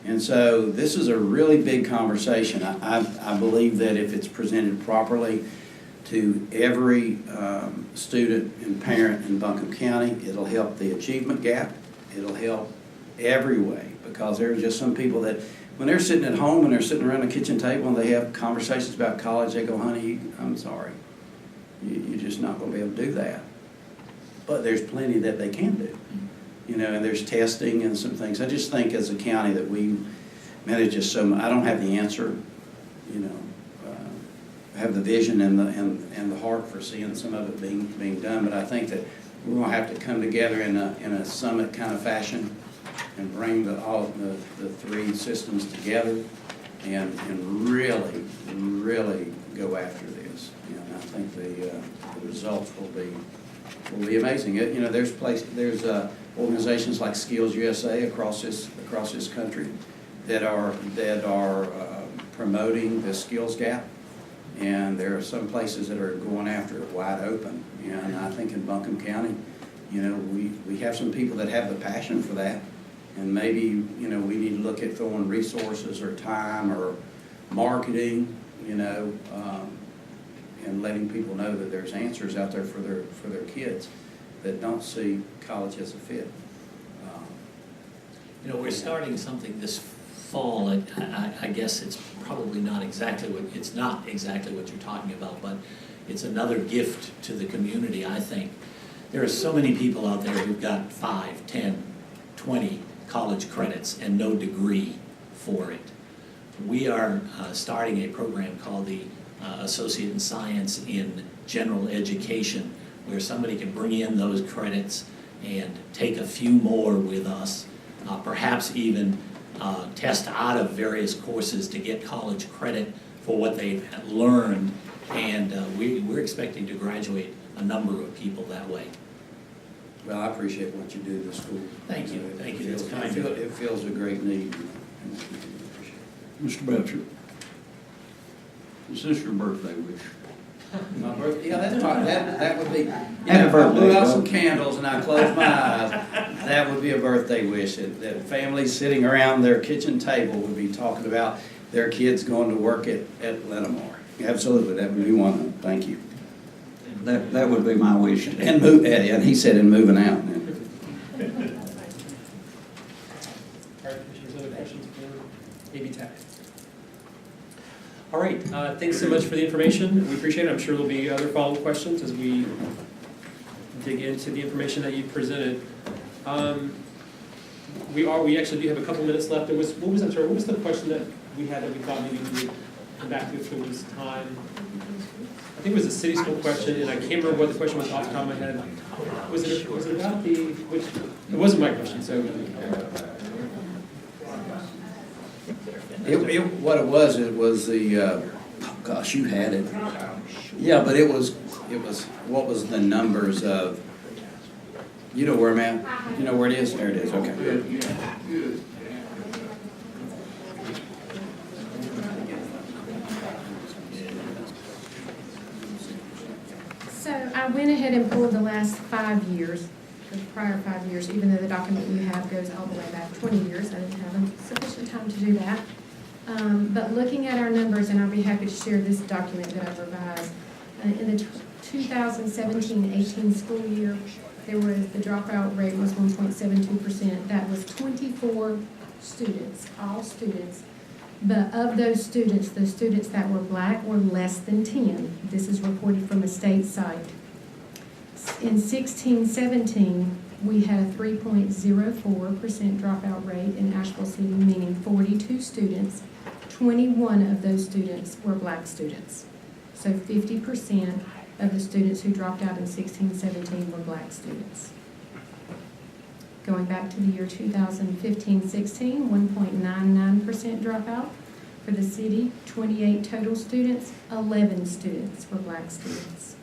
And so this is a really big conversation. I believe that if it's presented properly to every student and parent in Buncombe County, it'll help the achievement gap. It'll help every way, because there's just some people that, when they're sitting at home and they're sitting around the kitchen table and they have conversations about college, they go, honey, I'm sorry, you're just not going to be able to do that. But there's plenty that they can do. And there's testing and some things. I just think as a county that we manage just so much. I don't have the answer, I have the vision and the heart for seeing some of it being done, but I think that we're going to have to come together in a summit kind of fashion and bring all the three systems together and really go after this. I think the results will be amazing. There's organizations like Skills USA across this country that are promoting the skills gap, and there are some places that are going after it wide open. And I think in Buncombe County, we have some people that have the passion for that, and maybe we need to look at throwing resources or time or marketing, and letting people know that there's answers out there for their kids that don't see college as a fit. We're starting something this fall. I guess it's probably not exactly what you're talking about, but it's another gift to the community, I think. There are so many people out there who've got 5, 10, 20 college credits and no degree for it. We are starting a program called the Associate in Science in General Education, where somebody can bring in those credits and take a few more with us, perhaps even test out of various courses to get college credit for what they've learned, and we're expecting to graduate a number of people that way. Well, I appreciate what you do to the school. Thank you. Thank you. It feels a great need. Mr. Belcher, is this your birthday wish? My birthday, yeah, that's fine. That would be, Happy if I blew birthday, out bro. some candles and I closed my eyes, that would be a birthday wish. That families sitting around their kitchen table would be talking about their kids going to work at Linamar. Absolutely, that would be one of them. Thank you. That would be my wish. And he said, and moving out. All right, Commissioners, other questions for AB Tech? All right, thanks so much for the information. We appreciate it. I'm sure there'll be other follow-up questions as we dig into the information that you presented. We actually do have a couple minutes left. What was the question that we had that we thought maybe we would come back to if there was time? I think it was a city school question, and I can't remember what the question was off the top of my head. Was it about it wasn't my question, so. What it was the, oh gosh, you had it. Yeah, but it was, what was the numbers of, you know where I'm at? You know where it is? There it is, okay. So I went ahead and pulled the last 5 years, the prior 5 years, even though the document you have goes all the way back 20 years. I didn't have sufficient time to do that. But looking at our numbers, and I'll be happy to share this document that I've revised, in the 2017-18 school year, the dropout rate was 1.72%. That was 24 students, all students. But of those students, the students that were black were less than 10. This is reported from a state site. In 16-17, we had a 3.04% dropout rate in Asheville City, meaning 42 students. 21 of those students were black students. So 50% of the students who dropped out in 16-17 were black students. Going back to the year 2015-16, 1.99% dropout for the city, 28 total students, 11 students were black students.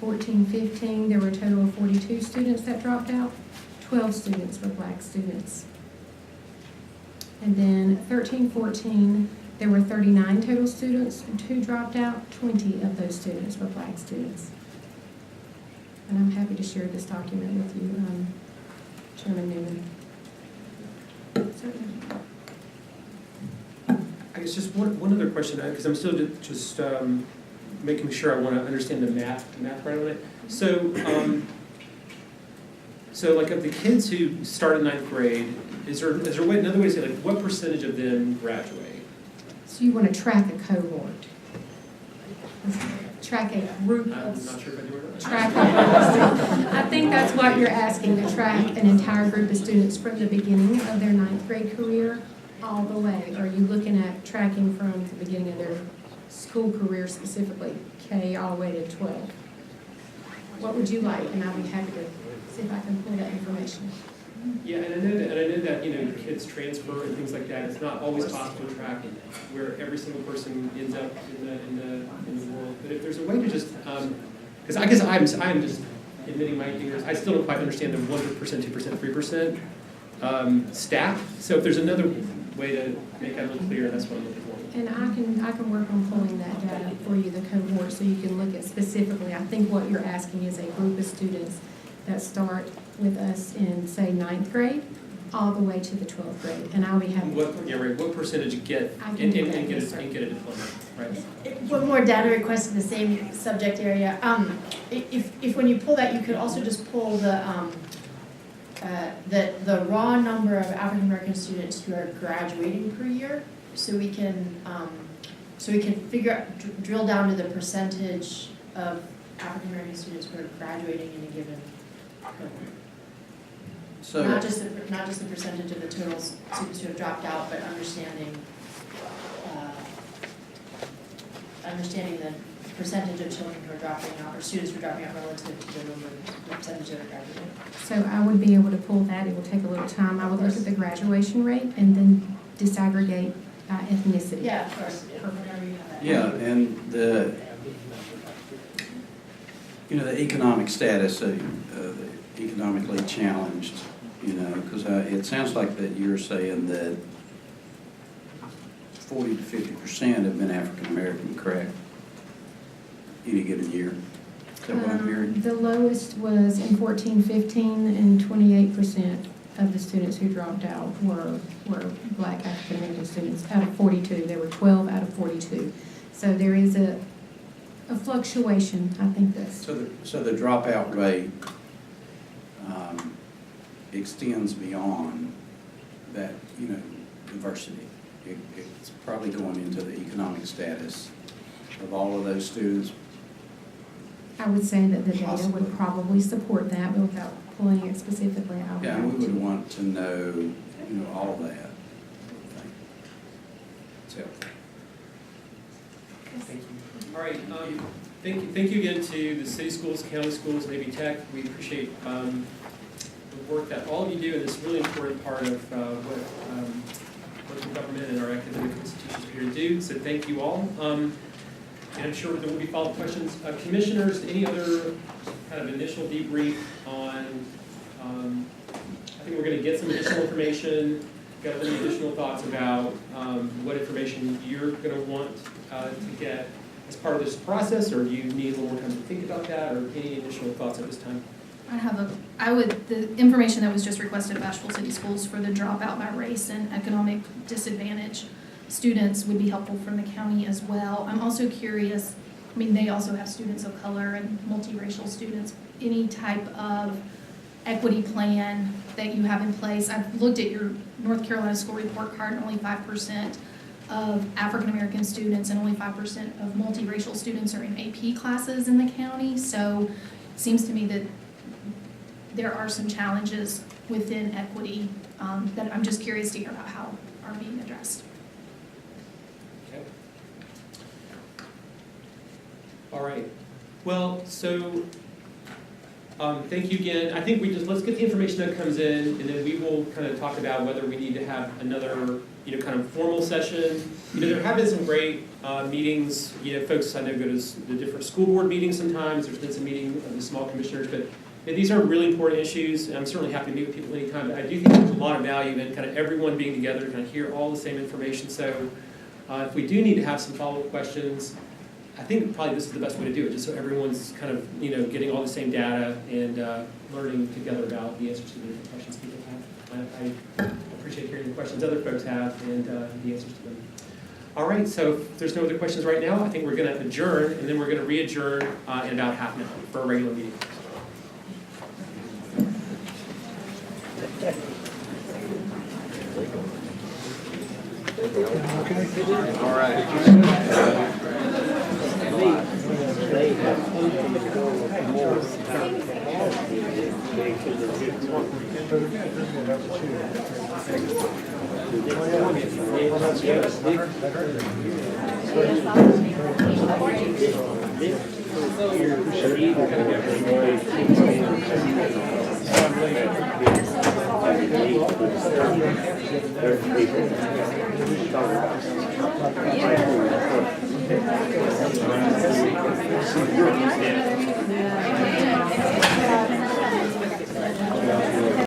14-15, there were a total of 42 students that dropped out, 12 students were black students. And then 13-14, there were 39 total students who dropped out, 20 of those students were black students. And I'm happy to share this document with you, Chairman Newman. Certainly. I guess just one other question, because I'm still just making sure I want to understand the math right on it. So like of the kids who start in 9th grade, is there another way to say, like, what percentage of them graduate? So you want to track a cohort? Track a group I'm of... not sure if I do or not. Track I think that's what you're asking, to track an entire group of students from the beginning of their 9th grade career all the way. Are you looking at tracking from the beginning of their school career, specifically K all the way to 12? What would you like? And I'll be happy to see if I can pull that information. Yeah, and I know that you know kids transfer and things like that. It's not always possible to track where every single person ends up in the world. But if there's a way to just, because I guess I'm just admitting my ignorance. I still don't quite understand the 1%, 2%, 3% stack. So if there's another way to make that a little clearer, that's what I'm looking for. And I can work on pulling that data for you, the cohort, so you can look at specifically. I think what you're asking is a group of students that start with us in, say, 9th grade, all the way to the 12th grade, and I'll be happy to. What percentage get and get a diploma, right? One more data request in the same subject area. If when you pull that, you could also just pull the raw number of African American students who are graduating per year, so we can figure out, drill down to the percentage of African American students who are graduating in a given cohort. So, Not just the percentage of the total students who have dropped out, but understanding the percentage of children who are dropping out, or students who are dropping out relative to the percentage that are graduating. So I would be able to pull that. It will take a little time. I would look at the graduation rate and then disaggregate by ethnicity. Yeah, of course, whenever you have that. yeah, and the economic status of the economically challenged, because it sounds like that you're saying that 40 to 50% have been African American, correct? Any given year. Is that what I'm hearing? The lowest was in 14-15, and 28% of the students who dropped out were black African American students. Out of 42, there were 12 out of 42. So there is a fluctuation, I think that's. So the dropout rate extends beyond that, diversity. It's probably going into the economic status of all of those students. I would say that the data would probably support that, but without pulling it specifically out. Yeah, and we would want to know, all of that. It's helpful. Thank you. All right, thank you again to the city schools, county schools, Navy Tech. We appreciate the work that all of you do in this really important part of what government and our academic institutions are here to do, so thank you all. And I'm sure there will be follow-up questions. Commissioners, any other kind of initial debrief on, I think we're going to get some additional information. Got any additional thoughts about what information you're going to want to get as part of this process, or do you need a little more time to think about that, or any initial thoughts at this time? The information that was just requested of Asheville City Schools for the dropout by race and economic disadvantage students would be helpful from the county as well. I'm also curious, I mean, they also have students of color and multiracial students. Any type of equity plan that you have in place? I've looked at your North Carolina school report card, and only 5% of African American students and only 5% of multiracial students are in AP classes in the county. So it seems to me that there are some challenges within equity that I'm just curious to hear about how are being addressed. Okay. All right. Well, so thank you again. I think let's get the information that comes in, and then we will kind of talk about whether we need to have another, kind of formal session. There have been some great meetings. Folks I know go to the different school board meetings sometimes. There's been some meeting of the small commissioners, but these are really important issues, and I'm certainly happy to meet with people anytime. But I do think there's a lot of value in kind of everyone being together to kind of hear all the same information. So if we do need to have some follow-up questions, I think probably this is the best way to do it, just so everyone's kind of, getting all the same data and learning together about the answers to the different questions people have. I appreciate hearing the questions other folks have and the answers to them. All right, so if there's no other questions right now, I think we're going to adjourn, and then we're going to re-adjourn in about half an hour for a regular meeting. Okay. All right. Yeah.